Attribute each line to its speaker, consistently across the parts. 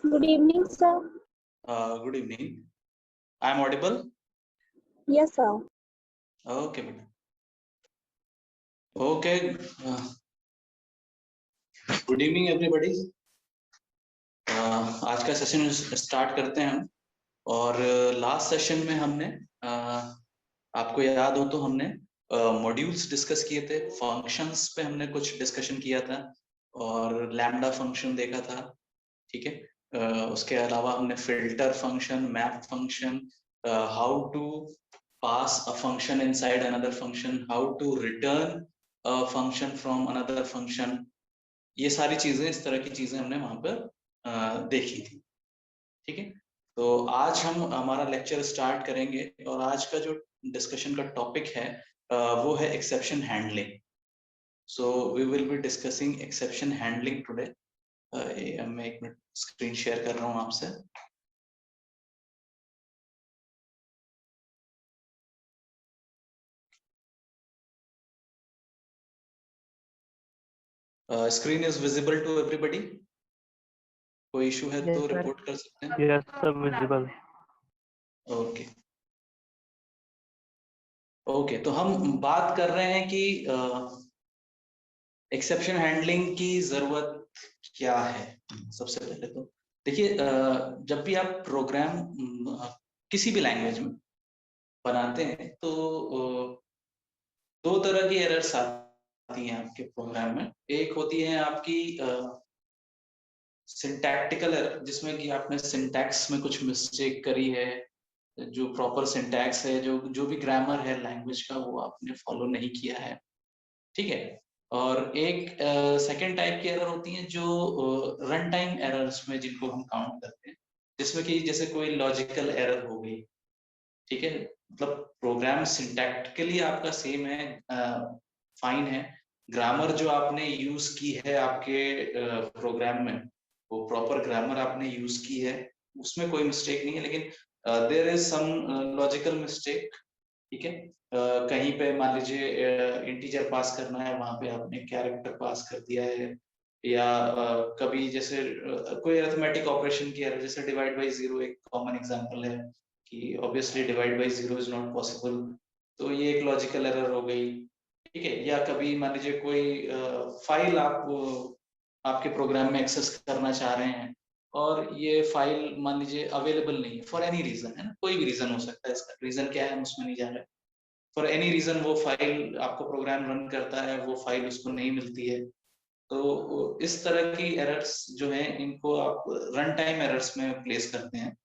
Speaker 1: Good evening, sir.
Speaker 2: Good evening. I am audible?
Speaker 1: Yes, sir.
Speaker 2: Okay, madam. Okay. Good evening, everybody. आज का session start करते हैं हम। और लास्ट सेशन में हमने आपको याद हो तो हमने मॉड्यूल्स डिस्कस किए थे, फंक्शंस पे हमने कुछ डिस्कशन किया था और लैम्डा फंक्शन देखा था, ठीक है। उसके अलावा हमने filter function, map function, how to pass a function inside another function, how to return a function from another function, ये सारी चीजें, इस तरह की चीजें हमने वहां पर देखी थी, ठीक है। तो आज हम हमारा लेक्चर स्टार्ट करेंगे और आज का जो डिस्कशन का टॉपिक है वो है exception handling. So we will be discussing exception handling today. मैं एक मिनट स्क्रीन शेयर कर रहा हूँ आपसे। Screen is visible to everybody? कोई इशू है तो रिपोर्ट कर सकते हैं।
Speaker 3: Yes sir, visible.
Speaker 2: Okay okay, तो हम बात कर रहे हैं कि एक्सेप्शन हैंडलिंग की जरूरत क्या है। सबसे पहले तो देखिए, जब भी आप प्रोग्राम किसी भी लैंग्वेज में बनाते हैं तो दो तरह की एरर्स आती हैं आपके प्रोग्राम में। एक होती है आपकी सिंटैक्टिकल एरर, जिसमें कि आपने सिंटैक्स में कुछ मिस्टेक करी है, जो प्रॉपर सिंटैक्स है, जो भी ग्रामर है लैंग्वेज का, वो आपने फॉलो नहीं किया है, ठीक है। और एक सेकंड टाइप की एरर होती है जो रन टाइम एरर्स में, जिनको हम काउंट करते हैं, जिसमें कि जैसे कोई लॉजिकल एरर हो गई, ठीक है। मतलब प्रोग्राम सिंटैक्टिकली आपका सेम है, फाइन है, ग्रामर जो आपने यूज की है आपके प्रोग्राम में, वो प्रॉपर ग्रामर आपने यूज की है, उसमें कोई मिस्टेक नहीं है, लेकिन there is some logical mistake, ठीक है। कहीं पे मान लीजिए इंटीजर पास करना है, वहां पे आपने कैरेक्टर पास कर दिया है, या कभी जैसे कोई अरिथमेटिक ऑपरेशन किया है, जैसे डिवाइड बाय जीरो एक कॉमन एग्जांपल है कि obviously divide by zero is not possible, तो ये एक लॉजिकल एरर हो गई, ठीक है। या कभी मान लीजिए कोई फाइल आप आपके प्रोग्राम में एक्सेस करना चाह रहे हैं और ये फाइल मान लीजिए अवेलेबल नहीं है फॉर एनी रीजन, है ना, कोई भी रीजन हो सकता है, इसका रीजन क्या है हम उसमें नहीं जा रहे, फॉर एनी रीजन वो फाइल, आपको प्रोग्राम रन करता है, वो फाइल उसको नहीं मिलती है, तो इस तरह की एरर्स जो है इनको आप रन टाइम एरर्स में प्लेस करते हैं,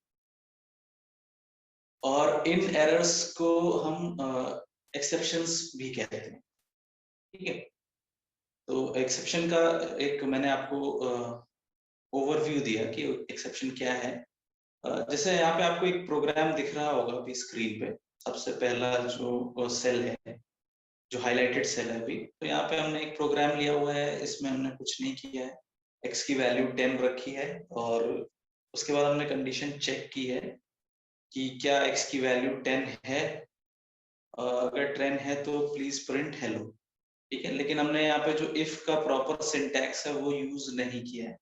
Speaker 2: और इन एरर्स को हम एक्सेप्शंस भी कहते हैं, ठीक है। तो एक्सेप्शन का एक मैंने आपको ओवरव्यू दिया कि एक्सेप्शन क्या है। जैसे यहाँ पे आपको एक प्रोग्राम दिख रहा होगा अभी स्क्रीन पे, सबसे पहला जो सेल है, जो हाईलाइटेड सेल है अभी, तो यहाँ पे हमने एक प्रोग्राम लिया हुआ है, इसमें हमने कुछ नहीं किया है, x की वैल्यू 10 रखी है, और उसके बाद हमने कंडीशन चेक की है कि क्या x की वैल्यू 10 है, अगर 10 है तो प्लीज प्रिंट हेलो, ठीक है। लेकिन हमने यहाँ पे जो इफ का प्रॉपर सिंटैक्स है वो यूज नहीं किया है,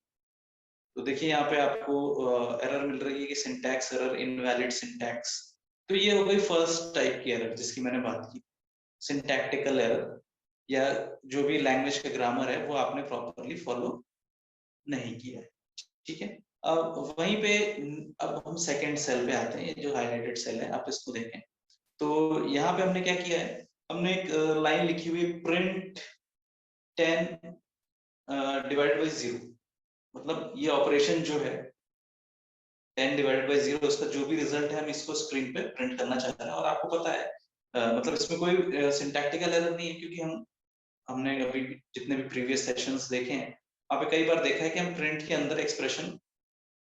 Speaker 2: तो देखिए यहाँ पे आपको एरर मिल रही है कि सिंटैक्स एरर, इनवैलिड सिंटैक्स। तो ये हो गई फर्स्ट टाइप की एरर जिसकी मैंने बात की, सिंटैक्टिकल एरर, या जो भी लैंग्वेज का ग्रामर है वो आपने प्रॉपरली फॉलो नहीं किया है, ठीक है। अब वहीं पे अब हम सेकंड सेल पे आते हैं, जो हाईलाइटेड सेल है, आप इसको देखें तो यहाँ पे हमने क्या किया है, हमने एक लाइन लिखी हुई प्रिंट 10 डिवाइड बाई 0, मतलब ये ऑपरेशन जो है 10 डिवाइड बाई 0, उसका जो भी रिजल्ट है हम इसको स्क्रीन पे प्रिंट करना चाहते हैं। और आपको पता है मतलब इसमें कोई सिंटैक्टिकल एरर नहीं है, क्योंकि हमने अभी जितने भी प्रीवियस सेशंस देखे हैं, वहाँ पे कई बार देखा है कि हम प्रिंट के अंदर एक्सप्रेशन,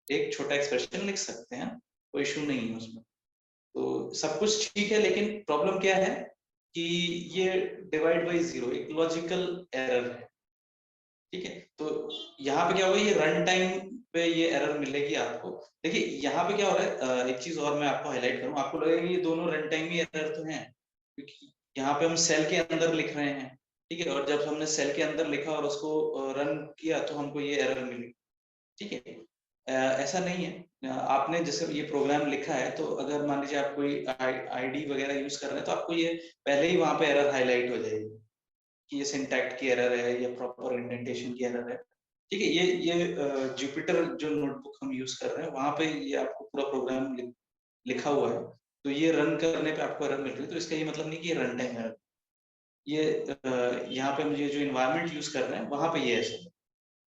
Speaker 2: एक छोटा एक्सप्रेशन लिख सकते हैं, कोई इशू नहीं है उसमें, तो सब कुछ ठीक है। लेकिन प्रॉब्लम क्या है कि ये डिवाइड बाई 0 एक लॉजिकल एरर है, ठीक है। तो यहाँ पे क्या होगा, ये रन टाइम पे ये एरर मिलेगी आपको। देखिए यहाँ पे क्या हो रहा है, एक चीज और मैं आपको हाईलाइट करूँ, आपको लगेगा ये दोनों रन टाइम ही एरर तो हैं, क्योंकि यहाँ पे हम सेल के अंदर लिख रहे हैं, ठीक है, और जब हमने सेल के अंदर लिखा और उसको रन किया तो हमको ये एरर मिली, ठीक है। ऐसा नहीं है। आपने जैसे ये प्रोग्राम लिखा है तो अगर मान लीजिए आप कोई आईडी वगैरह यूज कर रहे हैं तो आपको ये पहले ही वहां पे एरर हाईलाइट हो जाएगी कि ये सिंटैक्ट की एरर है या प्रॉपर इंडेंटेशन की एरर है। ठीक है, ये जुपिटर जो नोटबुक हम यूज कर रहे हैं वहां पे ये आपको पूरा प्रोग्राम लिखा हुआ है। तो ये रन करने पे आपको एरर मिल रही है, तो इसका ये मतलब नहीं कि ये रन टाइम एरर। ये यहाँ पे मुझे जो इन्वायरमेंट यूज कर रहे हैं वहां पे ये ऐसा है।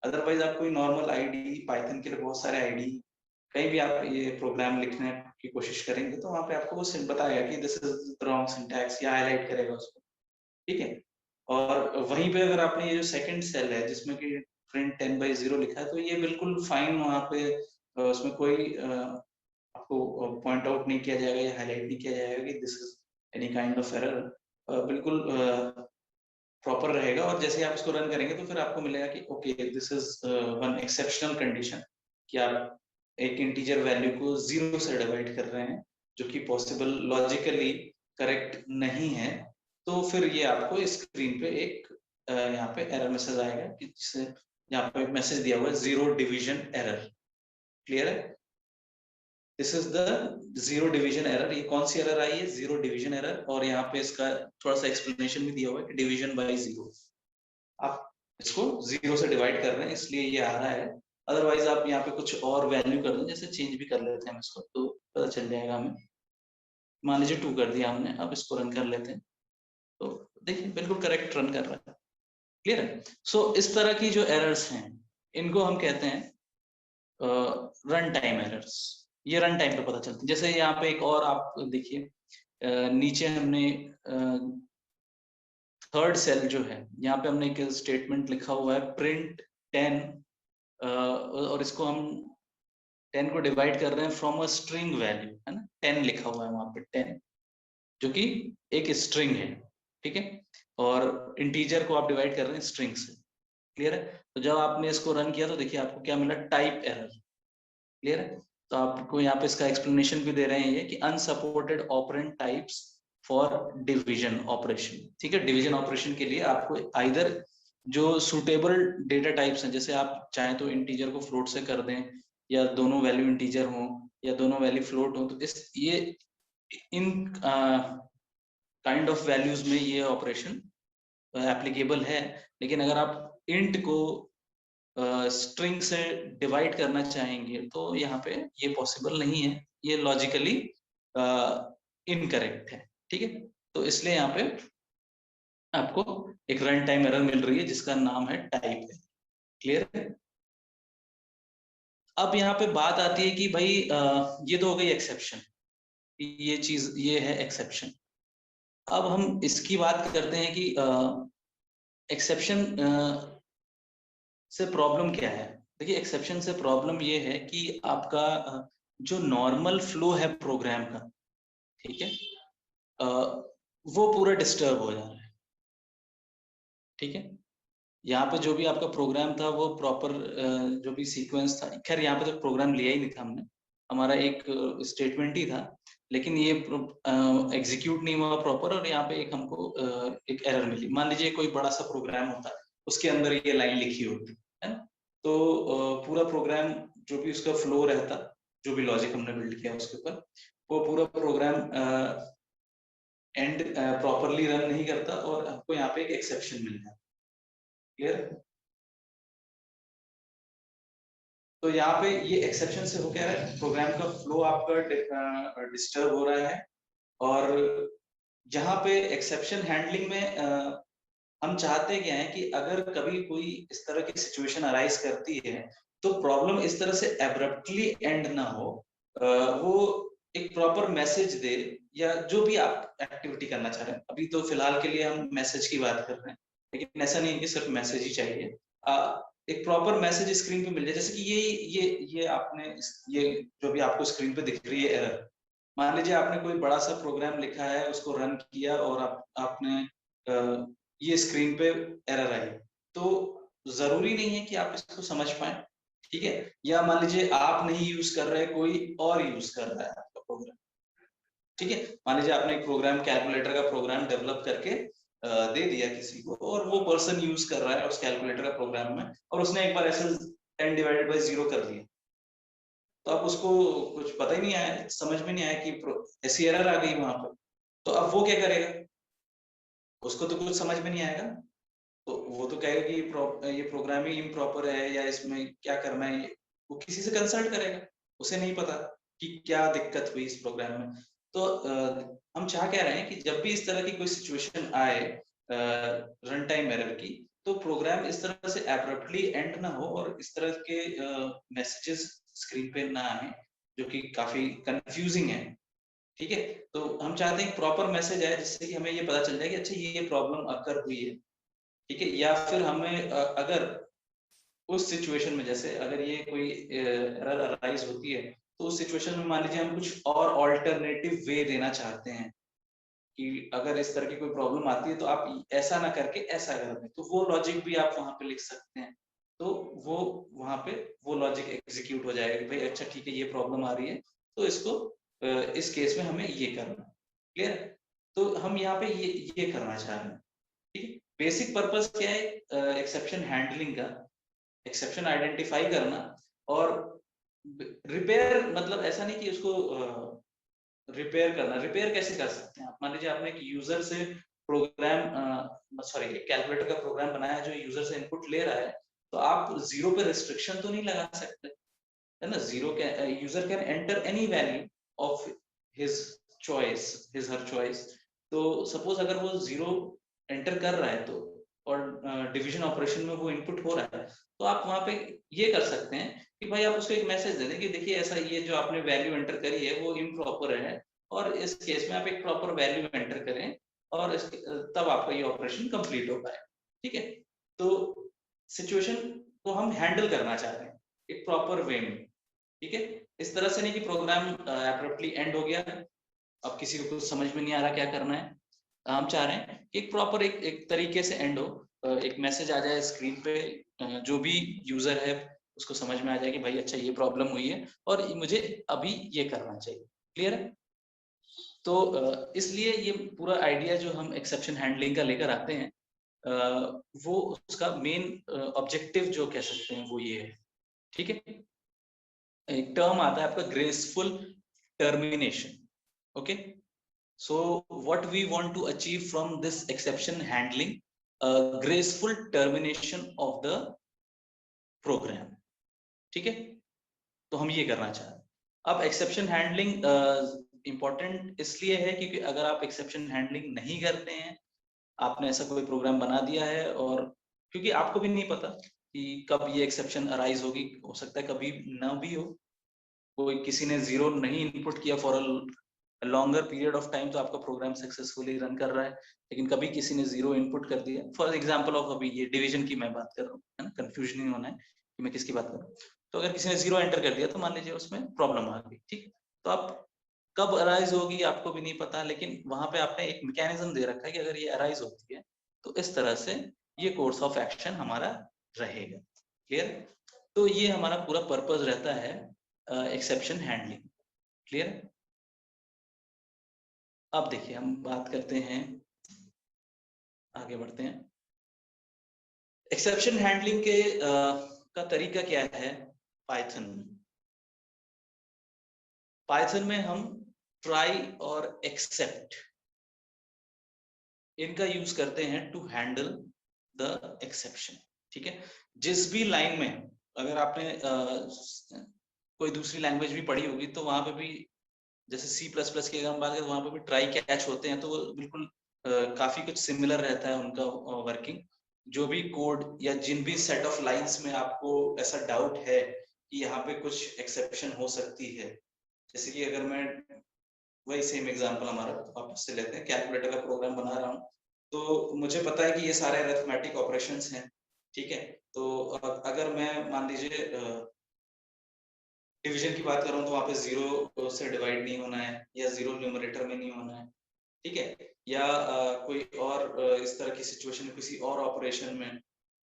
Speaker 2: अदरवाइज आप कोई नॉर्मल आईडी, पाइथन के लिए बहुत सारे आईडी, कहीं भी आप ये प्रोग्राम लिखने की कोशिश करेंगे तो वहां पे आपको वो बताएगा कि दिस इज रॉन्ग सिंटैक्स या हाईलाइट करेगा उसको। ठीक है, और वहीं पे अगर आपने ये जो सेकंड सेल है जिसमें कि प्रिंट 10/0 लिखा है तो ये बिल्कुल फाइन वहां पे उसमें कोई आपको पॉइंट आउट नहीं किया जाएगा या हाईलाइट नहीं किया जाएगा कि this is any kind of error. बिल्कुल प्रॉपर रहेगा। और जैसे आप इसको रन करेंगे तो फिर आपको मिलेगा कि okay this is one exceptional condition कि आप एक इंटीजर वैल्यू को 0 से डिवाइड कर रहे हैं जो कि पॉसिबल लॉजिकली करेक्ट नहीं है। तो फिर ये आपको स्क्रीन पे एक यहाँ पे एरर मैसेज आएगा कि जिससे यहाँ पे एक मैसेज दिया हुआ है 0 डिवीजन एरर। क्लियर है? This is the 0 division error. ये कौन सी एरर आई है? 0 डिवीजन एरर। और यहाँ पे इसका थोड़ा सा एक्सप्लेनेशन भी दिया हुआ है कि डिवीजन बाय 0, आप इसको 0 से डिवाइड कर रहे हैं इसलिए ये आ रहा है। अदरवाइज आप यहाँ पे कुछ और वैल्यू कर दें, जैसे चेंज भी कर लेते हैं हम इसको तो पता चल जाएगा हमें। मान लीजिए 2 कर दिया हमने, अब इसको रन कर लेते हैं तो देखिए बिल्कुल करेक्ट रन कर रहा है। क्लियर है? सो इस तरह की जो एरर्स हैं इनको हम कहते हैं रन टाइम एरर्स। ये रन टाइम पे पता चलती है। जैसे यहाँ पे एक और आप देखिए नीचे हमने थर्ड सेल जो है यहाँ पे हमने एक स्टेटमेंट लिखा हुआ है प्रिंट 10 और इसको हम 10 को डिवाइड कर रहे हैं फ्रॉम अ स्ट्रिंग वैल्यू, है ना। 10 लिखा हुआ है वहां पे 10 जो कि एक स्ट्रिंग है। ठीक है, और इंटीजर को आप डिवाइड कर रहे हैं स्ट्रिंग से। क्लियर है? तो जब आपने इसको रन किया तो देखिए आपको क्या मिला? Type error. क्लियर है? तो आपको यहाँ पे इसका एक्सप्लेनेशन भी दे रहे हैं ये कि unsupported operand types for division operation. ठीक है, डिवीजन ऑपरेशन के लिए आपको आइदर जो सुटेबल डेटा टाइप्स हैं, जैसे आप चाहें तो इंटीजर को फ्लोट से कर दें या दोनों वैल्यू इंटीजर हो या दोनों वैल्यू फ्लोट हो, तो इस ये इन काइंड ऑफ वैल्यूज में ये ऑपरेशन एप्लीकेबल है। लेकिन अगर आप इंट को स्ट्रिंग से डिवाइड करना चाहेंगे तो यहाँ पे ये पॉसिबल नहीं है, ये लॉजिकली इनकरेक्ट है। ठीक है, तो इसलिए यहाँ पे आपको एक रन टाइम एरर मिल रही है जिसका नाम है टाइप है। क्लियर है? अब यहाँ पे बात आती है कि भाई ये तो हो गई एक्सेप्शन, ये चीज ये है एक्सेप्शन। अब हम इसकी बात करते हैं कि एक्सेप्शन से प्रॉब्लम क्या है। देखिए एक्सेप्शन से प्रॉब्लम ये है कि आपका जो नॉर्मल फ्लो है प्रोग्राम का, ठीक है, वो पूरा डिस्टर्ब हो जा रहा है। ठीक है, यहाँ पे जो भी आपका प्रोग्राम था वो प्रॉपर जो भी सीक्वेंस था, खैर यहाँ पे तो प्रोग्राम लिया ही नहीं था हमने, हमारा एक स्टेटमेंट ही था, लेकिन ये एग्जीक्यूट नहीं हुआ प्रॉपर और यहाँ पे एक हमको एक एरर मिली। मान लीजिए कोई बड़ा सा प्रोग्राम होता उसके अंदर ये लाइन लिखी होती है ना, तो पूरा प्रोग्राम जो भी उसका फ्लो रहता, जो भी लॉजिक हमने बिल्ड किया उसके ऊपर, वो पूरा प्रोग्राम एंड प्रॉपरली रन नहीं करता और आपको यहाँ पे एक एक्सेप्शन मिल जाता। क्लियर? तो यहाँ पे ये एक्सेप्शन से हो क्या रहा है, प्रोग्राम का फ्लो आपका डिस्टर्ब हो रहा है। और जहाँ पे एक्सेप्शन हैंडलिंग में हम चाहते क्या है कि अगर कभी कोई इस तरह की सिचुएशन अराइज करती है तो प्रॉब्लम इस तरह से एब्रप्टली एंड ना हो, वो एक प्रॉपर मैसेज दे या जो भी आप एक्टिविटी करना चाह रहे हैं। अभी तो फिलहाल के लिए हम मैसेज की बात कर रहे हैं, लेकिन ऐसा नहीं है कि सिर्फ मैसेज ही चाहिए। एक प्रॉपर मैसेज स्क्रीन पे मिल जाए, जैसे कि ये आपने ये जो भी आपको स्क्रीन पे दिख रही है एरर, मान लीजिए आपने कोई बड़ा सा प्रोग्राम लिखा है, उसको रन किया और आपने ये स्क्रीन पे एरर आई, तो जरूरी नहीं है कि आप इसको समझ पाए। ठीक है, या मान लीजिए आप नहीं यूज कर रहे, कोई और यूज कर रहा है आपका प्रोग्राम। ठीक है, मान लीजिए आपने एक प्रोग्राम, कैलकुलेटर का प्रोग्राम डेवलप करके दे दिया किसी को और वो पर्सन यूज कर रहा है उस कैलकुलेटर का प्रोग्राम में, और उसने एक बार ऐसे 10/0 कर दिया। तो अब उसको कुछ पता ही नहीं आया, समझ में नहीं आया कि ऐसी एरर आ गई वहां पर, तो अब वो क्या करेगा, उसको तो कुछ समझ में नहीं आएगा, तो वो तो कहेगा कि ये प्रोग्रामिंग इम्प्रॉपर है या इसमें क्या करना है, वो किसी से कंसल्ट करेगा, उसे नहीं पता कि क्या दिक्कत हुई इस प्रोग्राम में। तो हम चाह क्या रहे हैं कि जब भी इस तरह की कोई सिचुएशन आए रन टाइम एरर की, तो प्रोग्राम इस तरह से एब्रप्टली एंड ना हो और इस तरह के मैसेजेस स्क्रीन पे ना आए जो कि काफी कंफ्यूजिंग है। ठीक है, तो हम चाहते हैं प्रॉपर मैसेज आए जिससे कि हमें ये पता चल जाए कि अच्छा ये प्रॉब्लम अकर हुई है। ठीक है, या फिर हमें अगर उस सिचुएशन में, जैसे अगर ये कोई एरर अराइज होती है, तो उस सिचुएशन में मान लीजिए हम कुछ और ऑल्टरनेटिव वे देना चाहते हैं कि अगर इस तरह की कोई प्रॉब्लम आती है तो आप ऐसा ना करके ऐसा कर दें, तो वो लॉजिक भी आप वहां पे लिख सकते हैं। तो वो वहां पे वो लॉजिक एग्जीक्यूट हो जाएगा कि भाई अच्छा ठीक है, ये प्रॉब्लम आ रही है, तो इसको इस केस में हमें ये करना है। क्लियर? तो हम यहाँ पे ये करना चाह रहे हैं। ठीक है, बेसिक पर्पस क्या है एक्सेप्शन हैंडलिंग का? एक्सेप्शन आइडेंटिफाई करना और रिपेयर, मतलब ऐसा नहीं कि उसको रिपेयर करना। रिपेयर कैसे कर सकते हैं आप? मान लीजिए आपने एक यूजर से प्रोग्राम सॉरी एक कैलकुलेटर का प्रोग्राम बनाया जो यूजर से इनपुट ले रहा है, तो आप जीरो पे रिस्ट्रिक्शन तो नहीं लगा सकते, है ना? Zero can user can enter any value of his choice, his her choice. तो सपोज अगर वो जीरो एंटर कर रहा है, तो और डिवीजन ऑपरेशन में वो इनपुट हो रहा है, तो आप वहां पे ये कर सकते हैं कि भाई आप उसको एक मैसेज दे दें कि देखिए ऐसा ये जो आपने वैल्यू एंटर करी है वो इम्प्रॉपर है, और इस केस में आप एक प्रॉपर वैल्यू एंटर करें और तब आपका ये ऑपरेशन कंप्लीट हो पाए। ठीक है, तो सिचुएशन को हम हैंडल करना चाहते हैं एक प्रॉपर वे में। ठीक है, इस तरह से नहीं कि प्रोग्राम एब्रप्टली एंड हो गया, अब किसी को कुछ समझ में नहीं आ रहा क्या करना है। हम चाह रहे हैं कि एक प्रॉपर एक तरीके से एंड हो, एक मैसेज आ जाए स्क्रीन पे, जो भी यूजर है उसको समझ में आ जाए कि भाई अच्छा ये प्रॉब्लम हुई है और मुझे अभी ये करना चाहिए। क्लियर है? तो इसलिए ये पूरा आइडिया जो हम एक्सेप्शन हैंडलिंग का लेकर आते हैं, वो उसका मेन ऑब्जेक्टिव जो कह सकते हैं वो ये है। ठीक है, एक टर्म आता है आपका graceful termination. Okay, so what we want to achieve from this exception handling, graceful termination of the program। ठीक है, तो हम ये करना चाह रहे हैं। अब एक्सेप्शन हैंडलिंग इंपॉर्टेंट इसलिए है क्योंकि अगर आप एक्सेप्शन हैंडलिंग नहीं करते हैं, आपने ऐसा कोई प्रोग्राम बना दिया है और क्योंकि आपको भी नहीं पता कि कब ये एक्सेप्शन अराइज होगी, हो सकता है कभी ना भी हो, कोई किसी ने जीरो नहीं इनपुट किया for a longer period of time, तो आपका प्रोग्राम सक्सेसफुली रन कर रहा है। लेकिन कभी किसी ने जीरो इनपुट कर दिया, फॉर एग्जांपल ऑफ अभी ये डिवीजन की मैं बात कर रहा हूँ, है ना, कंफ्यूजन नहीं होना है कि मैं किसकी बात कर रहा हूँ। तो अगर किसी ने जीरो एंटर कर दिया तो मान लीजिए उसमें प्रॉब्लम आ गई। ठीक, तो आप कब अराइज होगी आपको भी नहीं पता, लेकिन वहां पे आपने एक मैकेनिज्म दे रखा है कि अगर ये अराइज होती है तो इस तरह से ये कोर्स ऑफ एक्शन हमारा रहेगा। क्लियर? तो ये हमारा पूरा पर्पस रहता है एक्सेप्शन हैंडलिंग। क्लियर? अब देखिए हम बात करते हैं, आगे बढ़ते हैं। एक्सेप्शन हैंडलिंग के का तरीका क्या है? पाइथन में, पाइथन में हम ट्राई और एक्सेप्ट इनका यूज करते हैं टू हैंडल द एक्सेप्शन। ठीक है, जिस भी लाइन में, अगर आपने कोई दूसरी लैंग्वेज भी पढ़ी होगी तो वहां पे भी, जैसे सी प्लस प्लस की अगर हम बात करें तो वहां पे भी ट्राई कैच होते हैं, तो वो बिल्कुल काफी कुछ सिमिलर रहता है उनका वर्किंग। जो भी कोड या जिन भी सेट ऑफ लाइंस में आपको ऐसा डाउट है कि यहाँ पे कुछ एक्सेप्शन हो सकती है, जैसे कि अगर मैं वही सेम एग्जांपल हमारा वापस से लेते हैं, कैलकुलेटर का प्रोग्राम बना रहा हूँ, तो मुझे पता है कि ये सारे अरिथमेटिक ऑपरेशंस हैं। ठीक है, तो अगर मैं मान लीजिए डिवीजन की बात कर रहा हूँ तो वहाँ पे जीरो से डिवाइड नहीं होना है या जीरो न्यूमरेटर में नहीं होना है। ठीक है, या कोई और इस तरह की सिचुएशन में किसी और ऑपरेशन में,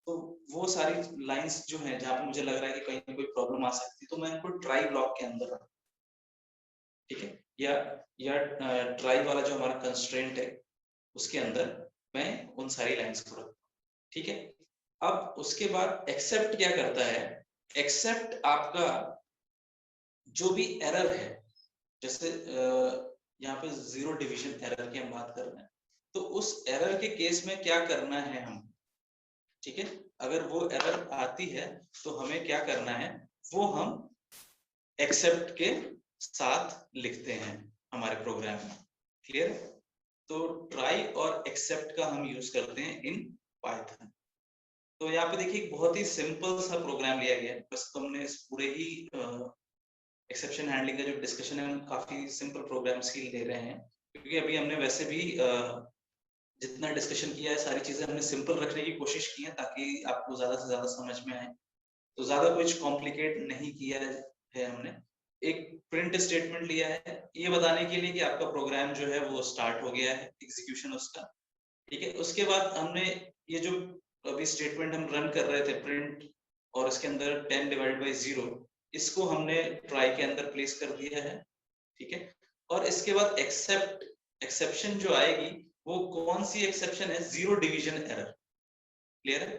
Speaker 2: तो वो सारी लाइंस जो हैं जहाँ पे मुझे लग रहा है कि कहीं ना कोई प्रॉब्लम आ सकती है, तो मैं इनको ट्राई ब्लॉक के अंदर रखूँ। ठीक है, या ट्राई वाला जो हमारा कंस्ट्रेंट है उसके अंदर मैं उन सारी लाइंस को रखूँ। ठीक है, अब उसके बाद एक्सेप्ट क्या करता है? एक्सेप्ट आपका जो भी एरर है, जैसे यहाँ पे जीरो डिवीजन एरर की हम बात कर रहे हैं, तो उस एरर के केस में क्या करना है हम, ठीक है, अगर वो एरर आती है तो हमें क्या करना है, वो हम एक्सेप्ट के साथ लिखते हैं हमारे प्रोग्राम में। क्लियर? तो ट्राई और एक्सेप्ट का हम यूज करते हैं इन पाइथन। तो यहाँ पे देखिए एक बहुत ही सिंपल सा प्रोग्राम लिया गया है, बस तुमने इस पूरे ही एक्सेप्शन हैंडलिंग का जो डिस्कशन है हम काफी सिंपल प्रोग्राम्स ही ले रहे हैं, क्योंकि अभी हमने वैसे भी जितना डिस्कशन किया है सारी चीजें हमने सिंपल रखने की कोशिश की है, ताकि आपको ज्यादा से ज्यादा समझ में आए। तो ज्यादा कुछ कॉम्प्लिकेट नहीं किया है हमने। एक प्रिंट स्टेटमेंट लिया है ये बताने के लिए कि आपका प्रोग्राम जो है वो स्टार्ट हो गया है, एग्जीक्यूशन उसका, ठीक है। उसके बाद हमने ये जो अभी स्टेटमेंट हम रन कर रहे थे प्रिंट, और इसके अंदर 10 डिवाइड बाई 0, इसको हमने ट्राई के अंदर प्लेस कर दिया है, ठीक है। और इसके बाद एक्सेप्ट, एक्सेप्शन जो आएगी वो कौन सी एक्सेप्शन है, जीरो डिवीजन एरर। क्लियर है?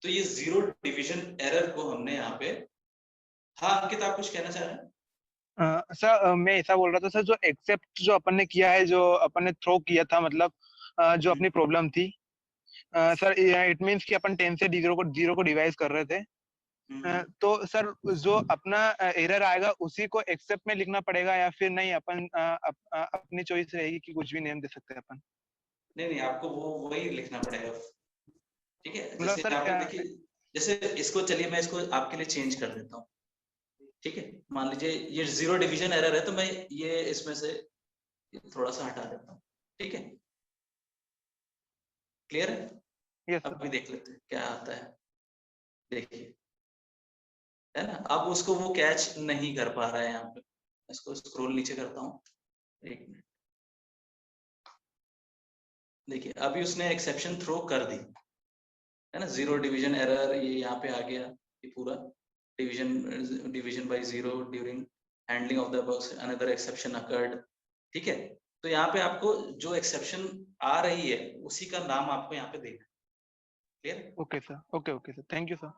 Speaker 2: तो ये जीरो डिवीजन एरर को हमने यहाँ पे, हाँ अंकित आप कुछ कहना चाह रहे हैं?
Speaker 3: सर मैं ऐसा बोल रहा था सर, जो एक्सेप्ट जो अपन ने किया है, जो अपन ने थ्रो किया था, मतलब जो अपनी प्रॉब्लम थी सर, इट मींस कि अपन 10 से जीरो को डिवाइड कर रहे थे। तो सर जो अपना एरर आएगा उसी को एक्सेप्ट में लिखना पड़ेगा, या फिर नहीं अपन अपनी चॉइस रहेगी कि कुछ भी नेम दे सकते हैं अपन?
Speaker 2: नहीं नहीं, आपको वो वही लिखना पड़ेगा, ठीक है।
Speaker 3: मतलब
Speaker 2: जैसे
Speaker 3: सर
Speaker 2: यहाँ पे देखिए, जैसे इसको चलिए मैं इसको आपके लिए चेंज कर देता हूँ, ठीक है। मान लीजिए ये जीरो डिवीजन एरर है, तो मैं ये इसमें से थोड़ा सा हटा देता हूँ, ठीक है। क्लियर है?
Speaker 3: Yes sir.
Speaker 2: अभी देख लेते हैं क्या आता है, देखिए, है ना। अब उसको वो कैच नहीं कर पा रहा है, यहाँ पे इसको स्क्रॉल नीचे करता हूँ, एक मिनट। देखिए अभी उसने एक्सेप्शन थ्रो कर दी, है ना, जीरो डिवीजन एरर ये यहाँ पे आ गया, ये पूरा division by zero during handling of the bugs another exception occurred, ठीक है। तो यहाँ पे आपको जो एक्सेप्शन आ रही है उसी का नाम आपको यहाँ पे देना है। Clear?
Speaker 3: Okay sir, okay sir, thank you sir.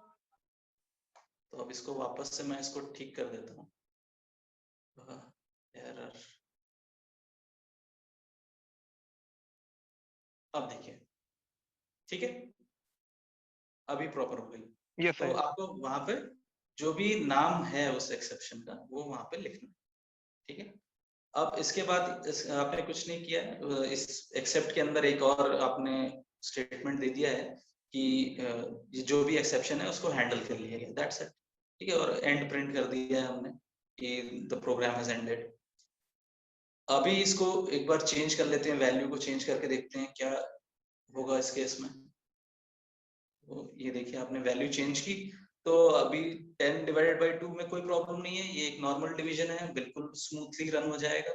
Speaker 2: तो अब इसको वापस से मैं इसको ठीक कर देता हूँ, एरर। अब देखिए, ठीक है, अभी प्रॉपर हो गई।
Speaker 3: यस
Speaker 2: तो
Speaker 3: सर।
Speaker 2: आपको वहां पे जो भी नाम है उस एक्सेप्शन का वो वहां पे लिखना है, ठीक है। अब इसके बाद आपने कुछ नहीं किया है, इस एक्सेप्ट के अंदर एक और आपने स्टेटमेंट दे दिया है कि ये जो भी एक्सेप्शन है उसको हैंडल कर लिया गया, दैट्स इट, ठीक है। और एंड प्रिंट कर दिया है हमने कि द प्रोग्राम हैज एंडेड। अभी इसको एक बार चेंज कर लेते हैं, वैल्यू को चेंज करके देखते हैं क्या होगा इस केस में। तो ये देखिए आपने वैल्यू चेंज की, तो अभी 10 डिवाइडेड बाई 2 में कोई प्रॉब्लम नहीं है, ये एक नॉर्मल डिवीजन है, बिल्कुल स्मूथली रन हो जाएगा,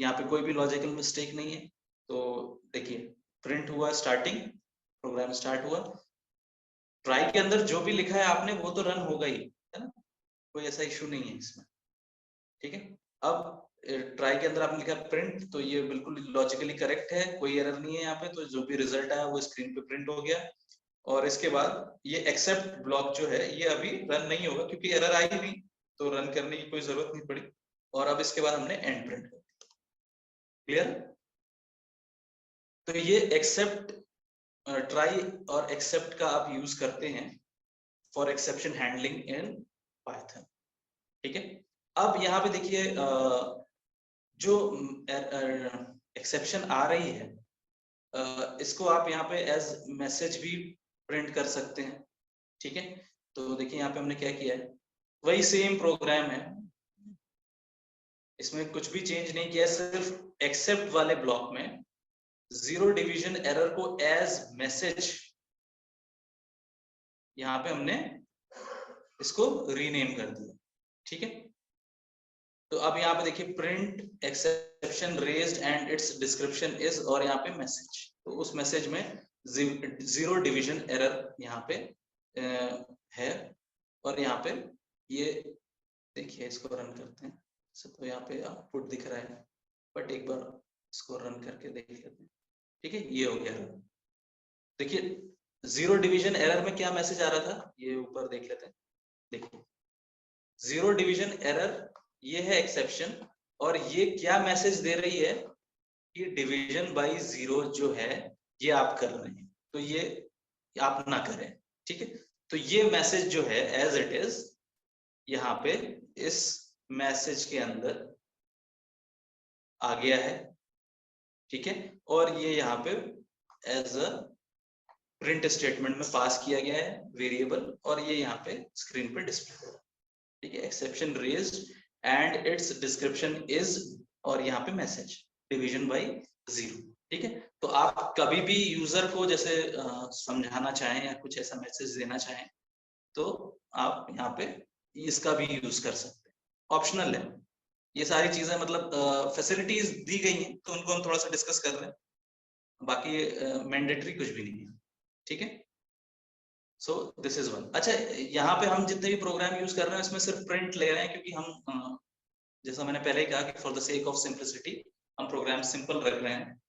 Speaker 2: यहाँ पे कोई भी लॉजिकल मिस्टेक नहीं है। तो देखिए प्रिंट हुआ, स्टार्टिंग, प्रोग्राम स्टार्ट हुआ, ट्राई के अंदर जो भी लिखा है आपने वो तो रन होगा ही, है ना, कोई ऐसा इशू नहीं है इसमें, ठीक है। अब ट्राई के अंदर आपने लिखा प्रिंट, तो ये बिल्कुल लॉजिकली करेक्ट है, कोई एरर नहीं है यहाँ पे, तो जो भी रिजल्ट आया वो स्क्रीन पे प्रिंट हो गया। और इसके बाद ये एक्सेप्ट ब्लॉक जो है ये अभी रन नहीं होगा क्योंकि एरर आई नहीं, तो रन करने की कोई जरूरत नहीं पड़ी। और अब इसके बाद हमने एंड प्रिंट कर दिया। क्लियर? तो ये एक्सेप्ट, ट्राई और एक्सेप्ट का आप यूज करते हैं for exception handling in Python, ठीक है। अब यहाँ पे देखिए जो एक्सेप्शन आ रही है इसको आप यहाँ पे एज मैसेज भी प्रिंट कर सकते हैं, ठीक है। तो देखिए यहाँ पे हमने क्या किया है, वही सेम प्रोग्राम है, इसमें कुछ भी चेंज नहीं किया है, सिर्फ एक्सेप्ट वाले ब्लॉक में जीरो डिवीजन एरर को एज मैसेज यहाँ पे हमने इसको रीनेम कर दिया, ठीक है। तो अब यहाँ पे देखिए print exception raised and it's description is, और यहाँ पे मैसेज, तो उस मैसेज में जीरो डिवीजन एरर यहाँ पे है। और यहाँ पे ये देखिए, इसको रन करते हैं, तो यहाँ पे आउटपुट दिख रहा है, बट एक बार इसको रन करके देख लेते हैं, ठीक है। ये हो गया रन। देखिए जीरो डिवीजन एरर में क्या मैसेज आ रहा था, ये ऊपर देख लेते हैं, देखिए जीरो डिवीजन एरर ये है एक्सेप्शन, और ये क्या मैसेज दे रही है कि डिवीजन बाय जीरो जो है ये आप कर रहे हैं, तो ये आप ना करें। ठीक है, तो ये मैसेज जो है एज इट इज यहाँ पे इस मैसेज के अंदर आ गया है। ठीक है, और ये यहाँ पे एज अ प्रिंट स्टेटमेंट में पास किया गया है वेरिएबल, और ये यहाँ पे स्क्रीन पे डिस्प्ले हो रहा है। ठीक है, exception raised and it's description is, और यहाँ पे मैसेज डिवीजन बाय जीरो। ठीक है, तो आप कभी भी यूजर को जैसे समझाना चाहें या कुछ ऐसा मैसेज देना चाहें तो आप यहाँ पे इसका भी यूज कर सकते हैं, ऑप्शनल है ये सारी चीजें, मतलब फैसिलिटीज दी गई हैं तो उनको हम थोड़ा सा डिस्कस कर रहे हैं, बाकी मैंडेटरी कुछ भी नहीं है। ठीक है, सो दिस इज वन। अच्छा, यहाँ पे हम जितने भी प्रोग्राम यूज कर रहे हैं इसमें सिर्फ प्रिंट ले रहे हैं क्योंकि हम जैसा मैंने पहले ही कहा कि for the sake of simplicity हम प्रोग्राम सिंपल रख रहे हैं।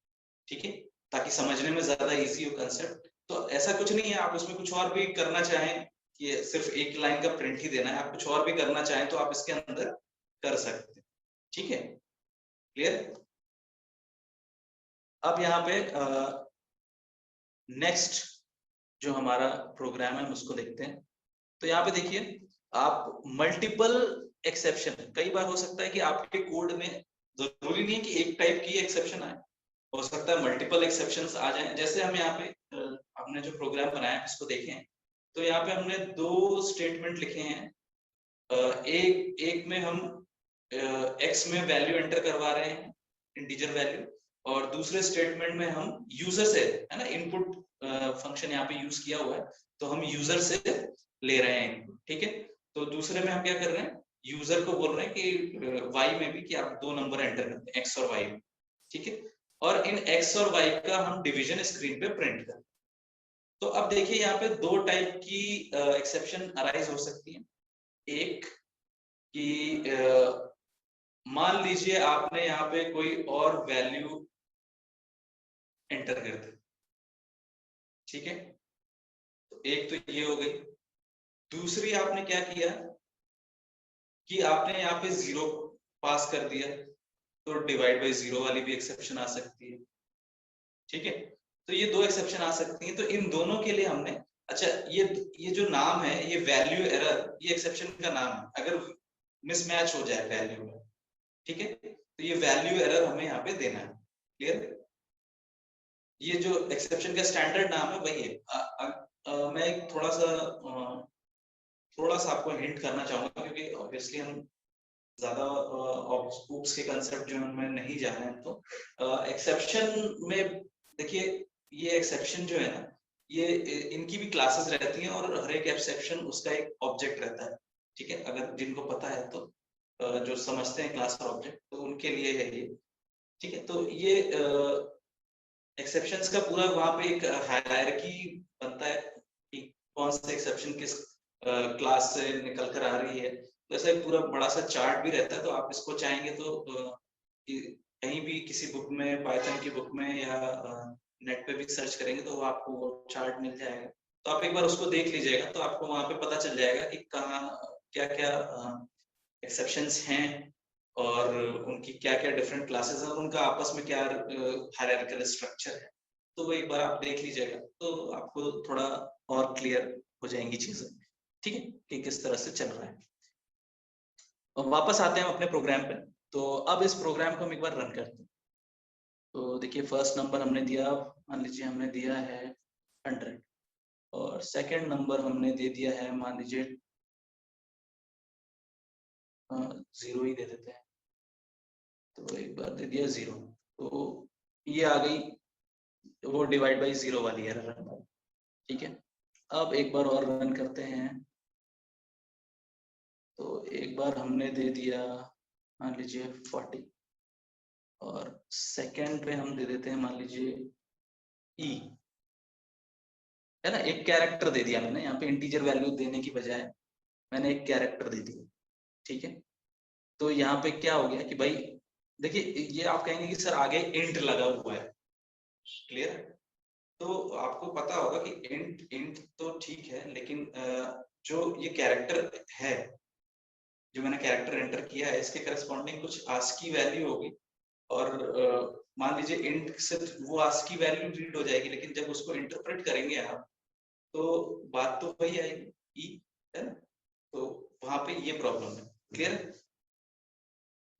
Speaker 2: ठीक है, ताकि समझने में ज्यादा इजी हो कंसेप्ट। तो ऐसा कुछ नहीं है, आप उसमें कुछ और भी करना चाहें कि सिर्फ एक लाइन का प्रिंट ही देना है, आप कुछ और भी करना चाहें तो आप इसके अंदर कर सकते हैं। ठीक है, क्लियर। अब यहाँ पे नेक्स्ट जो हमारा प्रोग्राम है उसको देखते हैं। तो यहाँ पे देखिए, आप मल्टीपल एक्सेप्शन, कई बार हो सकता है कि आपके कोड में जरूरी नहीं है कि एक टाइप की एक्सेप्शन आए, हो सकता है मल्टीपल एक्सेप्शंस आ जाएं। जैसे हम यहाँ पे हमने जो प्रोग्राम बनाया है इसको देखें, तो यहाँ पे हमने दो स्टेटमेंट लिखे हैं। एक में हम एक्स में वैल्यू एंटर करवा रहे हैं, इंटीजर वैल्यू, और दूसरे स्टेटमेंट में हम यूजर से, है ना, इनपुट फंक्शन यहाँ पे यूज किया हुआ है, तो हम यूजर से ले रहे हैं। ठीक है, तो दूसरे में हम क्या कर रहे हैं, यूजर को बोल रहे हैं कि वाई में भी कि आप दो नंबर एंटर करते हैं, एक्स और वाई। ठीक है, और इन एक्स और वाई का हम डिवीजन स्क्रीन पे प्रिंट करें। तो अब देखिए यहाँ पे दो टाइप की एक्सेप्शन अराइज हो सकती है। एक कि मान लीजिए आपने यहाँ पे कोई और वैल्यू एंटर कर दी। ठीक है, तो एक तो ये हो गई। दूसरी आपने क्या किया कि आपने यहाँ पे जीरो पास कर दिया, तो डिवाइड बाय जीरो वाली भी एक्सेप्शन आ सकती है। ठीक है, तो ये दो एक्सेप्शन आ सकती हैं। तो इन दोनों के लिए हमने, अच्छा, ये जो नाम है, ये वैल्यू एरर, ये एक्सेप्शन का नाम है अगर मिसमैच हो जाए वैल्यू में। ठीक है, तो ये वैल्यू एरर हमें यहाँ पे देना है। क्लियर, ये जो एक्सेप्शन का स्टैंडर्ड नाम है वही है। मैं एक थोड़ा सा आपको हिंट करना चाहूंगा, क्योंकि ऑब्वियसली हम ज्यादा स्कूप्स के कंसेप्ट जो उनमें नहीं जा रहे हैं। तो एक्सेप्शन में देखिए, ये एक्सेप्शन जो है ना, ये इनकी भी क्लासेस रहती हैं और हर एक एक्सेप्शन उसका एक ऑब्जेक्ट रहता है। ठीक है, अगर जिनको पता है तो जो समझते हैं क्लास और ऑब्जेक्ट, तो उनके लिए है ये। ठीक है, तो ये एक्सेप्शंस का पूरा वहां पे एक हायरार्की बनता है कि कौन सा एक्सेप्शन किस क्लास से निकल कर आ रही है। तो ऐसा एक पूरा बड़ा सा चार्ट भी रहता है। तो आप इसको चाहेंगे तो कहीं भी किसी बुक में, पाइथन की बुक में या नेट पे भी सर्च करेंगे तो आपको वो चार्ट मिल जाएगा। तो आप एक बार उसको देख लीजिएगा, तो आपको वहां पे पता चल जाएगा कि कहाँ क्या क्या एक्सेप्शंस हैं और उनकी क्या क्या डिफरेंट क्लासेस हैं और उनका आपस में क्या हायरार्किकल स्ट्रक्चर है। तो वो एक बार आप देख लीजिएगा तो आपको थोड़ा और क्लियर हो जाएंगी चीजें। ठीक है, कि किस तरह से चल रहा है। और वापस आते हैं हम अपने प्रोग्राम पे। तो अब इस प्रोग्राम को हम एक बार रन करते हैं। तो देखिए, फर्स्ट नंबर हमने दिया, मान लीजिए हमने दिया है 100, और सेकंड नंबर हमने दे दिया है, मान लीजिए 0 ही दे देते हैं। तो एक बार दे दिया 0, तो ये आ गई वो डिवाइड बाई 0 वाली एरर रन। ठीक है, अब एक बार और रन करते हैं। तो एक बार हमने दे दिया मान लीजिए 40, और सेकंड पे हम दे देते हैं मान लीजिए ई, है ना, एक कैरेक्टर दे दिया मैंने यहाँ पे, इंटीजर वैल्यू देने की बजाय मैंने एक कैरेक्टर दे दिया। ठीक है, तो यहाँ पे क्या हो गया कि भाई देखिए, ये आप कहेंगे कि सर आगे इंट लगा हुआ है। क्लियर, तो आपको पता होगा कि इंट इंट तो ठीक है, लेकिन जो ये कैरेक्टर है जो मैंने कैरेक्टर एंटर किया है इसके करस्पॉन्डिंग कुछ आस्की वैल्यू होगी, और मान लीजिए इंट से वो आस्की वैल्यू रीड हो जाएगी, लेकिन जब उसको इंटरप्रेट करेंगे आप तो बात तो वही आएगी ई, है ना। तो वहां पे ये प्रॉब्लम है। क्लियर है।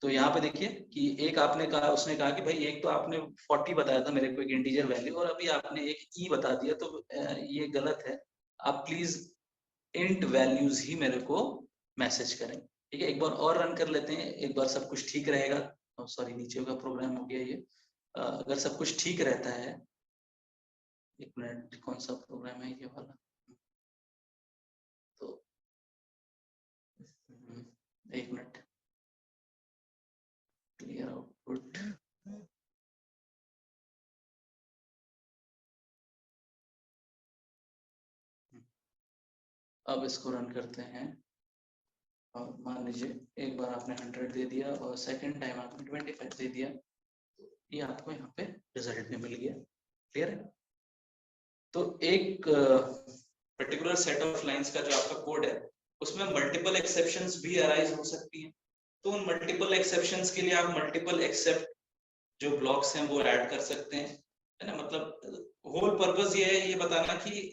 Speaker 2: तो यहाँ पे देखिए कि एक आपने कहा, उसने कहा कि भाई एक तो आपने 40 बताया था मेरे को एक इंटीजर वैल्यू, और अभी आपने एक ई बता दिया, तो ये गलत है। आप प्लीज इंट वैल्यूज ही मेरे को मैसेज करें। ठीक है, एक बार और रन कर लेते हैं, एक बार सब कुछ ठीक रहेगा। सॉरी, नीचे का प्रोग्राम हो गया ये। अगर सब कुछ ठीक रहता है, एक मिनट, कौन सा प्रोग्राम है ये वाला, तो एक मिनट, क्लियर आउटपुट, अब इसको रन करते हैं, और मान लीजिए एक बार आपने 100 दे दिया और सेकंड टाइम आपने 25 दे दिया, तो ये आपको यहाँ पे रिजल्ट में मिल गया। क्लियर है। तो एक पर्टिकुलर सेट ऑफ लाइंस का जो आपका कोड है उसमें मल्टीपल एक्सेप्शंस भी अराइज हो सकती हैं। तो उन मल्टीपल एक्सेप्शंस के लिए आप मल्टीपल एक्सेप्ट जो ब्लॉक्स हैं वो ऐड कर सकते हैं, है ना। मतलब होल पर्पस ये है ये बताना कि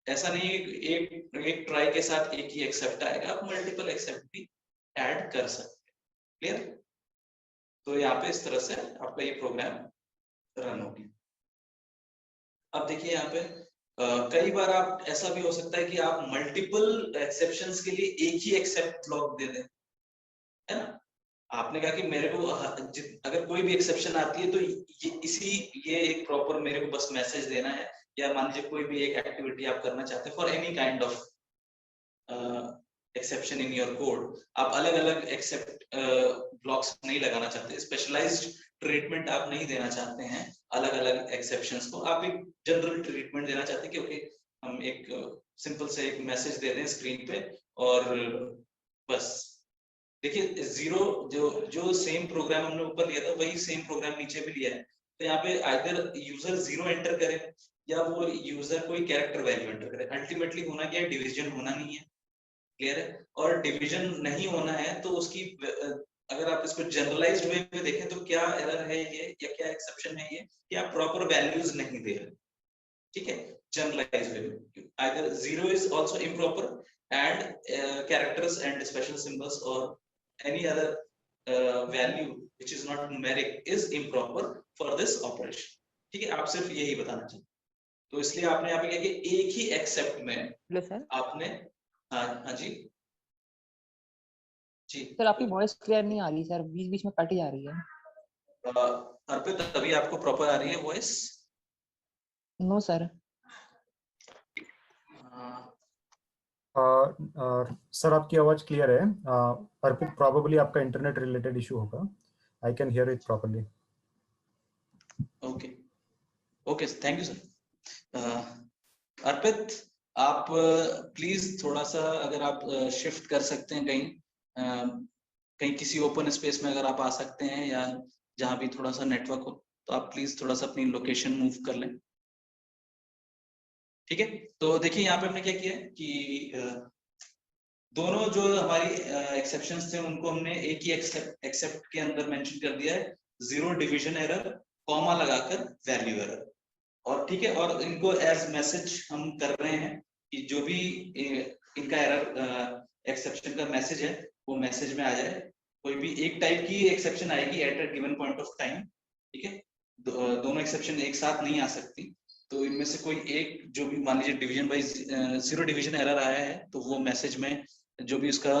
Speaker 2: ऐसा नहीं है एक एक ट्राई के साथ एक ही एक्सेप्ट आएगा, आप मल्टीपल एक्सेप्ट भी ऐड कर सकते हैं। क्लियर। तो यहाँ पे इस तरह से आपका ये प्रोग्राम रन हो गया। अब देखिए यहाँ पे कई बार आप ऐसा भी हो सकता है कि आप मल्टीपल एक्सेप्शंस के लिए एक ही एक्सेप्ट ब्लॉक दे दें, है ना। आपने कहा कि मेरे को अगर कोई भी एक्सेप्शन आती है तो ये एक प्रॉपर मेरे को बस मैसेज देना है, या मान लीजिए कोई भी एक एक्टिविटी आप करना चाहते हैं for any kind of exception in your code, आप अलग अलग एक्सेप्ट ब्लॉक्स नहीं लगाना चाहते, स्पेशलाइज्ड ट्रीटमेंट आप नहीं देना चाहते हैं अलग अलग एक्सेप्शंस को, आप एक जनरल ट्रीटमेंट देना चाहते हैं कि ओके हम एक सिंपल से एक मैसेज दे दें स्क्रीन पे और बस। देखिए जीरो जो सेम प्रोग्राम हमने ऊपर लिया था वही सेम प्रोग्राम नीचे भी लिया है। तो यहाँ पे आइदर यूजर जीरो एंटर करे या वो यूजर कोई कैरेक्टर वैल्यू एंटर करे, अल्टीमेटली होना क्या है, डिवीजन होना नहीं है। क्लियर है। और डिवीजन नहीं होना है तो उसकी अगर आप इसको जनरलाइज्ड वे में देखें तो क्या एरर है ये या क्या एक्सेप्शन है ये कि आप प्रॉपर वैल्यूज नहीं दे रहे। ठीक है, जनरलाइज्ड वे में either zero is also improper and characters and special symbols और any other value which is not numeric is improper for this operation। ठीक है, आप सिर्फ यही बताना चाहिए। तो इसलिए आपने यहाँ पे क्या कि एक ही एक्सेप्ट में
Speaker 4: हेलो सर।
Speaker 2: आपने हाँ जी जी
Speaker 4: सर आपकी वॉइस क्लियर नहीं आ रही सर, बीच बीच में कट जा रही है।
Speaker 2: अर्पित, अभी आपको प्रॉपर आ रही है वॉइस?
Speaker 4: No sir.
Speaker 5: सर आपकी आवाज क्लियर है। अर्पित, प्रोबेबली आपका इंटरनेट रिलेटेड इशू होगा। I can hear it properly.
Speaker 2: Okay okay, thank you sir. Arpit, आप प्लीज थोड़ा सा अगर आप शिफ्ट कर सकते हैं कहीं किसी ओपन स्पेस में अगर आप आ सकते हैं या जहां भी थोड़ा सा नेटवर्क हो, तो आप प्लीज थोड़ा सा अपनी लोकेशन मूव कर लें। ठीक है, तो देखिए यहाँ पे हमने क्या किया कि दोनों जो हमारी एक्सेप्शंस थे उनको हमने एक ही एक्सेप्ट के अंदर मेंशन कर दिया है, जीरो डिवीजन एरर, कॉमा लगाकर वैल्यू एरर। और ठीक है, और इनको एज मैसेज हम कर रहे हैं कि जो भी इनका एरर एक्सेप्शन का मैसेज है वो मैसेज में आ जाए। कोई भी एक टाइप की एक्सेप्शन आएगी at a given point of time. ठीक है, दोनों एक्सेप्शन एक साथ नहीं आ सकती, तो इनमें से कोई एक जो भी मान लीजिए division by zero division error आया है तो वो मैसेज में जो भी उसका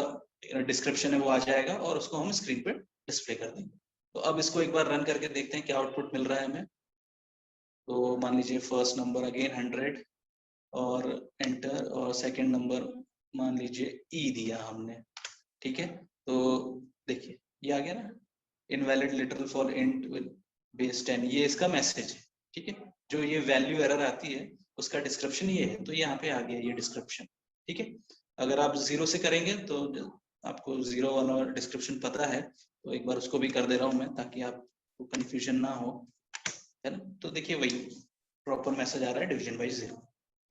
Speaker 2: डिस्क्रिप्शन है वो आ जाएगा और उसको हम स्क्रीन पे डिस्प्ले कर देंगे। तो अब इसको एक बार रन करके देखते हैं क्या आउटपुट मिल रहा है हमें। तो मान लीजिए फर्स्ट नंबर अगेन 100 और एंटर, और सेकंड नंबर मान लीजिए ई दिया हमने। ठीक है, तो देखिए ये आ गया ना, invalid literal for int base 10, ये इसका मैसेज है। ठीक है, जो ये वैल्यू एरर आती है उसका डिस्क्रिप्शन ये है, तो यहाँ पे आ गया ये डिस्क्रिप्शन। ठीक है, अगर आप जीरो से करेंगे तो आपको जीरो वाला डिस्क्रिप्शन पता है, तो एक बार उसको भी कर दे रहा हूँ मैं ताकि आपको कंफ्यूजन ना हो, है ना। तो देखिए वही प्रॉपर मैसेज आ रहा है डिवीजन बाई जीरो।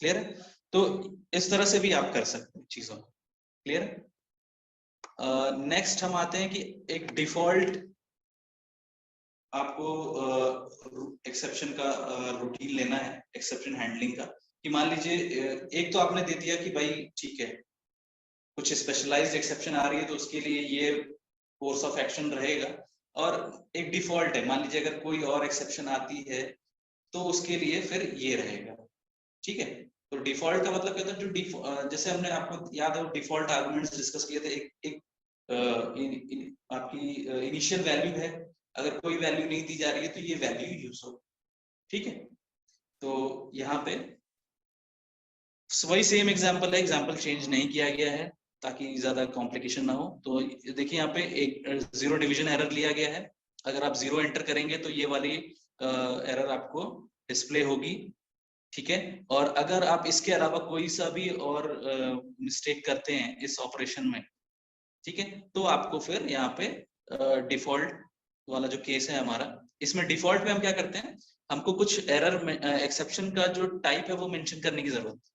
Speaker 2: क्लियर है। तो इस तरह से भी आप कर सकते हैं चीजों को। क्लियर है। नेक्स्ट हम आते हैं कि एक डिफॉल्ट आपको एक्सेप्शन का रूटीन लेना है, एक्सेप्शन हैंडलिंग का। कि मान लीजिए एक तो आपने दे दिया कि भाई ठीक है कुछ स्पेशलाइज्ड एक्सेप्शन आ रही है तो उसके लिए ये कोर्स ऑफ एक्शन रहेगा, और एक डिफॉल्ट है मान लीजिए अगर कोई और एक्सेप्शन आती है तो उसके लिए फिर ये रहेगा। ठीक है, तो डिफॉल्ट का मतलब क्या होता है, जैसे हमने आपको याद है डिफॉल्ट आर्गुमेंट्स डिस्कस किए थे। एक आपकी इनिशियल वैल्यू है, अगर कोई वैल्यू नहीं दी जा रही है तो ये वैल्यू यूज हो। ठीक है, तो यहाँ पे वही सेम एग्जांपल है, एग्जांपल चेंज नहीं किया गया है ताकि ज्यादा कॉम्प्लिकेशन ना हो। तो देखिए यहाँ पे एक जीरो डिवीजन एरर लिया गया है, अगर आप जीरो एंटर करेंगे तो ये वाली एरर आपको डिस्प्ले होगी। ठीक है, और अगर आप इसके अलावा कोई सा भी और मिस्टेक करते हैं इस ऑपरेशन में, ठीक है, तो आपको फिर यहाँ पे डिफॉल्ट वाला जो केस है हमारा, इसमें डिफॉल्ट में हम क्या करते हैं, हमको कुछ एरर में एक्सेप्शन का जो टाइप है वो मेंशन करने की जरूरत है।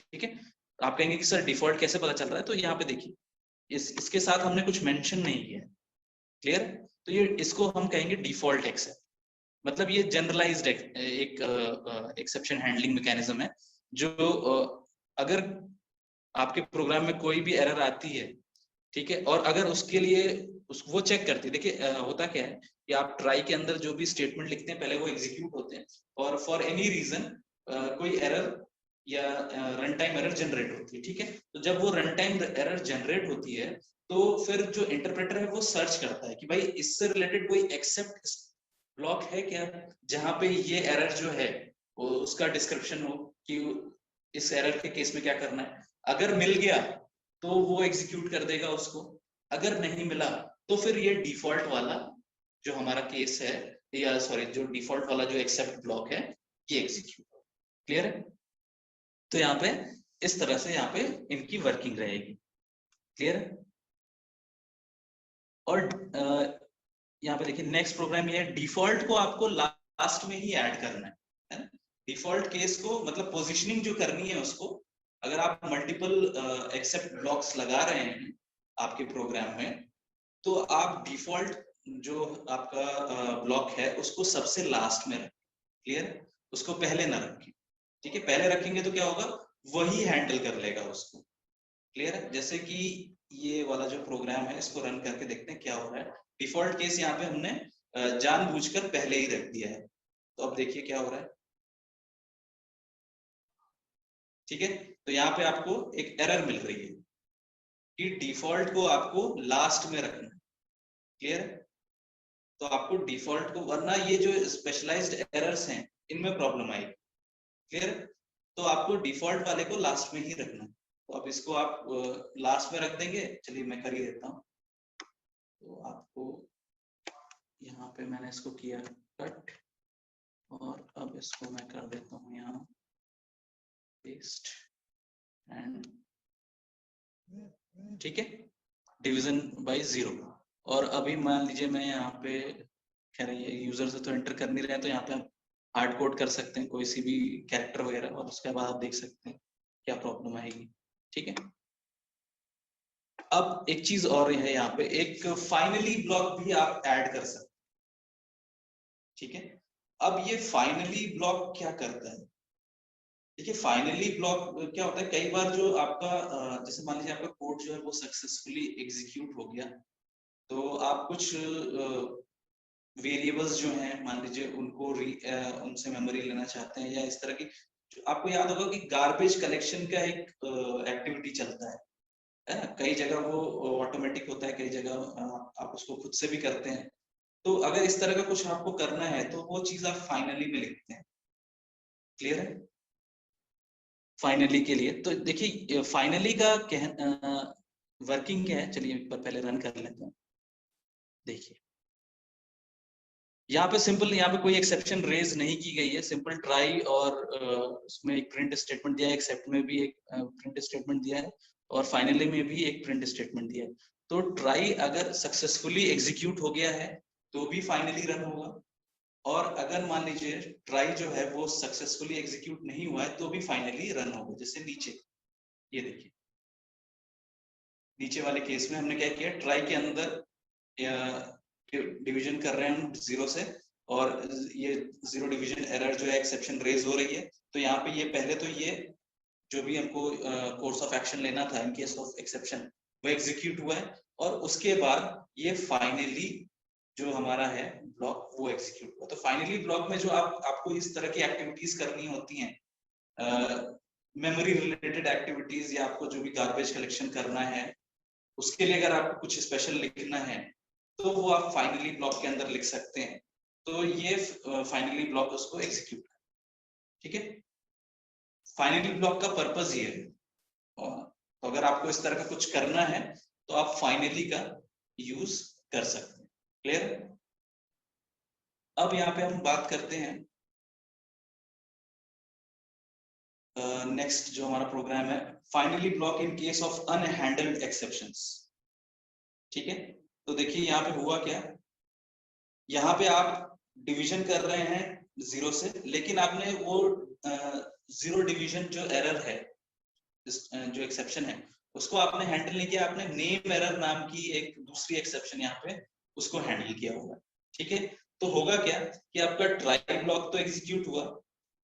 Speaker 2: ठीक है, आप कहेंगे कि सर डिफॉल्ट कैसे पता चल रहा है, तो यहाँ पे देखिए इसके साथ हमने कुछ मेंशन नहीं किया। क्लियर, तो ये इसको हम कहेंगे डिफॉल्ट एक्सेप्ट। मतलब ये जनरलाइज्ड एक एक्सेप्शन हैंडलिंग मैकेनिज्म है, जो अगर आपके प्रोग्राम में कोई भी एरर आती है, ठीक है, और अगर उसके लिए वो चेक करती है। देखिए होता क्या है कि आप ट्राई के अंदर जो भी स्टेटमेंट लिखते हैं पहले वो एग्जीक्यूट होते हैं, और फॉर एनी रीजन कोई एरर या रन टाइम एरर जनरेट होती है। ठीक है, तो जब वो रन टाइम एरर जनरेट होती है तो फिर जो इंटरप्रेटर है वो सर्च करता है कि भाई इससे रिलेटेड कोई एक्सेप्ट ब्लॉक है क्या, जहां पे ये एरर जो है वो उसका डिस्क्रिप्शन हो कि इस एरर के केस में क्या करना है। अगर मिल गया तो वो एग्जीक्यूट कर देगा उसको, अगर नहीं मिला तो फिर ये डिफॉल्ट वाला जो हमारा केस है, या सॉरी जो डिफॉल्ट वाला जो एक्सेप्ट ब्लॉक है ये एग्जीक्यूट। क्लियर है, तो यहाँ पे इस तरह से यहाँ पे इनकी वर्किंग रहेगी। क्लियर है, और यहाँ पे देखिए नेक्स्ट प्रोग्राम ये है, डिफॉल्ट को आपको लास्ट में ही ऐड करना है ना। डिफॉल्ट केस को मतलब पोजीशनिंग जो करनी है उसको, अगर आप मल्टीपल एक्सेप्ट ब्लॉक्स लगा रहे हैं आपके प्रोग्राम में, तो आप डिफॉल्ट जो आपका ब्लॉक है उसको सबसे लास्ट में रखें। क्लियर, उसको पहले ना रखें। ठीक है, पहले रखेंगे तो क्या होगा, वही हैंडल कर लेगा उसको। क्लियर है, जैसे कि ये वाला जो प्रोग्राम है इसको रन करके देखते हैं क्या हो रहा है। डिफॉल्ट केस यहाँ पे हमने जानबूझकर पहले ही रख दिया है, तो अब देखिए क्या हो रहा है। ठीक है, तो यहाँ पे आपको एक एरर मिल रही है कि डिफॉल्ट को आपको लास्ट में रखना है। क्लियर है, तो आपको डिफॉल्ट को, वरना ये जो स्पेशलाइज्ड एरर्स हैं इनमें प्रॉब्लम आएगी। क्लियर, तो आपको डिफॉल्ट वाले को लास्ट में ही रखना है। तो अब इसको आप लास्ट में रख देंगे, चलिए मैं कर ही देता हूँ। तो आपको यहाँ पे मैंने इसको किया कट, और अब इसको मैं कर देता हूँ यहाँ पेस्ट एंड, ठीक है, डिवीजन बाय 0। और अभी मान लीजिए मैं यहाँ पे, खैर ये यूजर से तो एंटर कर नहीं रहे हैं, तो यहाँ पे आप हार्ड कोड कर सकते हैं कोई सी भी कैरेक्टर वगैरह, और उसके बाद आप देख सकते हैं क्या प्रॉब्लम आएगी। ठीक है, अब एक चीज और है, यहाँ पे एक फाइनली ब्लॉक भी आप ऐड कर सकते हैं। ठीक है, अब ये फाइनली ब्लॉक क्या करता है, देखिए फाइनली ब्लॉक क्या होता है, कई बार जो आपका जैसे मान लीजिए आपका कोड जो है वो सक्सेसफुली एग्जीक्यूट हो गया, तो आप कुछ वेरिएबल्स जो हैं मान लीजिए उनको उनसे मेमोरी लेना चाहते हैं, या इस तरह की, आपको याद होगा कि गार्बेज कलेक्शन का एक एक्टिविटी चलता है ना। कई जगह वो ऑटोमेटिक होता है, कई जगह आप उसको खुद से भी करते हैं। तो अगर इस तरह का कुछ आपको करना है तो वो चीज आप फाइनली में लिखते हैं। क्लियर है, फाइनली के लिए तो देखिए फाइनली का वर्किंग क्या है, चलिए एक बार पहले रन कर लेते हैं। देखिए यहाँ पे सिंपल, यहाँ पे कोई एक्सेप्शन रेज नहीं की गई है, सिंपल ट्राई और उसमें एक प्रिंट स्टेटमेंट दिया है, एक्सेप्ट में भी एक प्रिंट स्टेटमेंट दिया है, और फाइनली में भी एक प्रिंट स्टेटमेंट दिया है। तो ट्राई अगर सक्सेसफुली एग्जीक्यूट हो गया है तो भी फाइनली रन होगा, और अगर मान लीजिए ट्राई जो है वो सक्सेसफुली एग्जीक्यूट नहीं हुआ है तो भी फाइनली रन होगा। जैसे नीचे ये देखिए, नीचे वाले केस में हमने क्या किया, ट्राई के अंदर डिवीजन कर रहे हैं हम 0 से, और ये 0 डिवीजन एरर जो है एक्सेप्शन रेज हो रही है। तो यहाँ पे ये पहले तो ये जो भी हमको कोर्स ऑफ एक्शन लेना था इन केस ऑफ एक्सेप्शन वो एग्जीक्यूट हुआ है, और उसके बाद ये फाइनली जो हमारा है ब्लॉक वो एग्जीक्यूट हुआ। तो फाइनली ब्लॉक में जो आपको इस तरह की एक्टिविटीज करनी होती हैं, मेमोरी रिलेटेड एक्टिविटीज, या आपको जो भी गार्बेज कलेक्शन करना है उसके लिए अगर आपको कुछ स्पेशल लिखना है तो वो आप फाइनली ब्लॉक के अंदर लिख सकते हैं। तो ये फाइनली ब्लॉक उसको एग्जीक्यूट कर, ठीक है। फाइनली ब्लॉक का पर्पस ये है, तो अगर आपको इस तरह का कुछ करना है तो आप फाइनली का यूज कर सकते हैं। क्लियर? अब यहाँ पे हम बात करते हैं नेक्स्ट जो हमारा प्रोग्राम है, finally block in case of unhandled exceptions. ठीक है, तो देखिए यहाँ पे हुआ क्या, यहाँ पे आप डिवीजन कर रहे हैं 0 से, लेकिन आपने वो 0 डिवीजन जो एरर है, जो एक्सेप्शन है, उसको आपने हैंडल नहीं किया। आपने नेम एरर नाम की एक दूसरी एक्सेप्शन यहाँ पे उसको हैंडल किया होगा। ठीक है, तो होगा क्या कि आपका ट्राई ब्लॉक तो एग्जीक्यूट हुआ,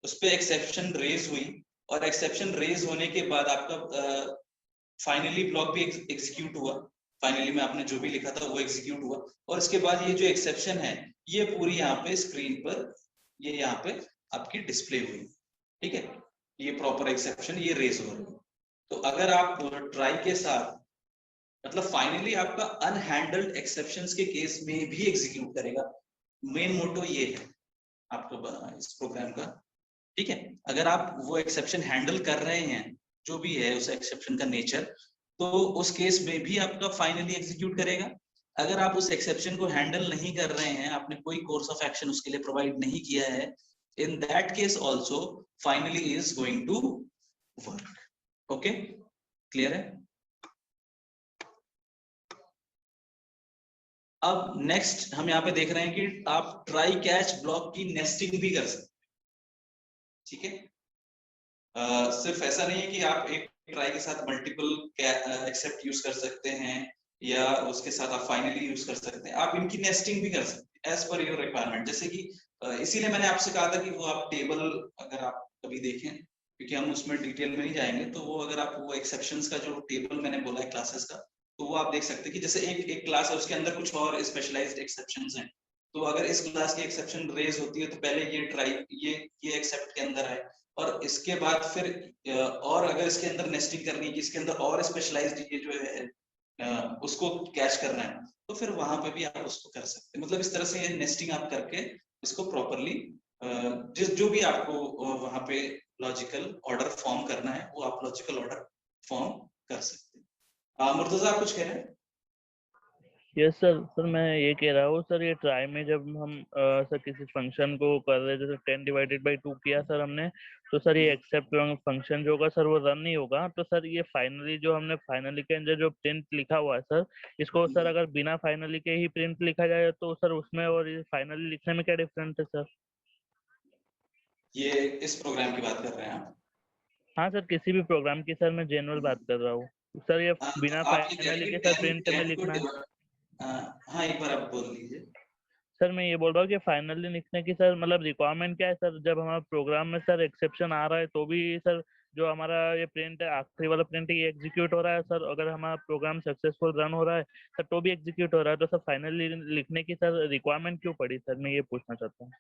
Speaker 2: उस पर एक्सेप्शन रेज हुई, और एक्सेप्शन रेज होने के बाद आपका फाइनली ब्लॉक भी एग्जीक्यूट हुआ। फाइनली में आपने जो भी लिखा था वो एग्जीक्यूट हुआ, और इसके बाद ये जो एक्सेप्शन है ये पूरी यहाँ पे स्क्रीन पर ये यहाँ पे आपकी डिस्प्ले हुई। ठीक है, ये प्रॉपर एक्सेप्शन ये रेज हो रही है। तो अगर आप ट्राई के साथ मतलब फाइनली आपका अनहैंडल्ड एक्सेप्शंस के केस में भी एग्जीक्यूट करेगा। मेन मोटो ये है आपका इस प्रोग्राम का। ठीक है, अगर आप वो एक्सेप्शन हैंडल कर रहे हैं जो भी है उस एक्सेप्शन का नेचर, तो उस केस में भी आपका फाइनली एग्जीक्यूट करेगा। अगर आप उस एक्सेप्शन को हैंडल नहीं कर रहे हैं, आपने कोई कोर्स ऑफ एक्शन उसके लिए प्रोवाइड नहीं किया है, in that case also finally is going to work. Okay, clear है? अब नेक्स्ट हम यहाँ पे देख रहे हैं कि आप ट्राई कैच ब्लॉक की नेस्टिंग भी कर सकते हैं। ठीक है, सिर्फ ऐसा नहीं है कि आप एक ट्राई के साथ मल्टीपल एक्सेप्ट यूज कर सकते हैं या उसके साथ आप फाइनली यूज कर सकते हैं, आप इनकी नेस्टिंग भी कर सकते हैं एज पर योर रिक्वायरमेंट। जैसे कि इसीलिए मैंने आपसे कहा था कि वो आप टेबल अगर आप कभी देखें, क्योंकि हम उसमें डिटेल में नहीं जाएंगे, तो वो अगर आप वो एक्सेप्शंस का जो टेबल मैंने बोला है क्लासेस का, तो वो आप देख सकते हैं कि जैसे एक क्लास है उसके अंदर कुछ और स्पेशलाइज्ड एक्सेप्शंस हैं। तो अगर इस क्लास की एक्सेप्शन रेज होती है तो पहले ये ट्राई ये एक्सेप्ट के अंदर है, और इसके बाद फिर और अगर इसके अंदर नेस्टिंग करनी है कि इसके अंदर और स्पेशलाइज्ड ये जो है उसको कैच करना है, तो फिर वहां पे भी आप उसको कर सकते हैं। मतलब इस तरह से नेस्टिंग आप करके इसको प्रॉपरली जो भी आपको वहां पे लॉजिकल ऑर्डर फॉर्म करना है वो आप लॉजिकल ऑर्डर फॉर्म कर सकते हैं। मुर्तजा आप कुछ कह रहे हैं?
Speaker 6: यस सर मैं ये कह रहा हूँ सर, ये ट्राई में जब हम सर किसी फंक्शन को कर रहे हैं, जैसे 10/2 किया सर हमने, तो सर ये एक्सेप्ट फंक्शन जो होगा सर वो रन नहीं होगा। तो सर ये फाइनली जो हमने फाइनली के अंदर जो प्रिंट लिखा हुआ है सर, इसको सर अगर बिना फाइनली के ही प्रिंट लिखा जाए तो सर उसमें और ये फाइनली लिखने में क्या डिफरेंस है सर?
Speaker 2: ये इस प्रोग्राम की बात कर रहे हैं आप?
Speaker 6: हाँ सर, किसी भी प्रोग्राम की सर मैं जनरल बात कर रहा हूँ सर। ये बिना फाइनली के सर प्रिंट में लिखना है।
Speaker 2: हाँ, एक बार आप बोल लीजिए।
Speaker 6: सर मैं ये बोल रहा हूँ कि फाइनली लिखने की सर मतलब रिक्वायरमेंट क्या है सर? जब हमारा प्रोग्राम में सर एक्सेप्शन आ रहा है तो भी सर जो हमारा ये प्रिंट है, आखिरी वाला प्रिंट, ये एग्जीक्यूट हो रहा है सर। अगर हमारा प्रोग्राम सक्सेसफुल रन हो रहा है सर तो भी एग्जीक्यूट हो रहा है। तो सर फाइनली लिखने की सर रिक्वायरमेंट क्यों पड़ी सर, मैं ये पूछना चाहता हूँ।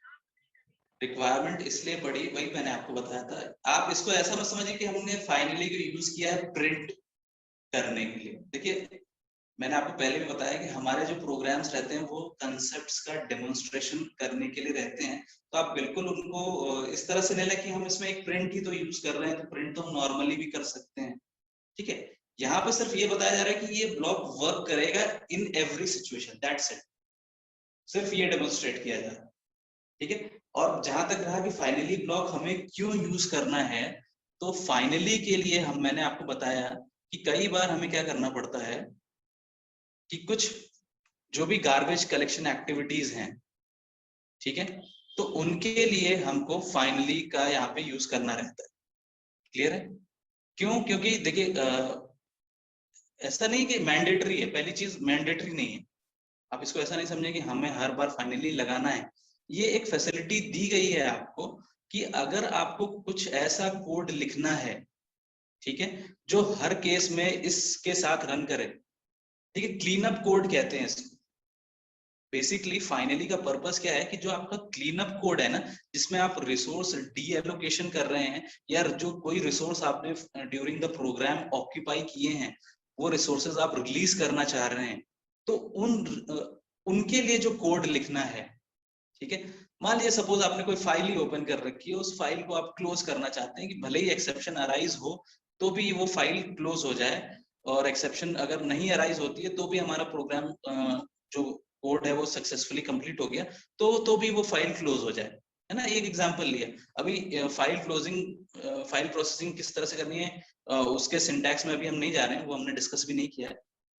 Speaker 2: रिक्वायरमेंट इसलिए पड़ी, वही मैंने आपको बताया था। आप इसको ऐसा मत समझिए कि हमने फाइनली को यूज किया है प्रिंट करने के लिए। देखिए, मैंने आपको पहले भी बताया कि हमारे जो प्रोग्राम्स रहते हैं वो कंसेप्ट्स का डेमोन्स्ट्रेशन करने के लिए रहते हैं। तो आप बिल्कुल उनको इस तरह से ले लें कि हम इसमें एक प्रिंट ही तो यूज कर रहे हैं, तो प्रिंट तो हम नॉर्मली भी कर सकते हैं। ठीक है, यहाँ पे सिर्फ ये बताया जा रहा है कि ये ब्लॉक वर्क करेगा in every situation, that's it. सिर्फ ये डेमोन्स्ट्रेट किया जा रहा है। ठीक है, और जहां तक रहा कि फाइनली ब्लॉक हमें क्यों यूज करना है, तो फाइनली के लिए मैंने आपको बताया कि कई बार हमें क्या करना पड़ता है कि कुछ जो भी गार्बेज कलेक्शन एक्टिविटीज हैं, ठीक है, तो उनके लिए हमको फाइनली का यहाँ पे यूज करना रहता है। क्लियर है? क्यों? क्योंकि देखिए ऐसा नहीं कि मैंडेटरी है, पहली चीज मैंडेटरी नहीं है, आप इसको ऐसा नहीं समझें कि हमें हर बार फाइनली लगाना है। ये एक फैसिलिटी दी गई है आपको कि अगर आपको कुछ ऐसा कोड लिखना है, ठीक है, जो हर केस में इसके साथ रन करे, ठीक है, क्लीन अप कोड कहते हैं इसको। बेसिकली फाइनली का पर्पस क्या है कि जो आपका क्लीन अप कोड है ना, जिसमें आप रिसोर्स डी एलोकेशन कर रहे हैं, या जो कोई रिसोर्स आपने ड्यूरिंग द प्रोग्राम ऑक्यूपाई किए हैं, वो रिसोर्सेज आप रिलीज करना चाह रहे हैं, तो उनके लिए जो कोड लिखना है, ठीक है, मान लीजिए सपोज आपने कोई फाइल ही ओपन कर रखी है, उस फाइल को आप क्लोज करना चाहते हैं कि भले ही एक्सेप्शन अराइज हो तो भी वो फाइल क्लोज हो जाए, और एक्सेप्शन अगर नहीं अराइज होती है तो भी हमारा प्रोग्राम जो कोड है वो सक्सेसफुली कंप्लीट हो गया, तो भी वो फाइल क्लोज हो जाए, है ना। एक एग्जांपल लिया अभी, फाइल क्लोजिंग, फाइल प्रोसेसिंग किस तरह से करनी है उसके सिंटैक्स में अभी हम नहीं जा रहे हैं, वो हमने डिस्कस भी नहीं किया है,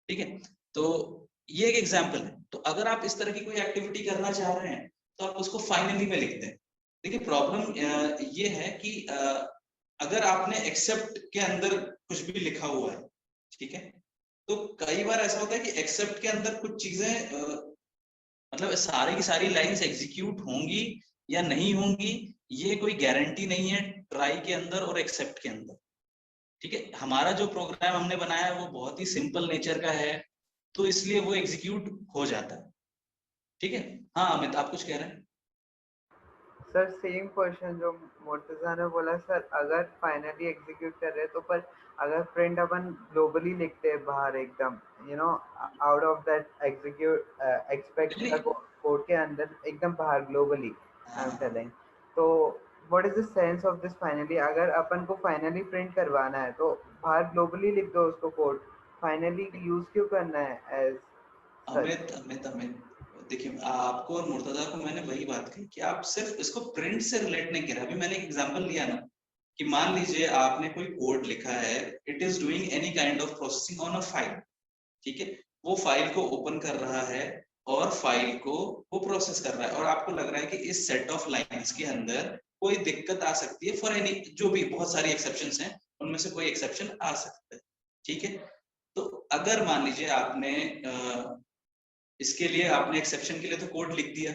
Speaker 2: ठीक है। तो ये एक एग्जांपल है। तो अगर आप इस तरह की कोई एक्टिविटी करना चाह रहे हैं तो आप उसको फाइनली में लिखते हैं। देखिए प्रॉब्लम ये है कि अगर आपने एक्सेप्ट के अंदर कुछ भी लिखा हुआ है, ठीक है, तो कई बार ऐसा होता है कि एक्सेप्ट के अंदर कुछ चीजें मतलब सारी की सारी लाइंस एग्जीक्यूट होंगी या नहीं होंगी, ये कोई गारंटी नहीं है ट्राई के अंदर और एक्सेप्ट के अंदर, ठीक है। हमारा जो प्रोग्राम हमने बनाया है वो बहुत ही सिंपल नेचर का है, तो इसलिए वो एग्जीक्यूट हो जाता है, ठीक है। हाँ अमित, आप कुछ कह रहे हैं?
Speaker 7: सर सेम क्वेश्चन जो मुर्तजा ने बोला सर, अगर फाइनली एग्जीक्यूट कर रहे हैं तो पर अगर प्रिंट अपन ग्लोबली लिखते हैं बाहर एकदम, you know, out of that execute expect code के अंदर एकदम बाहर ग्लोबली आई एम टेलिंग, तो what is the sense of this finally? अगर अपन को फाइनली प्रिंट करवाना है तो बाहर ग्लोबली लिख दो उसको कोड, फाइनली यूज क्यों करना है एज
Speaker 2: अमित अमित अमित देखिए, आपको और मुर्तजा को मैंने वही बात कही कि आप सिर्फ इसको प्रिंट से रिलेट नहीं किया। अभी मैंने एक एग्जांपल लिया ना कि मान लीजिए आपने कोई कोड लिखा है, it is doing any kind of processing on a file, ठीक है, वो फाइल को ओपन कर रहा है और फाइल को वो प्रोसेस कर रहा है, और आपको लग रहा है कि इस सेट ऑफ लाइंस के अंदर कोई दिक्कत आ सकती है फॉर एनी, जो भी बहुत सारी एक्सेप्शंस हैं उनमें से कोई एक्सेप्शन आ सकता है, ठीक है। तो अगर मान लीजिए आपने इसके लिए आपने एक्सेप्शन के लिए तो कोड लिख दिया,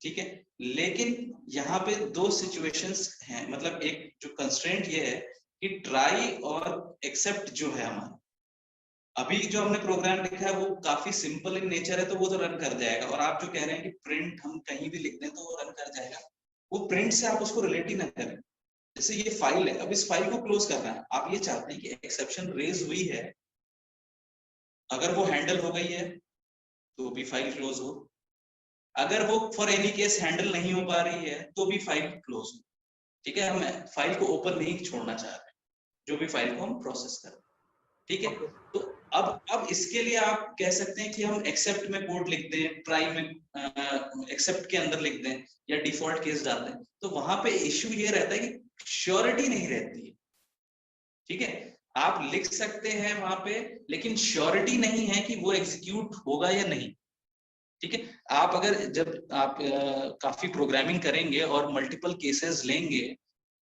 Speaker 2: ठीक है, लेकिन यहाँ पे दो सिचुएशंस हैं, मतलब एक जो कंस्ट्रेंट ये है कि ट्राई और एक्सेप्ट जो है हमारा, अभी जो हमने प्रोग्राम लिखा है वो काफी सिंपल इन नेचर है, तो वो तो रन कर जाएगा। और आप जो कह रहे हैं कि प्रिंट हम कहीं भी लिख दें तो वो रन कर जाएगा, वो प्रिंट से आप उसको रिलेट ही ना करें। जैसे ये फाइल है, अब इस फाइल को क्लोज करना है, आप ये चाहते हैं कि एक्सेप्शन रेज हुई है, अगर वो हैंडल हो गई है तो भी फाइल क्लोज हो, अगर वो फॉर एनी केस हैंडल नहीं हो पा रही है तो भी फाइल क्लोज हो, ठीक है। हम फाइल को ओपन नहीं छोड़ना चाह रहे, जो भी फाइल को हम प्रोसेस कर रहे हैं, ठीक है। तो अब इसके लिए आप कह सकते हैं कि हम एक्सेप्ट में कोड लिख दें, ट्राई में एक्सेप्ट के अंदर लिख दें, या डिफॉल्ट केस डाल दें, तो वहां पे इश्यू ये रहता है कि श्योरिटी नहीं रहती है, ठीक है। आप लिख सकते हैं वहां पे, लेकिन श्योरिटी नहीं है कि वो एग्जीक्यूट होगा या नहीं, ठीक है। आप अगर जब आप काफी प्रोग्रामिंग करेंगे और मल्टीपल केसेस लेंगे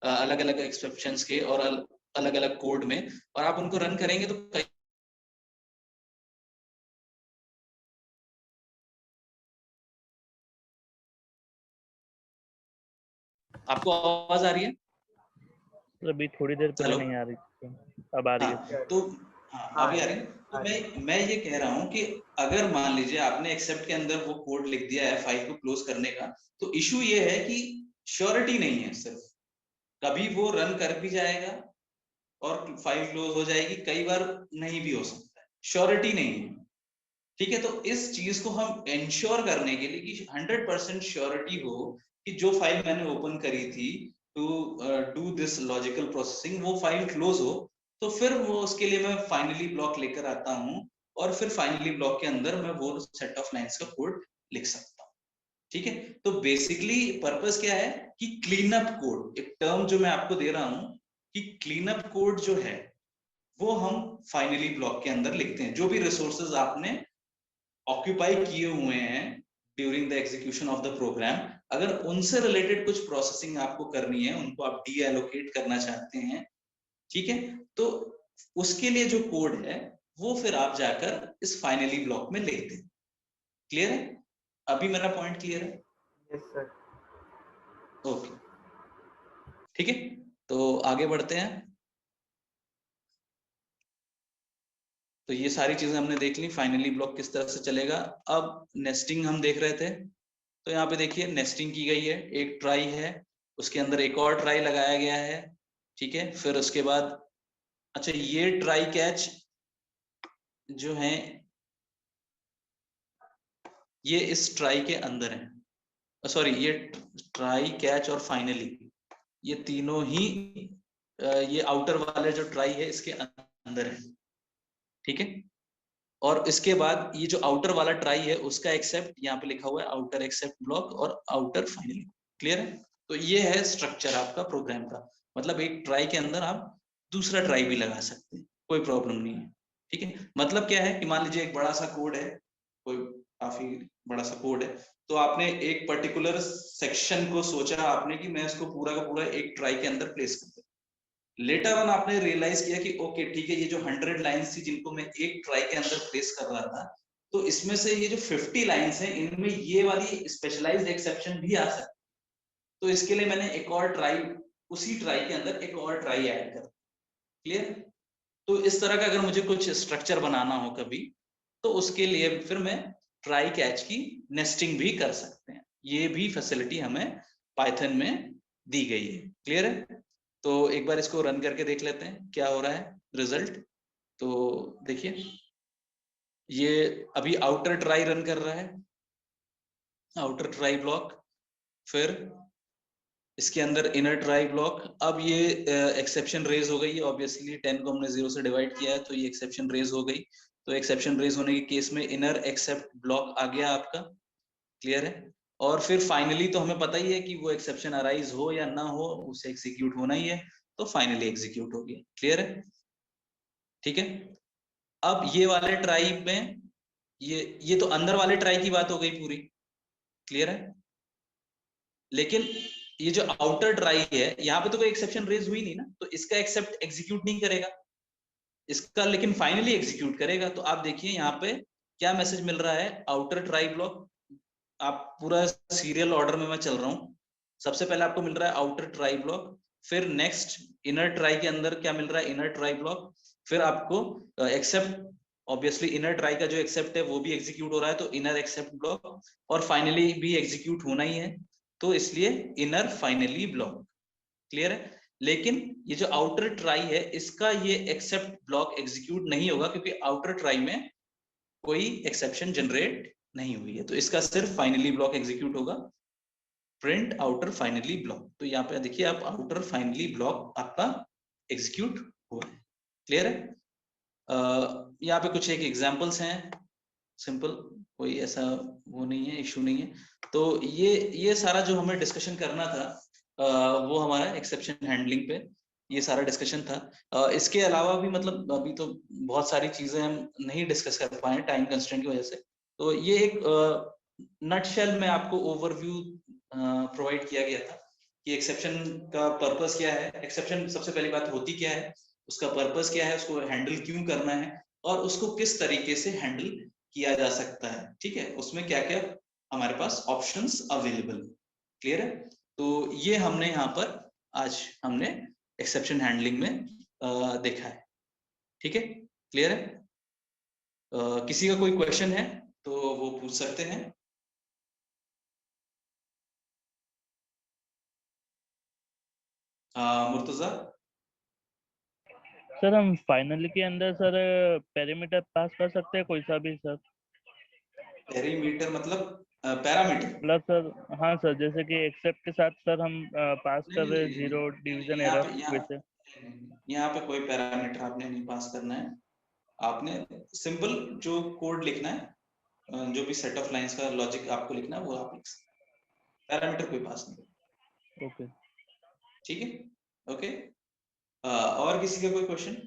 Speaker 2: अलग अलग एक्सेप्शंस के और अलग अलग कोड में, और आप उनको रन करेंगे तो कई आपको आवाज आ रही है?
Speaker 6: अभी थोड़ी देर पहले नहीं आ रही थी, अब आ रही है।
Speaker 2: हाँ, तो हाँ अभी आ रही है। तो मैं ये कह रहा हूँ कि अगर मान लीजिए आपने एक्सेप्ट के अंदर वो कोड लिख दिया है फाइल को क्लोज करने का, तो इशू ये है कि श्योरिटी नहीं है, सिर्फ कभी वो रन कर भी जाएगा और फाइल क्लोज हो जाएगी, कई बार नहीं भी हो सकता है, श्योरिटी नहीं है, ठीक है। तो इस चीज को हम इंश्योर करने के लिए कि 100% श्योरिटी हो कि जो फाइल मैंने ओपन करी थी to do this logical processing, वो फाइल क्लोज हो, तो फिर वो उसके लिए मैं फाइनली ब्लॉक लेकर आता हूँ, और फिर फाइनली ब्लॉक के अंदर मैं वो सेट ऑफ लाइंस का कोड लिख सकता हूँ, ठीक है। तो बेसिकली पर्पस क्या है कि क्लीन अप कोड, एक टर्म जो मैं आपको दे रहा हूँ कि क्लीन अप कोड जो है वो हम फाइनली ब्लॉक के अंदर लिखते हैं। जो भी रिसोर्सेज आपने ऑक्यूपाई किए हुए हैं during the execution of the program, अगर उनसे रिलेटेड कुछ प्रोसेसिंग आपको करनी है, उनको आप डी एलोकेट करना चाहते हैं, ठीक है, तो उसके लिए जो कोड है वो फिर आप जाकर इस फाइनली ब्लॉक में लिख दें। क्लियर है? अभी मेरा पॉइंट क्लियर है?
Speaker 7: Yes sir.
Speaker 2: ओके, ठीक है, तो आगे बढ़ते हैं। तो ये सारी चीजें हमने देख ली, फाइनली ब्लॉक किस तरह से चलेगा। अब नेस्टिंग हम देख रहे थे, तो यहाँ पे देखिए नेस्टिंग की गई है, एक ट्राई है, उसके अंदर एक और ट्राई लगाया गया है, ठीक है। फिर उसके बाद अच्छा ये ट्राई कैच जो है ये इस ट्राई के अंदर है, सॉरी ये ट्राई कैच और फाइनली ये तीनों ही ये आउटर वाले जो ट्राई है इसके अंदर है, ठीक है। और इसके बाद ये जो आउटर वाला ट्राई है उसका एक्सेप्ट यहाँ पे लिखा हुआ है, आउटर एक्सेप्ट ब्लॉक और आउटर फाइनली। क्लियर है? तो ये है स्ट्रक्चर आपका प्रोग्राम का, मतलब एक ट्राई के अंदर आप दूसरा ट्राई भी लगा सकते हैं, कोई प्रॉब्लम नहीं है, ठीक है। मतलब क्या है कि मान लीजिए एक बड़ा सा कोड है, कोई काफी बड़ा सा कोड है, तो आपने एक पर्टिकुलर सेक्शन को सोचा आपने कि मैं इसको पूरा का पूरा एक ट्राई के अंदर प्लेस कर दूं। लेटर ऑन आपने रियलाइज किया कि ओके ठीक है, ये जो 100 लाइंस थी जिनको मैं एक ट्राई के अंदर प्लेस कर रहा था, तो इसमें से ये जो 50 लाइंस हैं इनमें ये वाली स्पेशलाइज्ड एक्सेप्शन भी आ सकती, तो इसके लिए मैंने एक और ट्राई, उसी ट्राई के अंदर एक और ट्राई ऐड कर। क्लियर? तो इस तरह का अगर मुझे कुछ स्ट्रक्चर बनाना हो कभी, तो उसके लिए फिर मैं ट्राई कैच की नेस्टिंग भी कर सकते हैं, ये भी फैसिलिटी हमें पाइथन में दी गई है। क्लियर है? तो एक बार इसको रन करके देख लेते हैं क्या हो रहा है रिजल्ट। तो देखिए ये अभी आउटर ट्राई रन कर रहा है, आउटर ट्राई ब्लॉक, फिर इसके अंदर इनर ट्राई ब्लॉक। अब ये एक्सेप्शन रेज हो गई है, ऑब्वियसली 10 को हमने 0 से डिवाइड किया है तो ये एक्सेप्शन रेज हो गई। तो एक्सेप्शन रेज होने के केस में इनर एक्सेप्ट ब्लॉक आ गया आपका। क्लियर है? और फिर फाइनली तो हमें पता ही है कि वो एक्सेप्शन अराइज हो या ना हो उसे एग्जीक्यूट होना ही है, तो फाइनली एग्जीक्यूट हो गया। क्लियर है? ठीक है। अब ये वाले ट्राई में ये तो अंदर वाले ट्राई की बात हो गई पूरी। क्लियर है? लेकिन ये जो आउटर ट्राई है यहाँ पे तो कोई एक्सेप्शन रेज हुई नहीं ना, तो इसका एक्सेप्ट एग्जीक्यूट नहीं करेगा, इसका लेकिन फाइनली एग्जीक्यूट करेगा। तो आप देखिए यहाँ पे क्या मैसेज मिल रहा है, आउटर ट्राई ब्लॉक। आप पूरा सीरियल ऑर्डर में मैं चल रहा हूँ। सबसे पहले आपको मिल रहा है आउटर ट्राई ब्लॉक, फिर नेक्स्ट इनर ट्राई के अंदर क्या मिल रहा है, इनर ट्राई ब्लॉक, फिर आपको एक्सेप्ट, ऑब्वियसली इनर ट्राई का जो एक्सेप्ट है वो भी एग्जीक्यूट हो रहा है तो इनर एक्सेप्ट ब्लॉक, और फाइनली भी एग्जीक्यूट होना ही है तो इसलिए इनर फाइनली ब्लॉक। क्लियर है? लेकिन ये जो आउटर ट्राई है इसका ये एक्सेप्ट ब्लॉक एग्जीक्यूट नहीं होगा क्योंकि आउटर ट्राई में कोई एक्सेप्शन जनरेट नहीं हुई है, तो इसका सिर्फ फाइनली ब्लॉक एग्जीक्यूट होगा, प्रिंट आउटर फाइनली ब्लॉक। तो यहाँ पे देखिए आप आउटर फाइनली ब्लॉक आपका एग्जीक्यूट हुआ है। क्लियर है? यहाँ पे कुछ एक एग्जांपल्स हैं, सिंपल, कोई ऐसा वो नहीं है, इशू नहीं है। तो ये सारा जो हमें डिस्कशन करना था वो हमारा एक्सेप्शन हैंडलिंग पे ये सारा डिस्कशन था। इसके अलावा भी मतलब अभी तो बहुत सारी चीजें हम नहीं डिस्कस कर पाए टाइम कंस्ट्रेंट की वजह से। तो ये एक नटशेल में आपको ओवरव्यू प्रोवाइड किया गया था कि एक्सेप्शन का पर्पस क्या है, एक्सेप्शन सबसे पहली बात होती क्या है, उसका पर्पस क्या है, उसको हैंडल क्यों करना है और उसको किस तरीके से हैंडल किया जा सकता है। ठीक है, उसमें क्या क्या हमारे पास ऑप्शंस अवेलेबल। क्लियर है? तो ये हमने यहाँ पर आज हमने एक्सेप्शन हैंडलिंग में देखा है। ठीक है, क्लियर है? किसी का कोई क्वेश्चन है तो वो पूछ सकते हैं। मुर्तजा?
Speaker 6: सर हम फाइनली के अंदर सर पेरीमीटर पास कर सकते हैं कोई सा भी सर?
Speaker 2: पेरीमीटर मतलब पैरामीटर?
Speaker 6: मतलब सर हाँ सर, जैसे कि एक्सेप्ट के साथ सर हम पास कर रहे हैं
Speaker 2: नहीं,
Speaker 6: 0 डिवीजन
Speaker 2: यहाँ
Speaker 6: एरर
Speaker 2: पे
Speaker 6: वैसे।
Speaker 2: यहाँ पे कोई पैरामीटर आपने नहीं पास करना है। आपने सिंपल जो कोड लिखना है, जो भी सेट ऑफ लाइंस का लॉजिक आपको लिखना है वो आप लिख सकते हैं, पैरामीटर कोई पास नहीं।
Speaker 6: ओके।
Speaker 2: ठीक है, ओके। और किसी का कोई क्वेश्चन?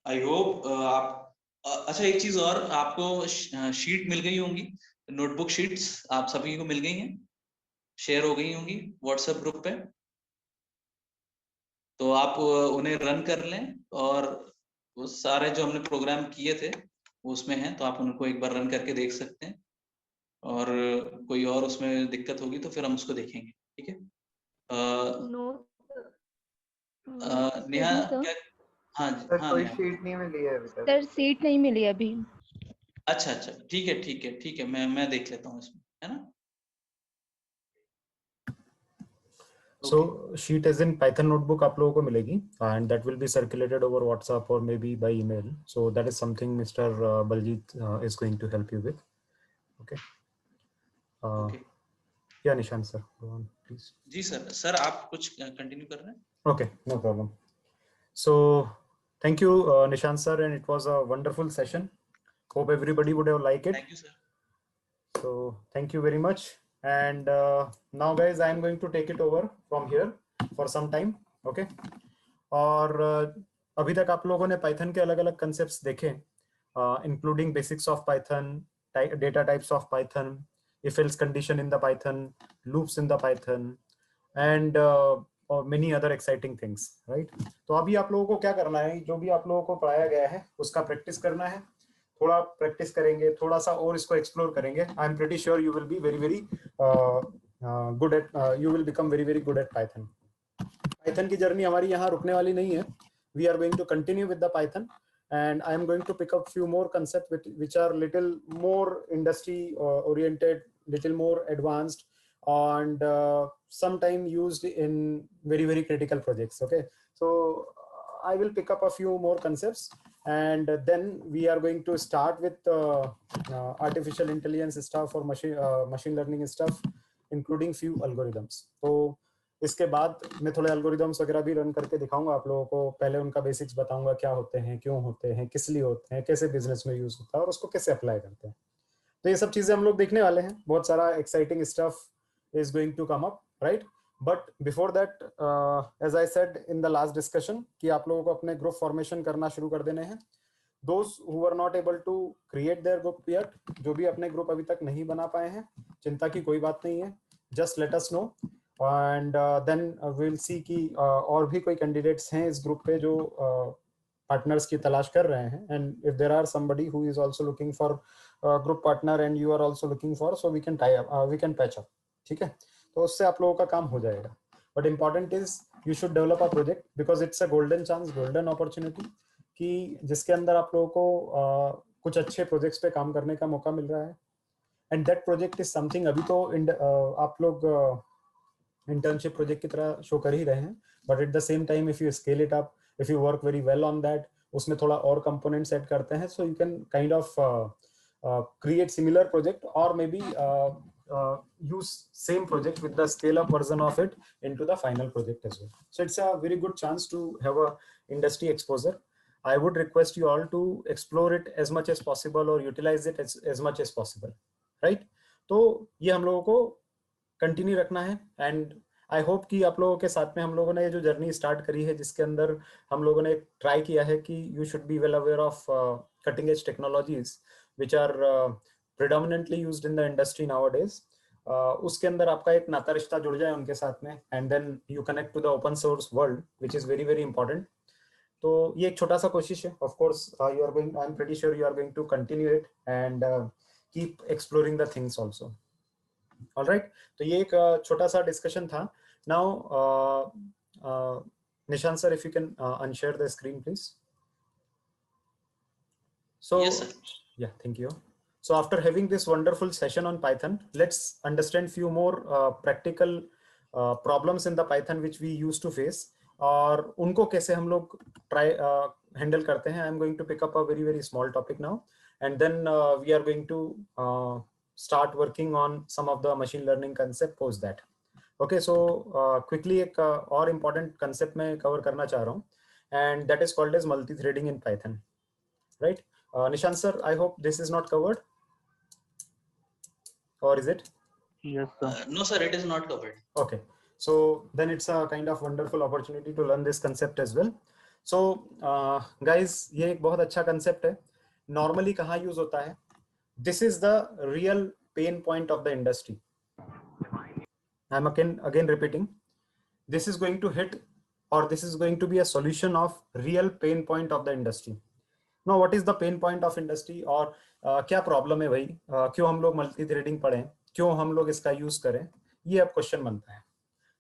Speaker 2: आई होप आप अच्छा एक चीज और, आपको शीट मिल गई होंगी, नोटबुक शीट्स आप सभी को मिल गई हैं, शेयर हो गई होंगी व्हाट्सएप ग्रुप पे, तो आप उन्हें रन कर लें, और वो सारे जो हमने प्रोग्राम किए थे वो उसमें हैं, तो आप उनको एक बार रन करके देख सकते हैं, और कोई और उसमें दिक्कत होगी तो फिर हम उसको देखेंगे, ठीक है।
Speaker 1: No
Speaker 2: Neha
Speaker 1: sir.
Speaker 2: क्या? हाँ जी,
Speaker 7: सर
Speaker 2: हाँ
Speaker 7: कोई
Speaker 2: नेहा।
Speaker 7: शीट नहीं मिली है अभी तक।
Speaker 1: सर सीट नहीं मिली अभी।
Speaker 2: अच्छा अच्छा, ठीक है ठीक है ठीक है, मैं देख लेता हूँ इसमें, है ना।
Speaker 5: So sheet as in Python notebook आप लोगों को मिलेगी, and that will be circulated over WhatsApp or maybe by email. So that is something Mr. Baljit is going to help you with. Okay.
Speaker 2: Okay
Speaker 5: Yeah, Nishant sir, go on please.
Speaker 2: जी sir, sir आप कुछ continue कर रहे हैं?
Speaker 5: Okay, no problem. So thank you, Nishant sir, and it was a wonderful session. Hope everybody would have liked it.
Speaker 2: Thank you sir.
Speaker 5: So thank you very much. And now guys, I am going to take it over from here for some time. Okay. और अभी तक आप लोगों ने Python के अलग अलग concepts देखे, including basics of Python, data types of Python, if else condition in the Python, loops in the Python, and many other exciting things, right. तो अभी आप लोगों को क्या करना है, जो भी आप लोगों को पढ़ाया गया है उसका प्रैक्टिस करना है, थोड़ा प्रैक्टिस करेंगे, थोड़ा सा और इसको एक्सप्लोर करेंगे। I am pretty sure you will be very very good at, you will become very very good at Python. Python की जर्नी हमारी यहाँ रुकने वाली नहीं है, we are going to continue with the Python, and I am going to pick up few more concepts which are little more industry oriented, little more advanced, and sometime used in very very critical projects. Okay, so I will pick up a few more concepts, and then we are going to start with artificial intelligence stuff or machine learning stuff, including few algorithms. So इसके बाद मैं थोड़े algorithms वगैरह भी run करके दिखाऊंगा आप लोगों को, पहले उनका बेसिक्स बताऊंगा, क्या होते हैं, क्यों होते हैं, किस लिए होते हैं, कैसे बिजनेस में यूज होता है और उसको कैसे अप्लाई करते हैं। तो ये सब चीजें हम लोग देखने वाले हैं, बहुत सारा exciting stuff is going to come up, right. But before that, as I said in the last discussion, कि आप लोगों को अपने ग्रुप फॉर्मेशन करना शुरू कर देने हैं। Those who are not able to create their group yet, जो भी अपने ग्रुप अभी तक नहीं बना पाए हैं, चिंता की कोई बात नहीं है, just let us know, and then we'll see कि और भी कोई candidates हैं इस ग्रुप पे जो पार्टनर्स की तलाश कर रहे हैं, and if there are somebody who is also looking for group partner and you are also looking for, so we can tie up, we can patch up, ठीक है। तो उससे आप लोगों का काम हो जाएगा, but important is you should develop a project because it's a golden chance, golden opportunity, कि जिसके अंदर आप लोगों को कुछ अच्छे प्रोजेक्ट्स पे काम करने का मौका मिल रहा है, and that project is something, अभी तो आप लोग इंटर्नशिप प्रोजेक्ट की तरह शो कर ही रहे हैं, but at the same time if you scale it up, if you work very well on that, उसमें थोड़ा और कंपोनेंट्स ऐड करते हैं, सो you can kind of create similar project or maybe use same project with the scale up version of it into the final project as well. So it's a very good chance to have a industry exposure. I would request you all to explore it as much as possible or utilize it as much as possible, right? तो ये हम लोगों को continue रखना है, and I hope कि आप लोगों के साथ में हम लोगों ने ये जो जर्नी स्टार्ट करी है, जिसके अंदर हम लोगों ने ट्राई किया है कि you should be well aware of cutting edge technologies which are predominantly used in the industry nowadays, उसके अंदर आपका एक नाता रिश्ता जुड़ जाए उनके साथ में, and then you connect to the open source world which is very very important. तो ये एक छोटा सा कोशिश है, of course you are going, I am pretty sure you are going to continue it and keep exploring the things also, alright. तो ये एक छोटा सा डिस्कशन था। Now Nishant sir, if you can unshare the screen please. So
Speaker 2: Yes, sir.
Speaker 5: yeah, thank you. So after having this wonderful session on Python, let's understand few more practical problems in the Python which we used to face, और उनको कैसे हम लोग try handle करते हैं। I am going to pick up a very very small topic now, and then we are going to start working on some of the machine learning concept post that. Okay, so quickly एक और important concept मैं cover करना चाह रहा हूँ, and that is called as multi threading in Python, right. Nishant sir, I hope this is not covered, or is it?
Speaker 6: Yes, sir.
Speaker 2: No sir, it is not covered.
Speaker 5: Okay, so then it's a kind of wonderful opportunity to learn this concept as well. So guys ये एक बहुत अच्छा concept है. Normally कहाँ use होता है? This is the real pain point of the industry. I am again repeating, this is going to hit, or this is going to be a solution of real pain point of the industry. Now what is the pain point of industry, और क्या problem है भाई, क्यों हम लोग multi threading पढ़ें, क्यों हम लोग इसका यूज करें, ये अब क्वेश्चन बनता है.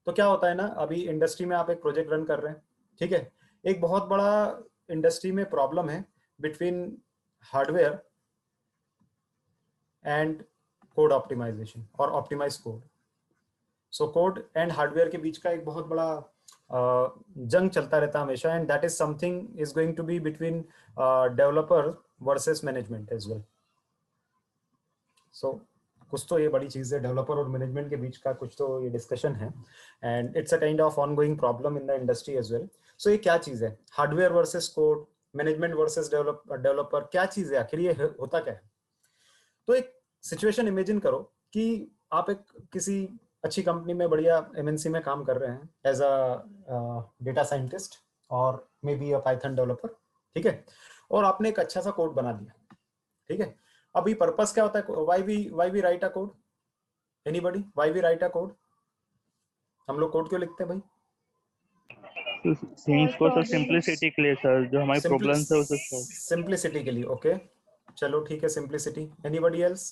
Speaker 5: तो क्या होता है ना, अभी इंडस्ट्री में आप एक प्रोजेक्ट रन कर रहे हैं, ठीक है. एक बहुत बड़ा इंडस्ट्री में प्रॉब्लम है between hardware and code optimization और optimize code. So code and hardware के बीच का एक बहुत बड़ा जंग चलता रहता है हमेशा, and that is something is going to be between developer versus management as well. So कुछ तो ये बड़ी चीज है, डेवलपर और मैनेजमेंट के बीच का कुछ तो ये डिस्कशन है, and it's a kind of ongoing problem in the industry as well. So ये क्या चीज है, hardware versus code, management versus developer, क्या चीज है आखिर, ये होता क्या है? तो एक सिचुएशन इमेजिन करो कि आप एक किसी अच्छी कंपनी में, बढ़िया एमएनसी में काम कर रहे हैं एज अ डेटा साइंटिस्ट और may be a Python developer, ठीक है. और आपने एक अच्छा सा कोड बना दिया, ठीक है. अभी पर्पस क्या होता है, why we write a code? Anybody, why we write a code? हम लोग कोड क्यों लिखते हैं भाई?
Speaker 6: थिंग्स को सर सिंपलिसिटी के लिए सर, जो हमारी प्रॉब्लम्स है उसे
Speaker 5: सिंपलिसिटी के लिए. ओके चलो ठीक है, simplicity. Anybody else?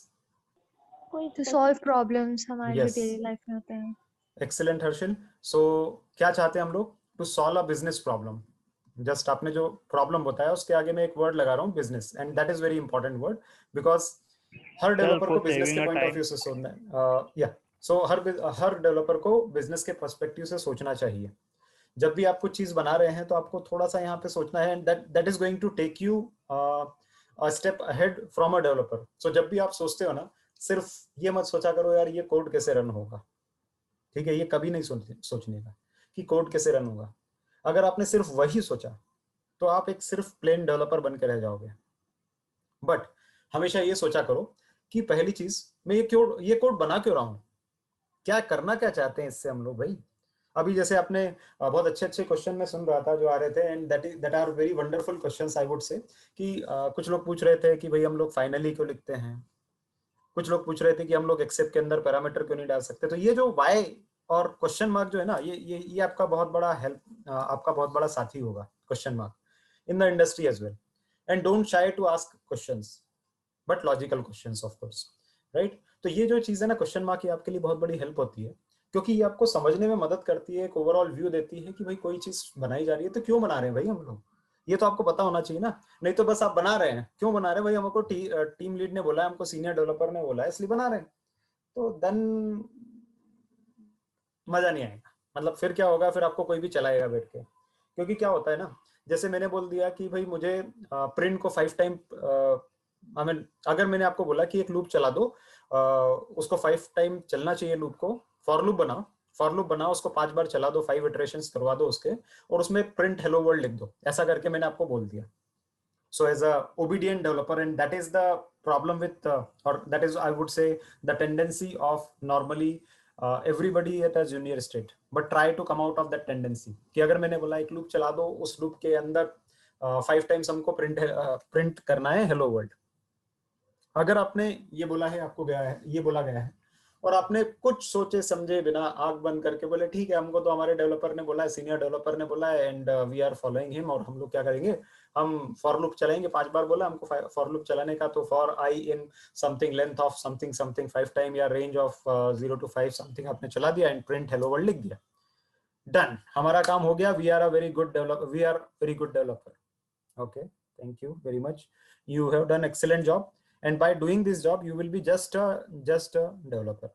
Speaker 1: to solve problems हमारे
Speaker 5: Yes.
Speaker 1: डेली लाइफ में होते हैं.
Speaker 5: एक्सीलेंट हर्षिल. सो क्या चाहते हैं हम लोग? To solve a business problem. Just आपने जो प्रॉब्लम बताया उसके आगे मैं एक वर्ड लगा रहा हूँ, business, and that is very important word, because her developer को बिजनेस के पॉइंट ऑफ व्यू से सोचना है. या सो हर डेवलपर को बिजनेस के पर्सपेक्टिव से सोचना चाहिए. जब भी आप कुछ चीज बना रहे हैं तो आपको थोड़ा सा यहाँ पे सोचना है, and that is going to take you a step ahead from a developer. So जब भी आप सोचते हो ना, सिर्फ ये मत सोचा करो यार ये कोड कैसे रन होगा, ठीक है. ये कभी नहीं सोचने का कि कोड कैसे रन होगा. अगर आपने सिर्फ वही सोचा तो आप एक सिर्फ प्लेन डेवलपर बन के रह जाओगे. बट हमेशा ये सोचा करो कि पहली चीज, मैं ये कोड बना क्यों रहा हूं, क्या करना क्या चाहते हैं इससे हम लोग भाई. अभी जैसे आपने बहुत अच्छे क्वेश्चन में सुन रहा था जो आ रहे थे, and that are very wonderful questions I would say, कि कुछ लोग पूछ रहे थे कि भाई हम लोग फाइनली क्यों लिखते हैं, कुछ लोग पूछ रहे थे कि हम लोग एक्सेप्ट के अंदर पैरामीटर क्यों नहीं डाल सकते. तो ये जो वाई और क्वेश्चन मार्क जो है ना, ये आपका बहुत बड़ा हेल्प, आपका बहुत बड़ा साथी होगा, question mark, in the industry as well. And don't shy to ask questions, but logical questions of course, right. तो ये जो चीज है ना, क्वेश्चन मार्क, ये आपके लिए बहुत बड़ी हेल्प होती है, क्योंकि ये आपको समझने में मदद करती है, एक ओवरऑल व्यू देती है कि भाई कोई चीज बनाई जा रही है तो क्यों बना रहे हैं भाई हम लोग, ये तो आपको पता होना चाहिए ना. नहीं तो बस आप बना रहे हैं, क्यों बना रहे हैं भाई, हमको टीम लीड ने बोला है, हमको सीनियर डेवलपर ने बोला है, इसलिए बना रहे हैं. तो देन मजा नहीं आएगा. मतलब फिर क्या होगा, फिर आपको कोई भी चलाएगा बैठ के. क्योंकि क्या होता है ना, जैसे मैंने बोल दिया कि भाई मुझे प्रिंट को 5 टाइम, अगर मैंने आपको बोला कि एक लूप चला दो, उसको 5 टाइम चलना चाहिए लूप को, फॉर लूप बनाओ, उसको 5 बार चला दो, 5 इटरेशंस करवा दो उसके, और उसमें प्रिंट हेलो वर्ल्ड लिख दो, ऐसा करके मैंने आपको बोल दिया. So as a obedient developer, and that is the problem with, or that is I would say the tendency of normally everybody at a junior state, but try to come out of that tendency कि अगर मैंने बोला एक loop चला दो, उस loop के अंदर 5 टाइम्स हमको प्रिंट करना है हेलो वर्ल्ड. अगर आपने ये बोला है, आपको ये बोला गया है, और आपने कुछ सोचे समझे बिना आंख बंद करके बोले ठीक है, हमको तो हमारे डेवलपर ने बोला है, सीनियर डेवलपर ने बोला है, and we are following him, और हम लोग क्या करेंगे, हम फॉर लूप चलाएंगे, 5 बार बोला हमको फॉर लूप चलाने का, तो for I in something length of something 5 time, या रेंज ऑफ 0 to 5 समथिंग आपने चला दिया, एंड प्रिंट हेलो वर्ल्ड लिख दिया. डन, हमारा काम हो गया. We are very good developer. Okay, thank you very much, you have done excellent job, and by doing this job you will be just a developer,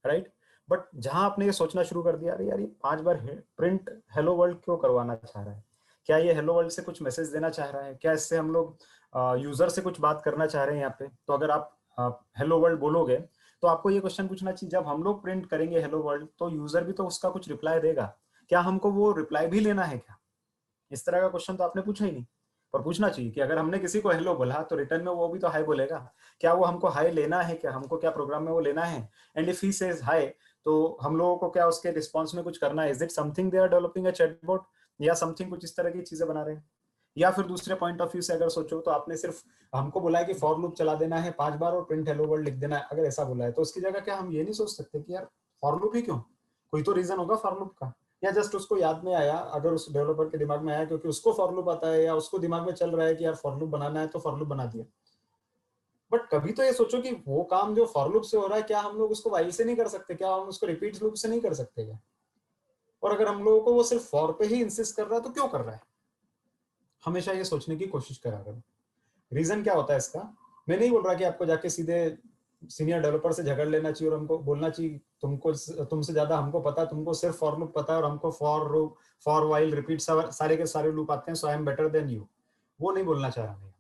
Speaker 5: right. but जहां आपने ये सोचना शुरू कर दिया, अरे यार ये 5 बार प्रिंट हेलो वर्ल्ड क्यों करवाना चाह रहा है, क्या ये हेलो वर्ल्ड से कुछ मैसेज देना चाह रहा है, क्या इससे हम लोग यूजर से कुछ बात करना चाह रहे हैं यहाँ पे. तो अगर आप हेलो वर्ल्ड बोलोगे तो आपको ये क्वेश्चन पूछना चाहिए, जब हम लोग प्रिंट करेंगे हेलो वर्ल्ड तो यूजर भी तो उसका कुछ रिप्लाई देगा, क्या हमको वो रिप्लाई भी लेना है क्या. इस तरह का क्वेश्चन तो आपने पूछा ही नहीं, पर पूछना चाहिए कि अगर हमने किसी को हेलो बोला तो रिटर्न में वो भी तो हाई बोलेगा, क्या वो हमको हाई लेना है, क्या हमको क्या प्रोग्राम में वो लेना है. And if he says high, तो हम लोगों को क्या उसके रिस्पांस में कुछ करना है. Is it something they are developing a chatbot, या समथिंग कुछ इस तरह की चीजें बना रहे हैं। या फिर दूसरे पॉइंट ऑफ व्यू से अगर सोचो तो आपने सिर्फ हमको बोला है कि फॉर लूप चला देना है 5 बार और प्रिंट हेलो वर्ल्ड लिख देना है, अगर ऐसा बोला है तो उसकी जगह क्या हम ये नहीं सोच सकते कि यार फॉर लूप ही क्यों, कोई तो रीजन होगा फॉर लूप का, या जस्ट उसको याद में आया, अगर उस डेवलपर के दिमाग में आया क्योंकि उसको फॉर लूप आता है या उसको दिमाग में चल रहा है कि यार फॉर लूप बनाना है तो फॉर लूप बना दिया। बट कभी तो ये सोचो कि वो काम जो फॉर लूप से हो रहा है क्या हम लोग उसको व्हाइल से नहीं कर सकते, क्या हम उसको रिपीट लूप से नहीं कर सकते क्या? और अगर हम लोगों को वो सिर्फ फॉर पे ही इंसिस्ट कर रहा है तो क्यों कर रहा है? हमेशा ये सोचने की कोशिश करा करो रीजन क्या होता है इसका। मैं नहीं बोल रहा कि आपको जाके सीधे सीनियर डेवलपर से झगड़ लेना चाहिए और हमको बोलना चाहिए तुमसे ज्यादा हमको पता, तुमको सिर्फ फॉर लूप पता है और हमको फॉर व्हाइल रिपीट सारे के सारे लूप आते हैं, so I am better than you. वो नहीं बोलना चाह रहा मैं।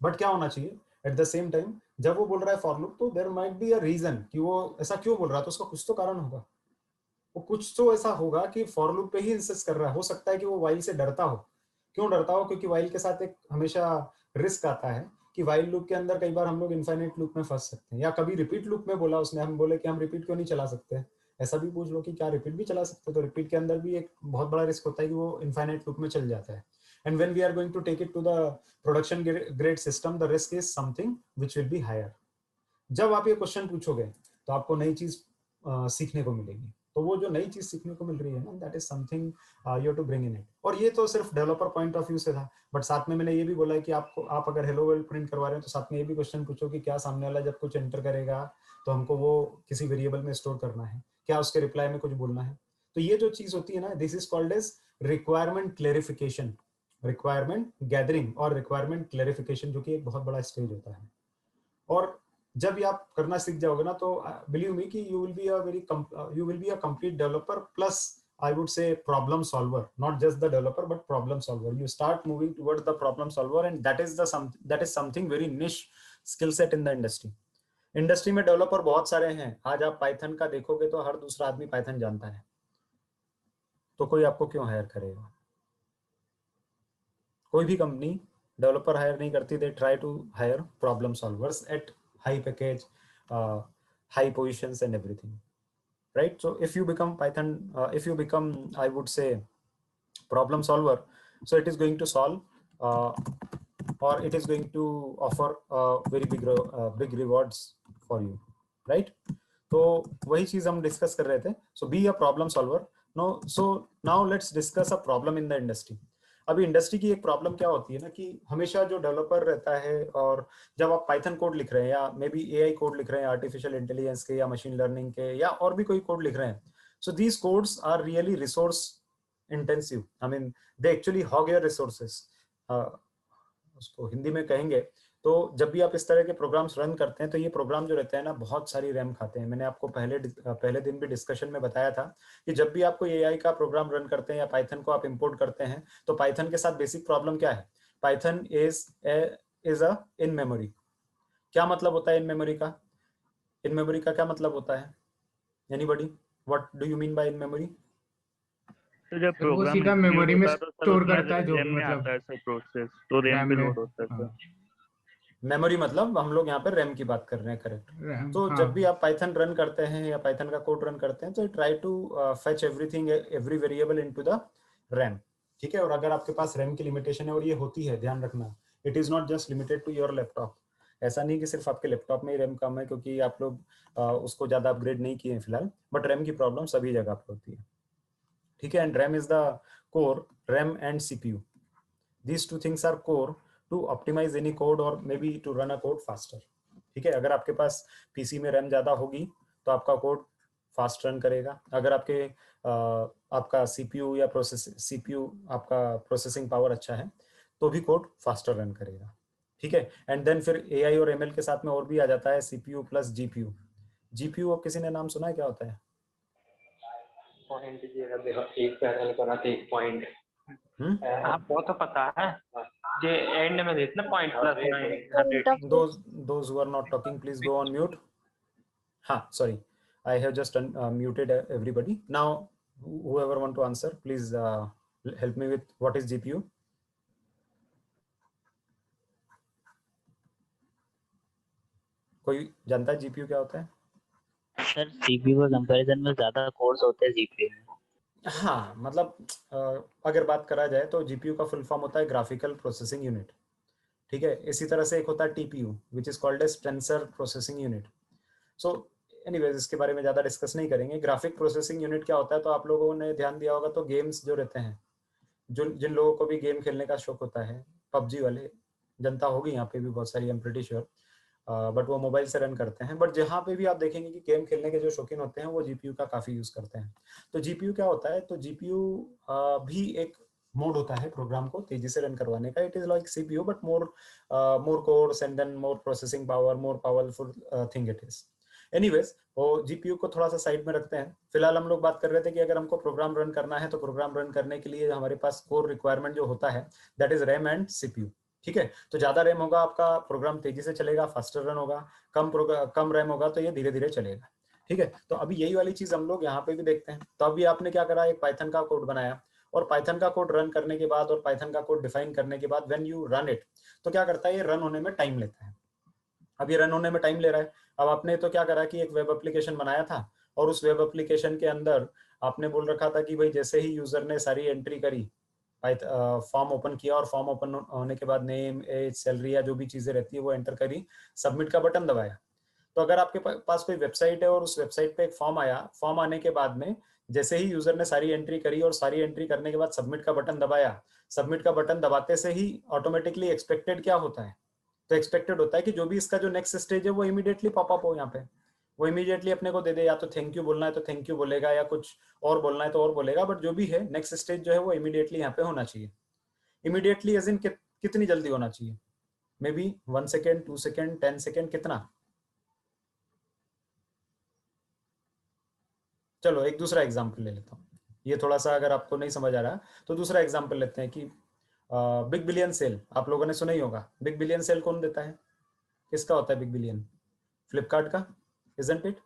Speaker 5: बट क्या होना चाहिए एट द सेम टाइम, जब वो बोल रहा है फॉर लूप तो there might be a reason कि वो ऐसा क्यों बोल रहा है, तो उसका कुछ तो कारण होगा। वो कुछ तो ऐसा होगा कि फॉर लूप पे ही इंसिस्ट कर रहा है। हो सकता है कि वो व्हाइल से डरता हो। क्यों डरता हो? क्योंकि व्हाइल के साथ एक हमेशा रिस्क आता है कि व्हाइल लूप के अंदर कई बार हम लोग इनफाइनाइट लूप में फंस सकते हैं, या कभी रिपीट लूप में बोला उसने, हम बोले कि हम रिपीट क्यों नहीं चला सकते, ऐसा भी पूछ लो कि क्या रिपीट भी चला सकते, तो रिपीट के अंदर भी एक बहुत बड़ा रिस्क होता है कि वो इनफाइनाइट लूप में चल जाता है। And when we are going to take it to the production grade system, the risk is something which will be higher. जब आप ये क्वेश्चन पूछोगे तो आपको नई चीज सीखने को मिलेगी। तो वो जो नई चीज सीखने को मिल रही है ना, that is something you have to bring in it. और ये तो सिर्फ डेवलपर पॉइंट ऑफ व्यू से था, बट साथ में मैंने ये भी बोला है कि आप अगर हेलो वर्ल्ड प्रिंट करवा रहे हैं तो साथ में ये भी क्वेश्चन पूछो कि क्या सामने वाला जब कुछ एंटर करेगा तो हमको वो किसी वेरिएबल में स्टोर करना है, क्या उसके रिप्लाई में कुछ बोलना है। तो ये जो चीज होती है ना, this is called as requirement clarification, requirement gathering और रिक्वायरमेंट क्लेरिफिकेशन, जो कि एक बहुत बड़ा स्टेज होता है। और जब ये आप करना सीख जाओगे ना तो बिलीव मी कि you will be a complete developer plus I would say problem solver, not just the developer but problem solver. You start moving towards the problem solver and that is something very niche skill set in the industry. Industry में developer बहुत सारे हैं। आज आप Python का देखोगे तो हर दूसरा आदमी पाइथन जानता है, तो कोई आपको क्यों हायर करेगा? कोई भी कंपनी डेवलपर हायर नहीं करती, they try to hire problem solvers at high package, high positions and everything, right? So if you become Python, if you become, I would say, problem solver, so it is going to solve or it is going to offer very big rewards for you, right? तो वही चीज हम discuss कर रहे थे। So be a problem solver. No, so now let's discuss a problem in the industry. अभी industry की एक प्रॉब्लम क्या होती है ना कि हमेशा जो डेवलपर रहता है, और जब आप पाइथन कोड लिख रहे हैं या मे बी एआई कोड लिख रहे हैं, आर्टिफिशियल इंटेलिजेंस के या मशीन लर्निंग के या और भी कोई कोड लिख रहे हैं, so these codes are really resource intensive. I mean they actually hog your resources, उसको हिंदी में कहेंगे। तो जब भी आप इस तरह के प्रोग्राम्स रन करते हैं तो ये प्रोग्राम जो रहते हैं ना बहुत सारी रैम खाते हैं। मैंने आपको पहले दिन भी डिस्कशन में बताया था कि जब भी आपको एआई का प्रोग्राम रन करते हैं या पाइथन को आप इंपोर्ट करते हैं तो पाइथन के साथ बेसिक प्रॉब्लम क्या है? Python is a in memory. क्या मतलब होता है इन मेमोरी का? इन मेमोरी का क्या मतलब होता है? Anybody, what do you mean by in memory?
Speaker 6: तो जब
Speaker 8: सर वो
Speaker 6: प्रोग्राम
Speaker 8: सीधा
Speaker 6: एग्जीक्यूट
Speaker 8: मेमोरी में
Speaker 6: होता है तो सर
Speaker 8: स्टोर
Speaker 6: उसमें
Speaker 8: करता है जो
Speaker 6: रैम
Speaker 8: भी
Speaker 6: में
Speaker 8: मतलब
Speaker 6: आता है सर प्रोसेस, तो रैम
Speaker 8: रैम
Speaker 6: पे
Speaker 8: में।
Speaker 6: लोड होता है सर।
Speaker 8: हाँ,
Speaker 5: मेमोरी मतलब हम लोग यहाँ पर रैम की बात कर रहे हैं, करेक्ट?
Speaker 8: रैम,
Speaker 5: तो
Speaker 8: हाँ।
Speaker 5: जब भी आप पाइथन रन करते हैं या पाइथन का कोड रन करते हैं तो try to fetch everything, every variable into the RAM, ठीक है? और अगर आपके पास रैम की लिमिटेशन है, और ये होती है, ध्यान रखना, it is not just limited to your laptop. ऐसा नहीं कि सिर्फ आपके लैपटॉप में ही रैम कम है क्योंकि आप लोग उसको ज्यादा अपग्रेड नहीं किए हैं फिलहाल, बट रैम की प्रॉब्लम सभी जगह पर होती है, ठीक है? And RAM is the core, RAM and CPU, these two things are core to optimize any code or maybe to run a code faster, ठीक है? अगर आपके पास पीसी में रैम ज्यादा होगी तो आपका कोड फास्ट रन करेगा। अगर आपका सीपीयू या सीपीयू आपका प्रोसेसिंग पावर अच्छा है तो भी कोड फास्टर रन करेगा, ठीक है? एंड देन फिर एआई और एमएल के साथ में और भी आ जाता है सीपीयू प्लस जीपीयू। जीपीयू अब किसी ने नाम सुना है, क्या होता है?
Speaker 9: पॉइंट दीजिएगा, देखो एक पैनल करा तो एक पॉइंट। आपको तो पता है जे एंड में देखना पॉइंट प्लस नहीं।
Speaker 5: those who are not talking please go on mute. Sorry, I have just muted everybody. Now whoever want to answer please help me with what is GPU. कोई जानता है GPU क्या होता है?
Speaker 10: Sir CPU के comparison में ज्यादा course होते हैं जीपीयू में।
Speaker 5: हाँ मतलब अगर बात करा जाए तो जीपीयू का फुल फॉर्म होता है ग्राफिकल प्रोसेसिंग यूनिट, ठीक है। इसी तरह से एक होता है TPU which is called as tensor processing unit. So anyways इसके बारे में ज़्यादा डिस्कस नहीं करेंगे। ग्राफिक प्रोसेसिंग यूनिट क्या होता है, तो आप लोगों ने ध्यान दिया होगा तो गेम्स जो रहते हैं, जिन लोगों को भी गेम खेलने का शौक होता है, पबजी वाले जनता होगी यहाँ पे भी बहुत सारी, आई एम प्रीटी श्योर, बट वो मोबाइल से रन करते हैं। बट जहाँ पे भी आप देखेंगे कि गेम खेलने के जो शौकीन होते हैं वो जीपीयू का काफ़ी यूज़ करते हैं। तो जीपीयू क्या होता है, तो जीपीयू भी एक मोड होता है प्रोग्राम को तेजी से रन करवाने का। It is like CPU but more cores and then more processing power, more powerful thing it is. Anyways वो जीपीयू को थोड़ा सा साइड में रखते हैं। फिलहाल हम लोग बात कर रहे थे कि अगर हमको प्रोग्राम रन करना है तो प्रोग्राम रन करने के लिए हमारे पास कोर रिक्वायरमेंट जो होता है that is RAM and CPU, ठीक है। तो ज्यादा रैम होगा आपका प्रोग्राम तेजी से चलेगा, फास्टर रन होगा, कम रैम होगा तो ये धीरे धीरे चलेगा, ठीक है। तो अभी यही वाली चीज हम लोग यहाँ पे भी देखते हैं। तो अभी आपने क्या करा, एक पाइथन का कोड बनाया, और पाइथन का कोड रन करने के बाद और पाइथन का कोड डिफाइन करने के बाद व्हेन यू रन इट, तो क्या करता है, ये रन होने में टाइम लेता है। अब ये रन होने में टाइम ले रहा है। अब आपने तो क्या करा कि एक वेब एप्लीकेशन बनाया था, और उस वेब एप्लीकेशन के अंदर आपने बोल रखा था कि भाई जैसे ही यूजर ने सारी एंट्री करी, फॉर्म ओपन किया, और फॉर्म ओपन होने के बाद नेम, एज, सैलरी या जो भी चीजें रहती है वो एंटर करी, सबमिट का बटन दबाया। तो अगर आपके पास कोई वेबसाइट है और उस वेबसाइट पे एक फॉर्म आया, फॉर्म आने के बाद में जैसे ही यूजर ने सारी एंट्री करी और सारी एंट्री करने के बाद सबमिट का बटन दबाया, सबमिट का बटन दबाते से ही ऑटोमेटिकली एक्सपेक्टेड क्या होता है, तो एक्सपेक्टेड होता है कि जो भी इसका जो नेक्स्ट स्टेज है वो इमीडिएटली पॉपअप हो यहाँ पे, वो इमीडिएटली अपने को दे दे। या तो थैंक यू बोलना है तो थैंक यू बोलेगा, या कुछ और बोलना है तो और बोलेगा, बट जो भी है नेक्स्ट स्टेज जो है वो इमीडिएटली यहाँ पे होना चाहिए। इमीडिएटली एज इन कितनी जल्दी होना चाहिए, may be 1 second, 2 second, 10 second, कितना। चलो एक दूसरा एग्जाम्पल ले लेता हूँ, ये थोड़ा सा अगर आपको नहीं समझ आ रहा तो दूसरा एग्जाम्पल लेते हैं कि बिग बिलियन सेल आप लोगों ने सुना ही होगा। बिग बिलियन सेल कौन देता है, किसका होता है बिग बिलियन, फ्लिपकार्ट का, इजंट इट।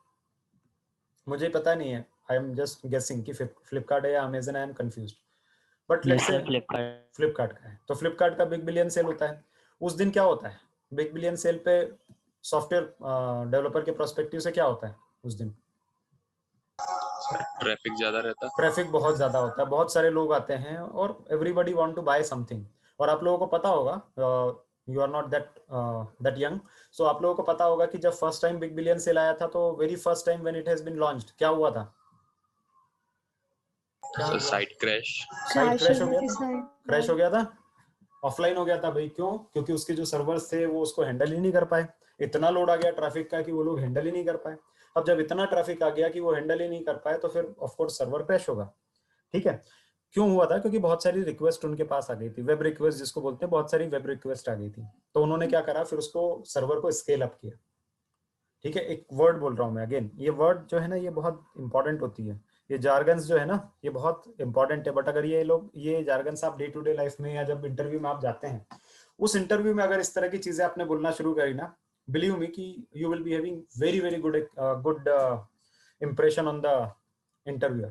Speaker 5: मुझे पता नहीं है, आई एम जस्ट गेसिंग कि फ्लिपकार्ट है या Amazon, I am confused, but let's say Flipkart का है। तो फ्लिपकार्ट का बिग बिलियन सेल होता है। उस दिन क्या होता है बिग बिलियन सेल पे, सॉफ्टवेयर डेवलपर के प्रोस्पेक्टिव से क्या होता है उस दिन,
Speaker 8: ट्रैफिक ज्यादा रहता है,
Speaker 5: ट्रैफिक बहुत ज्यादा होता है, बहुत सारे लोग आते हैं और everybody want to buy something. और आप लोगों को पता होगा, you are not that young, so आप लोगों को पता होगा कि जब first time big billion sale आया था तो very first time when it has been launched क्या हुआ था,
Speaker 8: साइट क्रैश
Speaker 5: हो गया था, क्रैश हो गया था, ऑफलाइन हो गया था भाई। क्यों, क्योंकि उसके जो सर्वर्स थे वो उसको हैंडल ही नहीं कर पाए, इतना लोड आ गया ट्रैफिक का कि वो लोग हैंडल ही नहीं कर पाए। अब जब इतना ट्रैफिक आ गया कि वो हैंडल ही नहीं कर पाए तो फिर ऑफ कोर्स सर्वर क्रैश होगा, ठीक है। क्यों हुआ था, क्योंकि बहुत सारी रिक्वेस्ट उनके पास आ गई थी, वेब रिक्वेस्ट जिसको बोलते हैं, बहुत सारी वेब रिक्वेस्ट आ गई थी। तो उन्होंने क्या करा, फिर उसको सर्वर को स्केल अप किया, ठीक है। एक वर्ड बोल रहा हूँ मैं अगेन, ये वर्ड जो है ना ये बहुत इंपॉर्टेंट होती है, ये जार्गन्स जो है ना ये बहुत इंपॉर्टेंट है। बट अगर ये जार्गन्स आप डे टू डे लाइफ में या जब इंटरव्यू में आप जाते हैं, उस इंटरव्यू में अगर इस तरह की चीजें आपने बोलना शुरू करी ना, बिलीव मी कि you will be having very very good impression on the interviewer.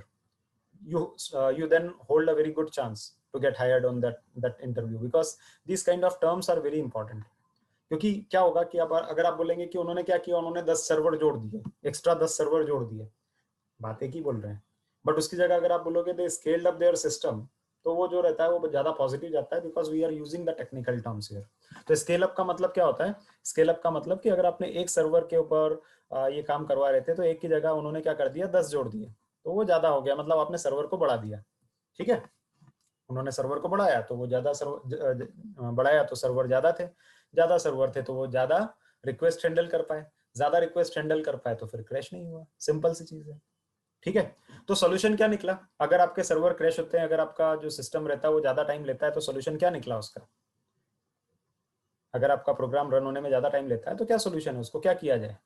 Speaker 5: You then hold a very good chance to get hired on that interview because these kind of terms are very important. क्योंकि क्या होगा कि अब अगर आप बोलेंगे कि उन्होंने क्या किया, उन्होंने 10 सर्वर जोड़ दिए, एक्स्ट्रा 10 सर्वर जोड़ दिए, बात एक ही बोल रहे हैं, बट उसकी जगह अगर आप बोलोगे दे स्केल्ड अप देयर सिस्टम, तो वो जो रहता है वो ज्यादा पॉजिटिव जाता है because we are using the technical terms here. तो स्केल अप का मतलब क्या होता है, स्केल अप का मतलब कि अगर आपने एक सर्वर के ऊपर ये काम करवा रहे थे तो एक की जगह उन्होंने क्या कर दिया, 10 जोड़ दिए, तो वो ज्यादा हो गया, मतलब आपने सर्वर को बढ़ा दिया, ठीक है। उन्होंने सर्वर को बढ़ाया तो वो ज्यादा बढ़ाया तो सर्वर ज्यादा थे, ज्यादा सर्वर थे तो वो ज्यादा रिक्वेस्ट हैंडल कर पाए, ज्यादा रिक्वेस्ट हैंडल कर पाए तो फिर क्रैश नहीं हुआ, सिंपल सी चीज है, ठीक है। तो सॉल्यूशन क्या निकला, अगर आपके सर्वर क्रैश होते हैं, अगर आपका जो सिस्टम रहता है वो ज्यादा टाइम लेता है, तो सॉल्यूशन क्या निकला उसका, अगर आपका प्रोग्राम रन होने में ज्यादा टाइम लेता है तो क्या सॉल्यूशन है, उसको क्या किया जाए,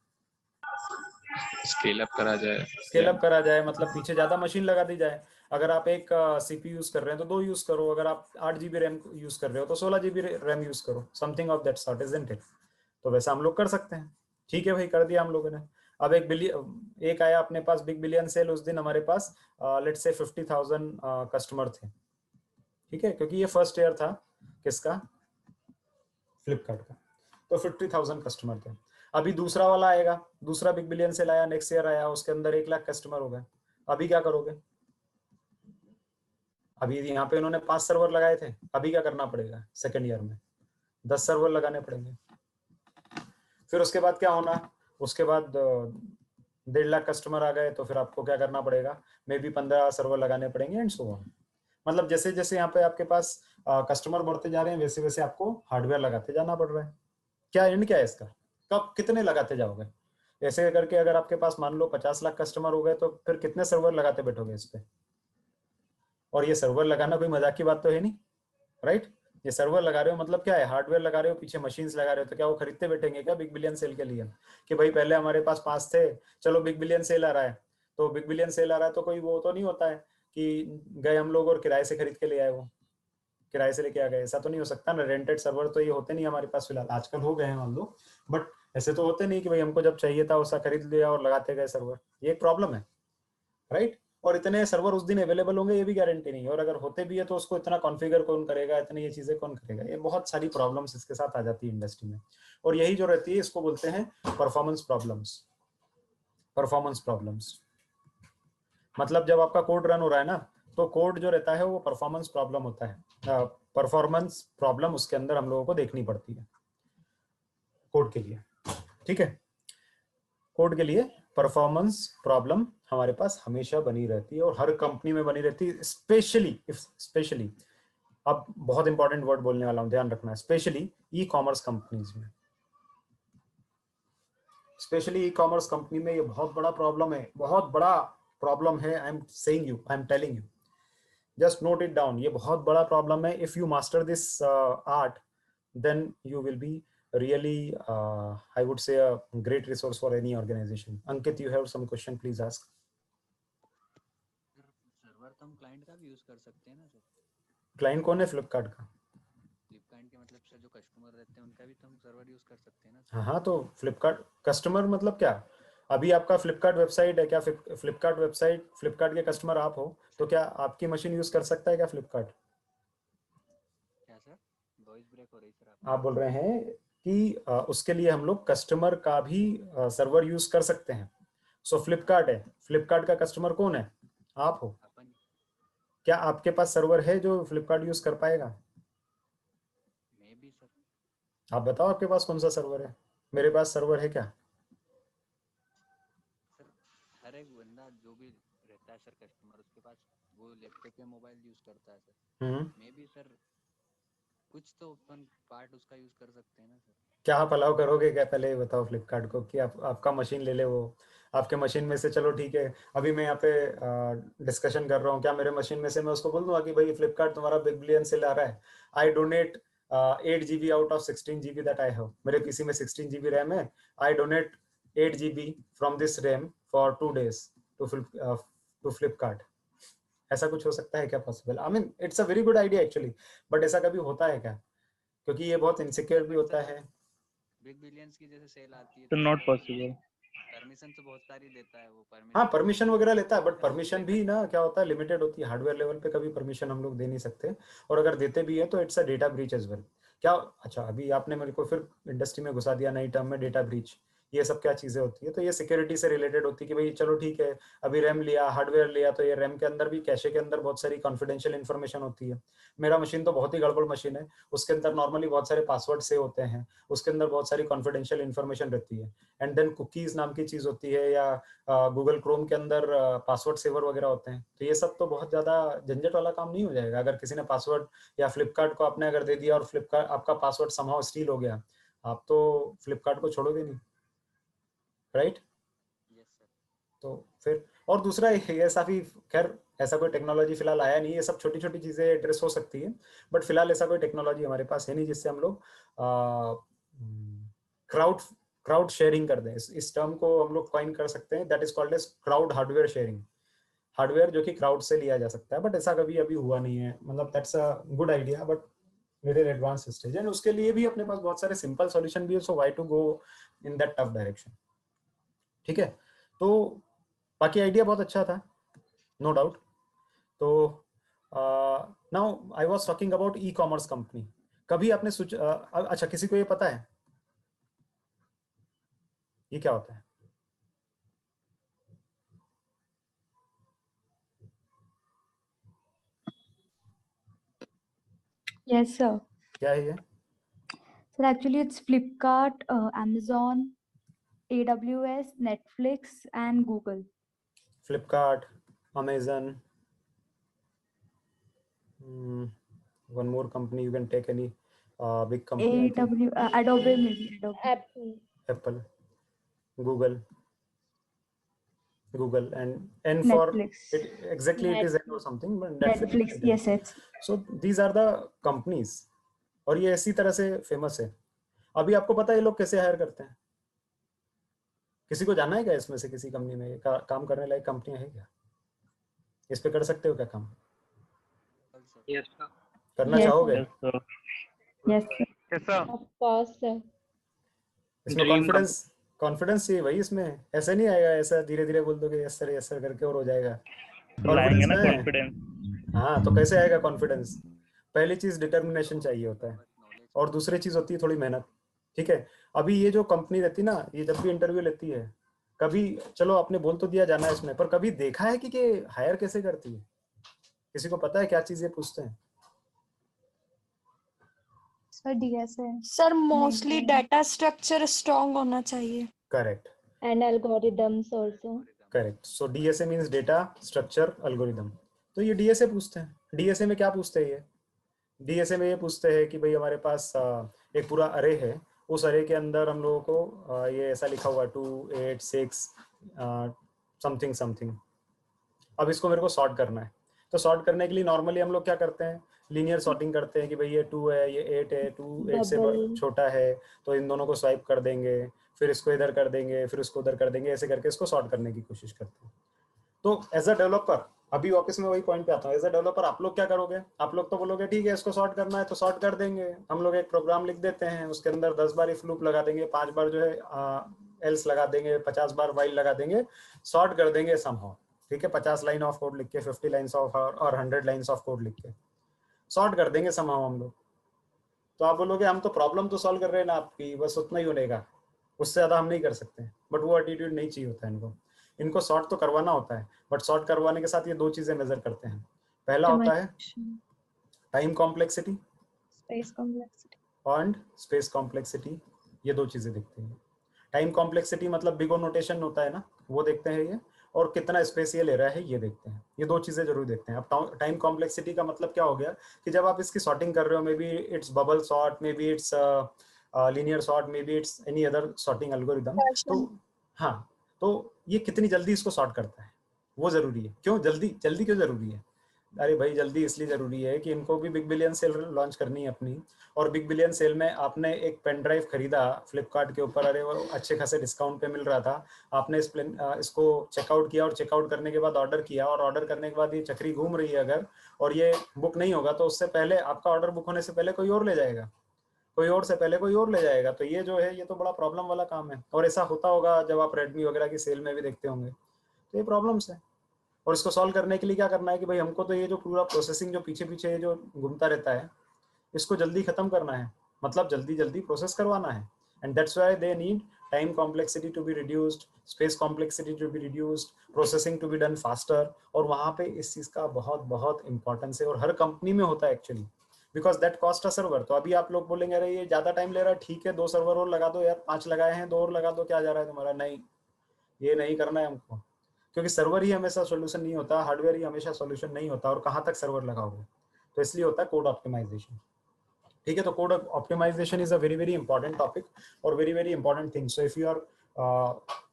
Speaker 8: स्केल अप करा जाए।
Speaker 5: स्केल अप करा जाए मतलब पीछे ज्यादा मशीन लगा दी जाए। अगर आप एक सीपीयू यूज कर रहे हैं तो 2 यूज करो, अगर आप 8 GB रैम यूज कर रहे हो तो 16 GB रैम यूज करो, something of that sort, isn't it. तो वैसा हम लोग कर सकते हैं, ठीक है भाई, कर दिया हम लोगों ने। अब एक आया अपने पास बिग बिलियन सेल, उस दिन हमारे पास लेट्स से 50,000 कस्टमर थे, ठीक है, क्योंकि ये फर्स्ट ईयर था किसका, फ्लिपकार्ट का, तो 50,000 कस्टमर थे। अभी दूसरा वाला आएगा, दूसरा बिग बिलियन सेल आया, नेक्स्ट ईयर आया, उसके अंदर 1 लाख कस्टमर हो गए, अभी क्या करोगे, अभी यहाँ पे उन्होंने 5 सर्वर लगाए थे, अभी क्या करना पड़ेगा सेकेंड ईयर में 10 सर्वर लगाने पड़ेंगे। फिर उसके बाद क्या होना, उसके बाद 1.5 लाख कस्टमर आ गए तो फिर आपको क्या करना पड़ेगा, मे बी 15 सर्वर लगाने पड़ेंगे एंड सो ऑन। मतलब जैसे जैसे यहाँ पे आपके पास कस्टमर बढ़ते जा रहे हैं वैसे वैसे आपको हार्डवेयर लगाते जाना पड़ रहा है। क्या एंड क्या है इसका, कब कितने लगाते जाओगे ऐसे करके? अगर आपके पास मान लो 50 लाख कस्टमर हो गए तो फिर कितने सर्वर लगाते बैठोगे इस पे? और ये सर्वर लगाना कोई मजाक की बात तो है नहीं, राइट? ये सर्वर लगा रहे हो मतलब क्या है, हार्डवेयर लगा रहे हो, पीछे मशीन्स लगा रहे हो, तो क्या वो खरीदते बैठेंगे क्या बिग बिलियन सेल के लिए कि भाई पहले हमारे पास 5 थे, चलो बिग बिलियन सेल आ रहा है, तो बिग बिलियन सेल आ रहा है तो कोई वो तो नहीं होता है कि गए हम लोग और किराए से खरीद के ले आए, वो किराए से लेके आ गए, ऐसा तो नहीं हो सकता ना। रेंटेड सर्वर तो ये होते नहीं हमारे पास फिलहाल, आजकल हो गए हैं मान लो, बट ऐसे तो होते नहीं कि भाई हमको जब चाहिए था वैसा खरीद लिया और लगाते गए सर्वर, ये एक प्रॉब्लम है, राइट? और इतने सर्वर उस दिन अवेलेबल होंगे ये भी गारंटी नहीं है, और अगर होते भी है तो उसको इतना कॉन्फ़िगर कौन करेगा, इतनी ये चीजें कौन करेगा, ये बहुत सारी प्रॉब्लम्स इसके साथ आ जाती है इंडस्ट्री में। और यही जो रहती है इसको बोलते हैं परफॉर्मेंस प्रॉब्लम्स। परफॉर्मेंस प्रॉब्लम्स मतलब जब आपका कोड रन हो रहा है ना, तो कोड जो रहता है वो परफॉर्मेंस प्रॉब्लम होता है, परफॉर्मेंस प्रॉब्लम उसके अंदर हम लोगों को देखनी पड़ती है कोड के लिए, ठीक है? कोड के लिए परफॉर्मेंस प्रॉब्लम हमारे पास हमेशा बनी रहती है और हर कंपनी में बनी रहती है, स्पेशली अब बहुत इंपॉर्टेंट वर्ड बोलने वाला हूं, ध्यान रखना, स्पेशली ई कॉमर्स कंपनीज में। स्पेशली ई कॉमर्स कंपनी में ये बहुत बड़ा प्रॉब्लम है, बहुत बड़ा प्रॉब्लम है। I am saying you, I am telling you, just note it down, ये बहुत बड़ा प्रॉब्लम है। If you master this art then you will be really I would say a great resource for any organization. Ankit, you have some question, please ask.
Speaker 10: Server तो हम client का भी use कर सकते हैं ना सर?
Speaker 5: क्लाइंट कौन है फ्लिपकार्ट का?
Speaker 10: फ्लिपकार्ट के मतलब सर जो कस्टमर रहते हैं उनका भी तो हम सर्वर यूज कर सकते हैं ना?
Speaker 5: हाँ हाँ, तो फ्लिपकार्ट कस्टमर मतलब क्या, अभी आपका फ्लिपकार्ट वेबसाइट है क्या, फ्लिपकार्ट वेबसाइट, फ्लिपकार्ट के कस्टमर आप हो तो क्या आपकी मशीन यूज कर सकता है क्या फ्लिपकार्ट?
Speaker 10: क्या सर, वॉइस ब्रेक हो रही सर
Speaker 5: आप बोल रहे हैं कि उसके लिए हम लोग कस्टमर का भी सर्वर यूज कर सकते हैं। सो फ्लिपकार्ट है, फ्लिपकार्ट का कस्टमर कौन है, आप हो। क्या आपके पास सर्वर है जो फ्लिपकार्ट यूज कर पाएगा?
Speaker 10: May be sir.
Speaker 5: आप बताओ आपके पास कौन सा सर्वर है, मेरे पास सर्वर है क्या?
Speaker 10: सर हर एक बंदा जो भी रहता है सर कस्टमर, उसके पास वो लैपटॉप या मोबाइल यूज करता है सर, मे बी सर कुछ तो अपन पार्ट उसका यूज कर सकते हैं ना सर?
Speaker 5: क्या आप अलाउ करोगे क्या, पहले ये बताओ फ्लिपकार्ट को कि आपका मशीन ले ले, वो आपके मशीन में से, चलो ठीक है अभी मैं यहाँ पे डिस्कशन कर रहा हूँ, क्या मेरे मशीन में से मैं उसको बोल दूंगा कि भाई फ्लिपकार्ट तुम्हारा बिग बिलियन सेल आ रहा है, I donate 8 GB out of 16 GB that I have, मेरे पीसी में 16 GB रैम है, I donate 8 GB from this RAM for 2 days to Flipkart? ऐसा कुछ हो सकता है क्या possible? I mean it's a very good idea actually, but ऐसा कभी होता है क्या? क्योंकि ये बहुत इनसिक्योर भी होता है।
Speaker 10: बिग बिलियंस की जैसे सेल आती है
Speaker 6: तो नॉट पॉसिबल।
Speaker 10: परमिशन तो बहुत सारी देता है वो,
Speaker 5: हाँ परमिशन वगैरह लेता है, बट परमिशन भी ना क्या होता है, लिमिटेड होती है, हार्डवेयर लेवल पे कभी परमिशन हम लोग दे नहीं सकते, और अगर देते भी है तो it's a data breach as well. क्या अच्छा अभी आपने मेरे को फिर इंडस्ट्री में घुसा दिया नई टर्म में, डेटा ब्रीच, ये सब क्या चीजें होती है? तो ये सिक्योरिटी से रिलेटेड होती है कि भाई चलो ठीक है अभी रैम लिया, हार्डवेयर लिया, तो ये रैम के अंदर भी, कैशे के अंदर बहुत सारी कॉन्फिडेंशियल इन्फॉर्मेशन होती है। मेरा मशीन तो बहुत ही गड़बड़ मशीन है, उसके अंदर नॉर्मली बहुत सारे पासवर्ड से होते हैं, उसके अंदर बहुत सारी कॉन्फिडेंशियल इन्फॉर्मेशन रहती है, एंड देन कुकीज नाम की चीज होती है, या गूगल क्रोम के अंदर पासवर्ड सेवर वगैरह होते हैं। तो ये सब तो बहुत ज्यादा झंझट वाला काम नहीं हो जाएगा अगर किसी ने पासवर्ड, या फ्लिपकार्ट को आपने अगर दे दिया और फ्लिपकार्ट आपका पासवर्ड समहाउ स्टील हो गया, आप तो फ्लिपकार्ट को छोड़ोगे नहीं, राइट? तो फिर, और दूसरा ऐसा भी, खैर ऐसा कोई टेक्नोलॉजी फिलहाल आया नहीं, ये सब छोटी छोटी चीजें एड्रेस हो सकती है, बट फिलहाल ऐसा कोई टेक्नोलॉजी हमारे पास है नहीं जिससे हम लोग क्राउड क्राउड शेयरिंग कर दें। इस टर्म को हम लोग कॉइन कर सकते हैं, that is called as crowd hardware sharing, hardware जो कि क्राउड से लिया जा सकता है, बट ऐसा कभी अभी हुआ नहीं है, मतलब that's a good idea but little advance stage, and उसके लिए भी अपने पास बहुत सारे सिंपल सॉल्यूशन भी है, so why to go in that tough direction, ठीक है? तो बाकी आइडिया बहुत अच्छा था, नो डाउट। तो now I was talking about e commerce company, कभी आपने अच्छा किसी को ये पता है ये क्या होता है?
Speaker 11: Yes, sir.
Speaker 5: क्या है ये?
Speaker 11: Sir, actually it's Flipkart, Amazon, AWS, Netflix, and Google.
Speaker 5: Flipkart, Amazon. One more company, you can take any big company.
Speaker 11: Adobe maybe. Adobe.
Speaker 5: Apple, Google, and for
Speaker 11: Netflix.
Speaker 5: it exactly it is or something, but
Speaker 11: Netflix. Yes, yes.
Speaker 5: So these are the companies, और ये इसी तरह से famous है। अभी आपको पता है ये लोग कैसे हायर करते हैं? किसी को जानना है क्या इसमें से किसी कंपनी में काम करने लायक कंपनियां है क्या? इस पे कर सकते हो क्या काम?
Speaker 9: Yes sir.
Speaker 5: करना चाहोगे?
Speaker 11: Yes sir. Of course sir.
Speaker 5: इसमें कॉन्फिडेंस चाहिए भाई, इसमें ऐसे नहीं आएगा, ऐसा धीरे धीरे बोल दोगे यस सर करके और हो जाएगा।
Speaker 6: लाएंगे ना कॉन्फिडेंस।
Speaker 5: हाँ, तो कैसे आएगा कॉन्फिडेंस? पहली चीज डिटर्मिनेशन चाहिए होता है, और दूसरी चीज होती है थोड़ी मेहनत। ठीक है, अभी ये जो कंपनी रहती है ना, ये जब भी इंटरव्यू लेती है, कभी चलो आपने बोल तो दिया जाना है इसमें, पर कभी देखा है कि हायर कैसे करती है? किसी को पता है क्या चीज ये पूछते हैं?
Speaker 11: Sir DSA.
Speaker 12: Sir mostly data structure strong होना चाहिए।
Speaker 5: Correct.
Speaker 11: And algorithms also.
Speaker 5: Correct. So DSA means data structure algorithm. तो ये डीएसए पूछते हैं। डीएसए में क्या पूछते हैं ये? डीएसए में ये पूछते हैं कि भाई हमारे पास एक पूरा अरे है, उस अरे के अंदर हम लोगों को ये ऐसा लिखा हुआ 2 8 6 समथिंग समथिंग। अब इसको मेरे को सॉर्ट करना है, तो सॉर्ट करने के लिए नॉर्मली हम लोग क्या करते हैं? लीनियर सॉर्टिंग करते हैं कि भाई ये 2 है, ये 8 है, 2 8 से छोटा है, तो इन दोनों को स्वाइप कर देंगे, फिर इसको इधर कर देंगे, फिर इसको उधर कर देंगे, ऐसे करके इसको सॉर्ट करने की कोशिश करते हैं। तो एज अ डेवलपर, अभी वापस में वही पॉइंट पे आता हूँ, एज अ डेवलपर आप लोग क्या करोगे? आप लोग तो बोलोगे ठीक है इसको सॉर्ट करना है तो सॉर्ट कर देंगे, हम लोग एक प्रोग्राम लिख देते हैं, उसके अंदर 10 बार इफ लूप लगा देंगे, 5 बार जो है एल्स लगा देंगे, 50 बार व्हाइल लगा देंगे, सॉर्ट कर देंगे समहाउ। ठीक है, 50 लाइन ऑफ कोड लिख के, 50 लाइन्स ऑफ और 100 लाइन्स ऑफ कोड लिख के सॉर्ट कर देंगे समहाउ हम लोग। तो आप बोलोगे हम तो प्रॉब्लम तो सॉल्व कर रहे हैं ना आपकी, बस उतना ही होनेगा, उससे ज्यादा हम नहीं कर सकते। बट वो एटीट्यूड नहीं चाहिए होता है इनको सॉर्ट तो करवाना होता है, बट सॉर्ट करवाने के साथ ये 2 चीजें मेजर करते हैं। पहला होता है time complexity,
Speaker 11: space complexity
Speaker 5: and space complexity. ये 2 चीजें देखते हैं। टाइम कॉम्प्लेक्सिटी मतलब बिग ओ नोटेशन होता है ना, वो देखते हैं ये, और कितना स्पेस ये ले रहा है ये देखते हैं। ये 2 चीजें जरूर देखते हैं। अब टाइम कॉम्प्लेक्सिटी का मतलब क्या हो गया कि जब आप इसकी सॉर्टिंग कर रहे हो, may be it's bubble sort, may be it's linear sort, may be it's any other sorting algorithm, तो हाँ, तो ये कितनी जल्दी इसको सॉर्ट करता है वो जरूरी है। क्यों जल्दी क्यों जरूरी है? अरे भाई जल्दी इसलिए जरूरी है कि इनको भी बिग बिलियन सेल लॉन्च करनी है अपनी, और बिग बिलियन सेल में आपने एक पेन ड्राइव खरीदा फ्लिपकार्ट के ऊपर, अरे वो अच्छे खासे डिस्काउंट पे मिल रहा था, आपने इसको चेकआउट किया, और चेकआउट करने के बाद ऑर्डर किया, और ऑर्डर करने के बाद ये चक्री घूम रही है अगर, और ये बुक नहीं होगा तो उससे पहले आपका ऑर्डर बुक होने से पहले कोई और ले जाएगा, कोई और से पहले कोई और ले जाएगा। तो ये जो है ये तो बड़ा प्रॉब्लम वाला काम है, और ऐसा होता होगा जब आप रेडमी वगैरह की सेल में भी देखते होंगे। तो ये प्रॉब्लम्स है, और इसको सॉल्व करने के लिए क्या करना है कि भाई हमको तो ये जो पूरा प्रोसेसिंग जो पीछे पीछे जो घूमता रहता है, इसको जल्दी खत्म करना है, मतलब जल्दी जल्दी प्रोसेस करवाना है। And that's why they need time complexity to be reduced, space complexity to be reduced, processing to be done faster. और वहाँ पे इस चीज़ का बहुत बहुत इंपॉर्टेंस है, और हर कंपनी में होता है actually, because that cost a server. तो अभी आप लोग बोलेंगे अरे ये ज़्यादा टाइम ले रहा है, ठीक है 2 सर्वर और लगा दो यार, 5 लगाए हैं 2 और लगा दो, क्या जा रहा है तुम्हारा? नहीं, ये नहीं करना है हमको, क्योंकि सर्वर ही हमेशा सॉल्यूशन नहीं होता, हार्डवेयर ही हमेशा सॉल्यूशन नहीं होता, और कहाँ तक सर्वर लगाओगे? तो इसलिए होता है कोड ऑप्टिमाइजेशन। ठीक है, तो code optimization is a very very important topic और very very important thing. So if you are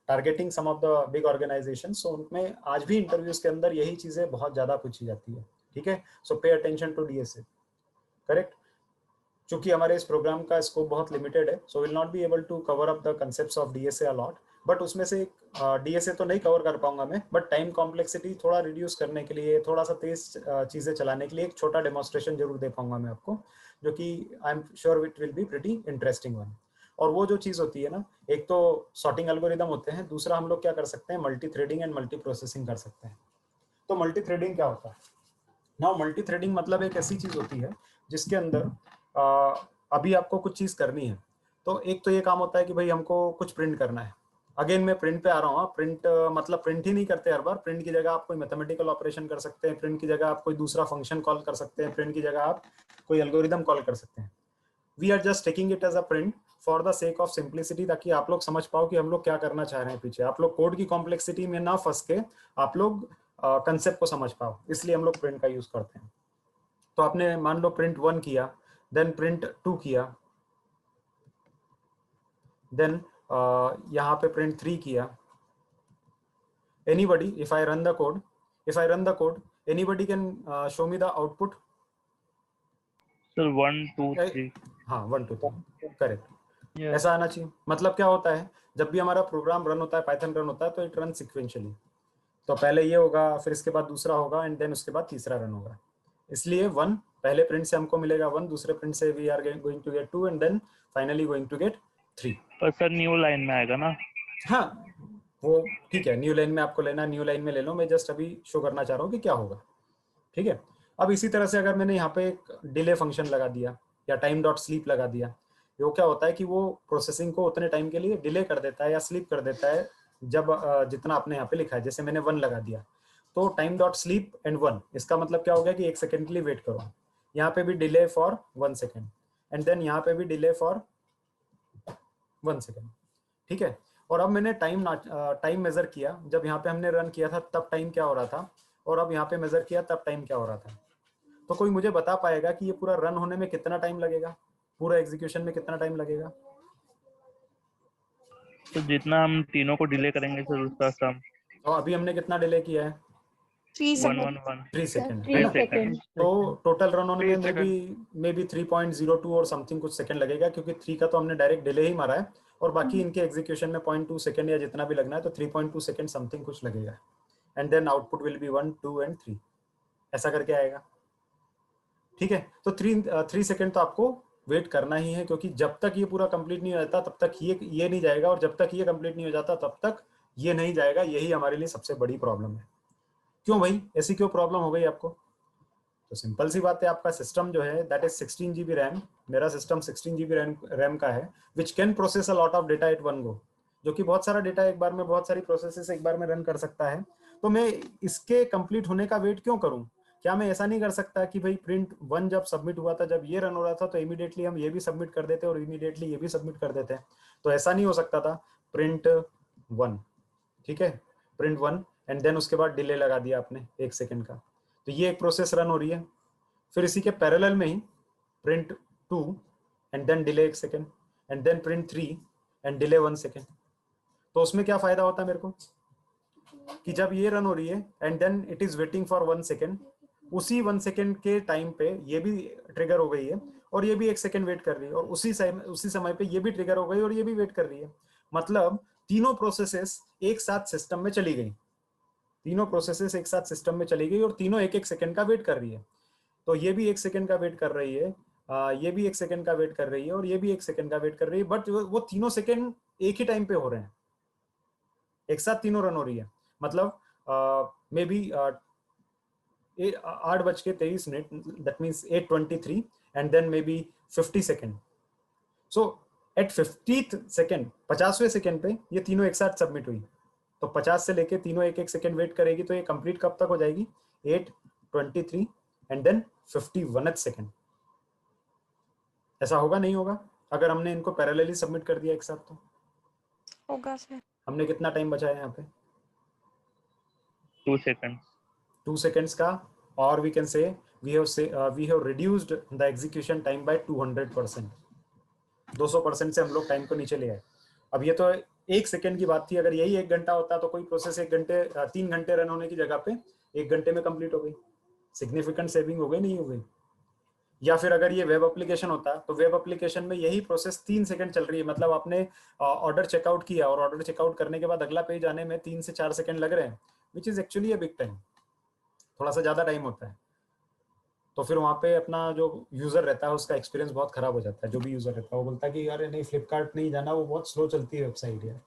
Speaker 5: targeting some of the big organization, so उनमें आज भी इंटरव्यूज के अंदर यही चीजें बहुत ज्यादा पूछी जाती है। ठीक है, सो pay attention to DSA. Correct. चूंकि हमारे इस प्रोग्राम का स्कोप बहुत लिमिटेड है, so will not be able to cover up the concepts of DSA a lot, but उसमें से डीएसए तो नहीं कवर कर पाऊंगा मैं, बट टाइम कॉम्प्लेक्सिटी थोड़ा रिड्यूस करने के लिए, थोड़ा सा तेज चीजें चलाने के लिए एक छोटा डेमोन्स्ट्रेशन जरूर दे पाऊंगा मैं आपको, जो कि I am sure it will be pretty interesting one. और वो जो चीज होती है ना, एक तो सॉर्टिंग एल्गोरिदम होते हैं, दूसरा हम लोग क्या कर सकते हैं, multi threading and multi processing कर सकते हैं। तो मल्टी थ्रेडिंग क्या होता है? नाउ मल्टी थ्रेडिंग मतलब एक ऐसी चीज होती है जिसके अंदर अभी आपको कुछ चीज करनी है। तो एक तो ये काम होता है कि भाई हमको कुछ प्रिंट करना है। अगेन मैं प्रिंट पे आ रहा हूँ। प्रिंट मतलब प्रिंट ही नहीं करते हर बार, प्रिंट की जगह आप कोई मैथमेटिकल ऑपरेशन कर सकते हैं, प्रिंट की जगह आप कोई दूसरा फंक्शन कॉल कर सकते हैं, प्रिंट की जगह आप कोई एल्गोरिदम कॉल कर सकते हैं। We are just taking it as a print for the sake of simplicity, ताकि आप लोग समझ पाओ कि हम लोग क्या करना चाह रहे हैं पीछे, आप लोग कोड की कॉम्प्लेक्सिटी में ना फंस के आप लोग कंसेप्ट को समझ पाओ, इसलिए हम लोग प्रिंट का यूज करते हैं। तो आपने मान लो प्रिंट 1 किया, देन प्रिंट 2 किया, देन यहाँ पे प्रिंट 3 किया। Anybody, if I run the code, anybody can show me the output?
Speaker 6: Sir 1 2 3
Speaker 5: हाँ 1 2 3 करेक्ट, ऐसा आना चाहिए। मतलब क्या होता है, जब भी हमारा प्रोग्राम रन होता है, पाइथन रन होता है, तो इट रन सिक्वेंशियली। तो पहले ये होगा, फिर इसके बाद दूसरा होगा, एंड देन उसके बाद तीसरा रन होगा। इसलिए 1 पहले प्रिंट से हमको मिलेगा 1, दूसरे प्रिंट से we are going to get 2 and then finally going to get 3।
Speaker 6: पर सर न्यू लाइन में आएगा ना?
Speaker 5: हाँ वो ठीक है, न्यू लाइन में आपको लेना, न्यू लाइन में ले लो, मैं जस्ट अभी शो करना चाह रहा हूँ कि क्या होगा। ठीक है, अब इसी तरह से अगर मैंने यहाँ पे एक डिले फंक्शन लगा दिया या टाइम डॉट स्लीप लगा दिया, वो क्या होता है कि वो प्रोसेसिंग को उतने टाइम के लिए डिले कर देता है या स्लीप कर देता है जब जितना आपने यहाँ पे लिखा है। जैसे मैंने 1 लगा दिया, तो टाइम डॉट स्लीप एंड 1, इसका मतलब क्या हो गया कि 1 सेकेंड के लिए वेट करो। यहाँ पे भी delay for 1 second, and then यहाँ पे भी डिले फॉर 1 सेकेंड। ठीक है, और अब मैंने टाइम मेजर किया, जब यहाँ पे हमने रन किया था तब टाइम क्या हो रहा था, और अब यहाँ पे मेजर किया तब टाइम क्या हो रहा था। तो कोई मुझे बता पाएगा कि ये पूरा रन होने में कितना टाइम लगेगा, पूरा एग्जीक्यूशन में कितना टाइम लगेगा?
Speaker 6: तो जितना हम तीनों को डिले करेंगे सर उसका सम।
Speaker 5: तो अभी हमने कितना डिले किया है?
Speaker 12: 3
Speaker 5: 3 सेकेंड। तो टोटल रन होने में मे बी 3.02 और समथिंग कुछ सेकंड लगेगा, क्योंकि 3 का तो हमने डायरेक्ट डिले ही मारा है, और बाकी इनके एग्जीक्यूशन में 0.2 सेकंड या जितना भी लगना है, तो 3.2 सेकंड समथिंग कुछ लगेगा, and then output will be 1 2 and 3, ऐसा करके आएगा। ठीक है, तो 3 सेकंड तो आपको वेट करना ही है, क्योंकि जब तक ये पूरा कंप्लीट नहीं हो जाता तब तक ये नहीं जाएगा, और जब तक ये कंप्लीट नहीं हो जाता तब तक ये नहीं जाएगा। यही हमारे लिए सबसे बड़ी प्रॉब्लम है। क्यों भाई, ऐसी क्यों प्रॉब्लम हो गई आपको? तो सिंपल सी बात है, आपका सिस्टम जो है दैट इज 16 GB रैम, मेरा सिस्टम 16 GB रैम का है, which can process a lot of data eight one go, जो कि बहुत सारा डेटा एक बार में, बहुत सारी प्रोसेसेस एक बार में रन कर सकता है। तो मैं इसके कंप्लीट होने का वेट क्यों करूं? क्या मैं ऐसा नहीं कर सकता कि भाई प्रिंट 1 जब सबमिट हुआ था, जब ये रन हो रहा था, तो इमीडिएटली हम ये भी सबमिट कर देते और इमीडिएटली ये भी सबमिट कर देते? तो ऐसा नहीं हो सकता था। प्रिंट 1, ठीक है, प्रिंट 1 एंड देन उसके बाद डिले लगा दिया आपने 1 सेकेंड का, तो ये एक प्रोसेस रन हो रही है। फिर इसी के पैरेलल में ही print 2 and then delay 1 second, and then print 3 and delay 1 second. तो उसमें क्या फायदा होता है मेरे को कि जब ये रन हो रही है and then it is waiting for 1 second, उसी 1 सेकेंड के टाइम पे ये भी ट्रिगर हो गई है और ये भी 1 सेकेंड वेट कर रही है, और उसी समय पे ये भी ट्रिगर हो गई और ये भी वेट कर रही है। मतलब तीनों प्रोसेसेस एक साथ सिस्टम में चली गई, तीनों प्रोसेसेस एक साथ सिस्टम में चली गई और तीनों 1-1 सेकेंड का वेट कर रही है। तो ये भी 1 सेकेंड का वेट कर रही है, ये भी 1 सेकेंड का वेट कर रही है, और ये भी 1 सेकेंड का वेट कर रही है, बट वो तीनों सेकेंड एक ही टाइम पे हो रहे हैं, एक साथ तीनों रन हो रही है। मतलब maybe 8:23, that means 8:23 and then maybe 50 second. So at 50th second, 50वें सेकेंड पे ये तीनों एक साथ सबमिट हुई। तो 50 से लेके तीनों 1-1 सेकेंड वेट करेगी, तो ये कंप्लीट कब तक हो जाएगी? 8:23 एंड देन 51th सेकेंड। ऐसा होगा नहीं होगा अगर हमने इनको पैरेलली सबमिट कर दिया एक साथ? तो
Speaker 12: होगा सर।
Speaker 5: हमने कितना टाइम बचाया यहाँ पे?
Speaker 6: 2 सेकंड्स।
Speaker 5: 2 सेकंड्स का, और we can say we have reduced the execution time by 200%। 200% से हम लोग टाइम को नीचे ले आए। अब ये तो 1 सेकेंड की बात थी, अगर यही 1 घंटा होता तो कोई प्रोसेस 3 घंटे रन होने की जगह पे 1 घंटे में कंप्लीट हो गई। सिग्निफिकेंट सेविंग हो गई, नहीं हो गई? या फिर अगर ये वेब एप्लीकेशन होता तो वेब एप्लीकेशन में यही प्रोसेस 3 सेकंड चल रही है, मतलब आपने ऑर्डर चेकआउट किया और ऑर्डर चेकआउट करने के बाद अगला पेज आने में 3 से 4 सेकंड लग रहे हैं, which is actually a big time, थोड़ा सा ज्यादा टाइम होता है। तो फिर वहाँ पे अपना जो यूजर रहता है उसका एक्सपीरियंस बहुत खराब हो जाता है। जो भी यूजर रहता है वो बोलता है कि यार नहीं, फ्लिपकार्ट नहीं जाना, वो बहुत स्लो चलती है वेबसाइट यार,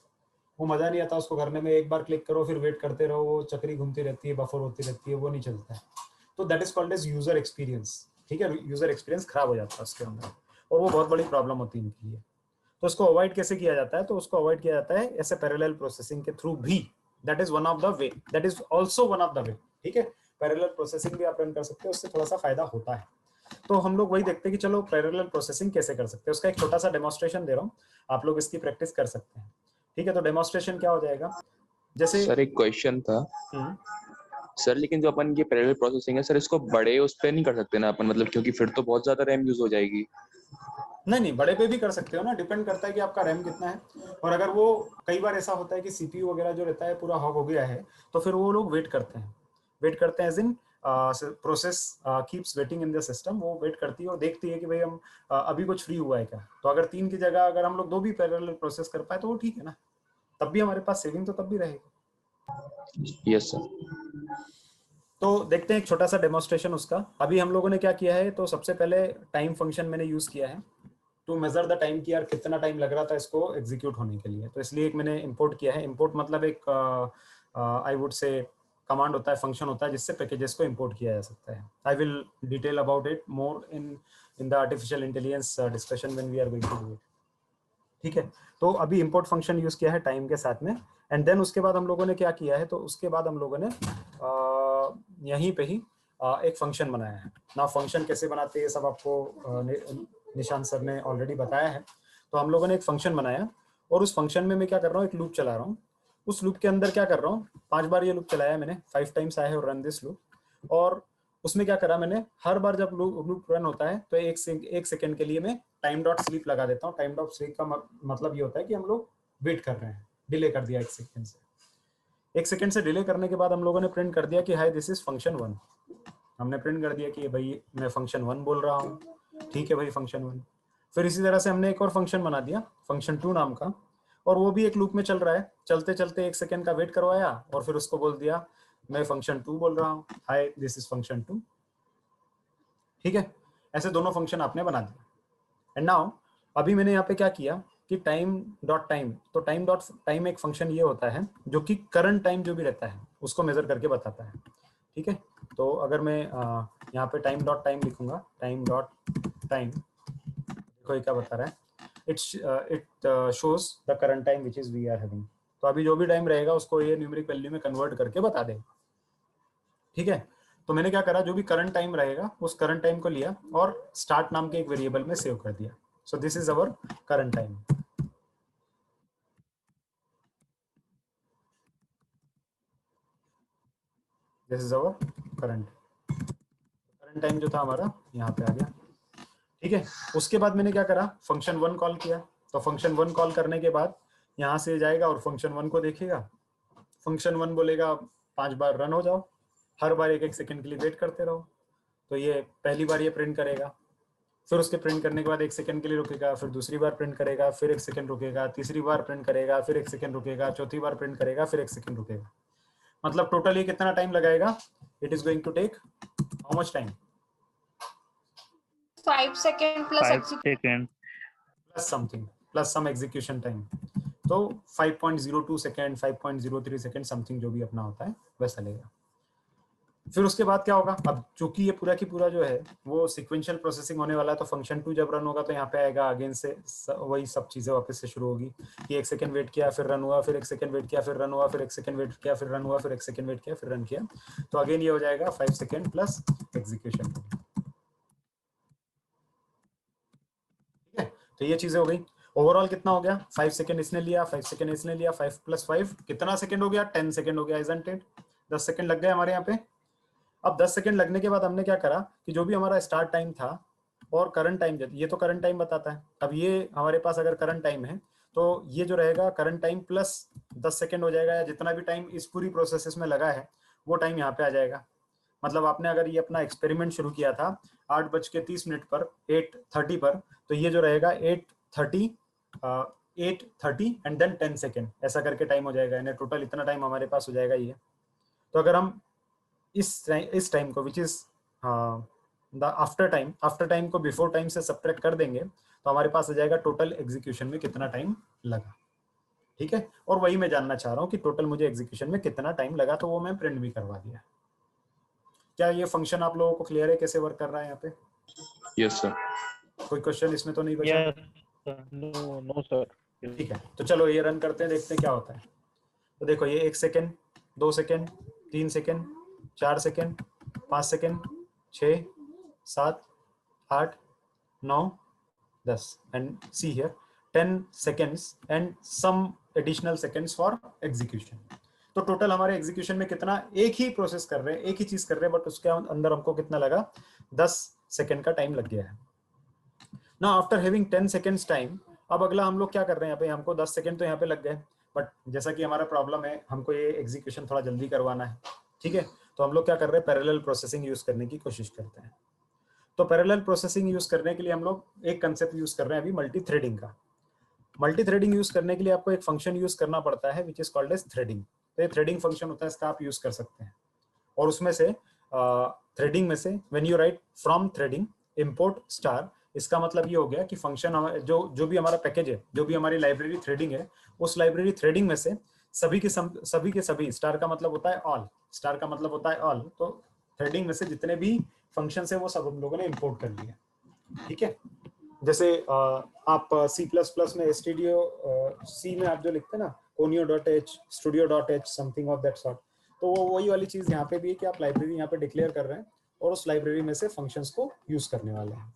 Speaker 5: वो मजा नहीं आता उसको करने में, एक बार क्लिक करो फिर वेट करते रहो, वो चक्री घूमती रहती है, बफर होती रहती है, वो नहीं चलता है। तो that is called as user experience. ठीक है, यूजर एक्सपीरियंस खराब हो जाता है उसके अंदर, और वो बहुत बड़ी प्रॉब्लम होती है इनके लिए। तो उसको अवॉइड कैसे किया जाता है? तो उसको अवॉइड किया जाता है ऐसे पैरेलल प्रोसेसिंग के थ्रू भी। That is one of the way, that is also one of the way. ठीक है, पैरेलल प्रोसेसिंग भी आप रन कर सकते हो, उससे थोड़ा सा फायदा होता है। तो हम लोग वही देखते हैं कि चलो पैरेलल प्रोसेसिंग कैसे कर सकते हैं, उसका एक छोटा सा डेमोन्स्ट्रेशन दे रहा हूँ, आप लोग इसकी प्रैक्टिस कर सकते हैं। ठीक है, तो डेमोन्स्ट्रेशन क्या हो जाएगा, जैसे
Speaker 8: सर एक क्वेश्चन था सर, लेकिन जो अपन ये पैरेलल प्रोसेसिंग है सर, इसको बड़े उस पे नहीं कर सकते ना अपन, मतलब क्योंकि फिर तो बहुत ज्यादा रैम यूज हो जाएगी।
Speaker 5: नहीं, बड़े पे भी कर सकते हो ना, डिपेंड करता है कि आपका रैम कितना है। और अगर वो कई बार ऐसा होता है कि सीपीयू वगैरह जो रहता है पूरा हॉग हो गया है, तो फिर वो लोग वेट करते हैं as in process keeps waiting in the system, वो वेट करती है और देखती है कि भाई हम अभी कुछ फ्री हुआ है क्या। तो अगर 3 की जगह अगर हम लोग 2 भी पैरेलल प्रोसेस कर पाए तो वो ठीक है ना, तब भी हमारे पास सेविंग तो तब भी रहेगी।
Speaker 8: Yes sir.
Speaker 5: तो देखते हैं एक छोटा सा डेमोन्स्ट्रेशन उसका। अभी हम लोगों ने क्या किया है, तो सबसे पहले टाइम फंक्शन मैंने यूज किया है टू मेजर द टाइम, कि यार कितना टाइम लग रहा था इसको एग्जीक्यूट होने के लिए। तो इसलिए एक मैंने इंपोर्ट किया है। इंपोर्ट मतलब एक आई वुड से कमांड होता है, फंक्शन होता है जिससे पैकेजेस को इंपोर्ट किया जा सकता है। I will detail about it more in the artificial intelligence discussion when we are going to do it. ठीक है, तो अभी इंपोर्ट फंक्शन यूज किया है टाइम के साथ में, एंड देन उसके बाद हम लोगों ने क्या किया है, तो उसके बाद हम लोगों ने यहीं पे ही एक फंक्शन बनाया है ना। फंक्शन कैसे बनाते हैं ये सब आपको निशांत सर ने ऑलरेडी बताया है। तो हम लोगों ने एक फंक्शन बनाया और उस फंक्शन में मैं क्या कर रहा हूँ, एक लूप चला रहा हूँ। उस लूप के अंदर क्या कर रहा हूँ, 5 बार ये लूप चलाया मैंने, 5 times I have run this loop. और उसमें क्या करा मैंने, हर बार जब लूप रन होता है तो एक सेकेंड के लिए मैं टाइम डॉट स्लीप लगा देता हूँ। टाइम डॉट स्लीप का मतलब ये होता है कि हम लोग वेट कर रहे हैं, डिले कर दिया 1 सेकेंड से। 1 सेकेंड से डिले करने के बाद हम लोगों ने प्रिंट कर दिया कि हाय दिस इज फंक्शन 1। हमने प्रिंट कर दिया कि भाई मैं फंक्शन 1 बोल रहा हूँ, ठीक है भाई फंक्शन 1। फिर इसी तरह से हमने एक और फंक्शन बना दिया फंक्शन 2 नाम का, और वो भी एक लूप में चल रहा है। चलते चलते 1 सेकेंड का वेट करवाया और फिर उसको बोल दिया मैं फंक्शन 2 बोल रहा हूँ, हाय दिस इज फंक्शन 2। ठीक है, ऐसे दोनों फंक्शन आपने बना दिया। एंड नाउ अभी मैंने यहाँ पे क्या किया कि टाइम डॉट टाइम, तो टाइम डॉट टाइम एक फंक्शन ये होता है जो कि करंट टाइम जो भी रहता है उसको मेजर करके बताता है। ठीक है, तो अगर मैं यहाँ पे टाइम डॉट टाइम लिखूंगा, टाइम डॉट टाइम, देखो ये क्या बता रहा है, it shows the current time which is we are having. तो अभी जो भी टाइम रहेगा उसको ये न्यूमेरिक वैल्यू में कन्वर्ट करके बता देगा। ठीक है, तो मैंने क्या करा, जो भी करंट टाइम रहेगा उस करंट टाइम को लिया और स्टार्ट नाम के एक वेरिएबल में सेव कर दिया। So this is our current time. This is our current time जो था हमारा यहाँ पे आ गया। ठीक है, उसके बाद मैंने क्या करा, फंक्शन 1 कॉल किया। तो फंक्शन 1 कॉल करने के बाद यहाँ से जाएगा और फंक्शन 1 को देखेगा। फंक्शन 1 बोलेगा 5 बार रन हो जाओ, हर बार 1-1 सेकेंड के लिए वेट करते रहो। तो ये पहली बार ये प्रिंट करेगा, फिर उसके प्रिंट करने के बाद 1 सेकेंड के लिए रुकेगा, फिर दूसरी बार प्रिंट करेगा, फिर 1 सेकेंड रुकेगा, तीसरी बार प्रिंट करेगा, फिर 1 सेकेंड रुकेगा, चौथी बार प्रिंट करेगा, फिर 1 सेकेंड रुकेगा। मतलब टोटल ये कितना टाइम लगाएगा, it is going to take how much time,
Speaker 12: 5 second plus
Speaker 5: something plus some execution time. तो 5.02 सेकेंड, 5.03 सेकेंड समथिंग जो भी अपना होता है वैसा लेगा। फिर उसके बाद क्या होगा, अब चूंकि ये पूरा की पूरा जो है वो सीक्वेंशियल प्रोसेसिंग होने वाला है, तो फंक्शन 2 जब रन होगा तो यहाँ पे आएगा अगेन से वही सब चीजें वापस से शुरू होगी कि 1 सेकेंड वेट किया फिर रन हुआ, फिर 1 सेकेंड वेट किया फिर रन हुआ, फिर 1 सेकेंड वेट किया फिर रन हुआ, फिर 1 सेकेंड वेट किया फिर रन किया। तो अगेन ये हो जाएगा 5 सेकेंड प्लस एग्जीक्यूशन। ठीक है, तो ये चीजें हो गई। ओवरऑल कितना हो गया, 5 सेकेंड इसने लिया, 5 सेकेंड इसने लिया, 5 + 5 कितना सेकेंड हो गया, 10 सेकेंड हो गया, इजंट इट। 10 सेकेंड लग गए हमारे यहाँ पे। अब 10 सेकेंड लगने के बाद हमने क्या करा कि जो भी हमारा स्टार्ट टाइम था और करंट टाइम, ये तो करंट टाइम बताता है। अब ये हमारे पास अगर करंट टाइम है तो ये जो रहेगा करंट टाइम प्लस 10 सेकेंड हो जाएगा, या जितना भी टाइम इस पूरी प्रोसेस में लगा है वो टाइम यहाँ पे आ जाएगा। मतलब आपने अगर ये अपना एक्सपेरिमेंट शुरू किया था 8:30 पर 8:30 पर, तो ये जो रहेगा 8:30 एंड देन 10 सेकेंड ऐसा करके टाइम हो जाएगा, यानी टोटल इतना टाइम हमारे पास हो जाएगा ये। तो अगर हम इस टाइम को which is the after time को बिफोर टाइम से सब्ट्रैक्ट कर देंगे तो हमारे पास आ जाएगा टोटल एग्जीक्यूशन में कितना टाइम लगा। ठीक है, और वही मैं जानना चाह रहा हूँ कि टोटल मुझे एग्जीक्यूशन में कितना टाइम लगा, तो वो मैं प्रिंट भी करवा दिया। क्या ये फंक्शन आप लोगों को क्लियर है कैसे वर्क कर रहा है यहाँ पे?
Speaker 8: Yes sir.
Speaker 5: कोई क्वेश्चन इसमें तो नहीं बचा?
Speaker 6: No sir.
Speaker 5: ठीक है, तो चलो ये रन करते हैं, देखते हैं क्या होता है। तो देखो ये 1 second, 2 second, 3 second, 4 second, 5 second, 6, 7, 8 9 10 and see here 10 seconds and some additional seconds for execution. तो टोटल हमारे एग्जीक्यूशन में कितना, एक ही प्रोसेस कर रहे हैं, एक ही चीज कर रहे हैं, बट उसके अंदर हमको कितना लगा, 10 सेकंड का टाइम लग गया है. Now after having 10 seconds time, अब अगला हम लोग क्या कर रहे हैं, यहाँ पे हमको 10 सेकंड तो यहाँ पे लग गए, बट जैसा कि हमारा प्रॉब्लम है, हमको ये एग्जीक्यूशन थोड़ा जल्दी करवाना है. ठीक है, तो हम लोग क्या कर रहे हैं, पैरेलल प्रोसेसिंग यूज करने की कोशिश करते हैं. तो पैरेलल प्रोसेसिंग यूज करने के लिए हम लोग एक कंसेप्ट यूज कर रहे हैं अभी, मल्टी थ्रेडिंग का. मल्टी थ्रेडिंग यूज करने के लिए आपको एक फंक्शन यूज करना पड़ता है which is called as threading. तो ये थ्रेडिंग फंक्शन होता है, इसका आप यूज कर सकते हैं. और उसमें से थ्रेडिंग में से when you right from threading import star, इसका मतलब ये हो गया कि फंक्शन जो भी हमारा पैकेज है, जो भी हमारी लाइब्रेरी थ्रेडिंग है, उस लाइब्रेरी थ्रेडिंग में से सभी के सभी, स्टार का मतलब होता है ऑल, स्टार का मतलब होता है ऑल. तो थ्रेडिंग में से जितने भी फंक्शन है वो सब हम लोगों ने इंपोर्ट कर लिए. ठीक है, जैसे आप C++ में stdio.c में आप जो लिखते हैं ना, conio.h, studio.h, something of that sort, तो वो वही वाली चीज यहाँ पे भी है कि आप लाइब्रेरी यहाँ पे डिक्लेयर कर रहे हैं और उस लाइब्रेरी में से फंक्शंस को यूज करने वाले हैं.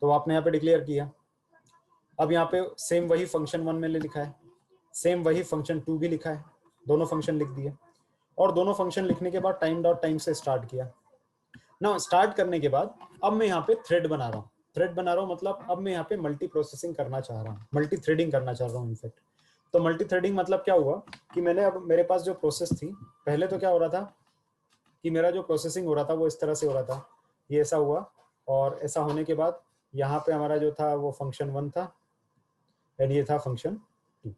Speaker 5: तो आपने यहाँ पे डिक्लेयर किया. अब यहाँ पे सेम वही फंक्शन 1 में लिखा है, सेम वही फंक्शन 2 भी लिखा है, दोनों फंक्शन लिख दिए. और दोनों फंक्शन लिखने के बाद टाइम से स्टार्ट किया. ना स्टार्ट करने के बाद अब मैं यहाँ पे थ्रेड बना रहा हूँ. थ्रेड बना रहा हूँ मतलब अब मैं यहाँ पे मल्टी प्रोसेसिंग करना चाह रहा हूँ, मल्टी थ्रेडिंग करना चाह रहा हूँ इनफैक्ट. तो मल्टी थ्रेडिंग मतलब क्या हुआ कि मैंने, अब मेरे पास जो प्रोसेस थी पहले, तो क्या हो रहा था कि मेरा जो प्रोसेसिंग हो रहा था वो इस तरह से हो रहा था, ये ऐसा हुआ, और ऐसा होने के बाद यहाँ पे हमारा जो था वो फंक्शन 1 था एंड ये था function 2,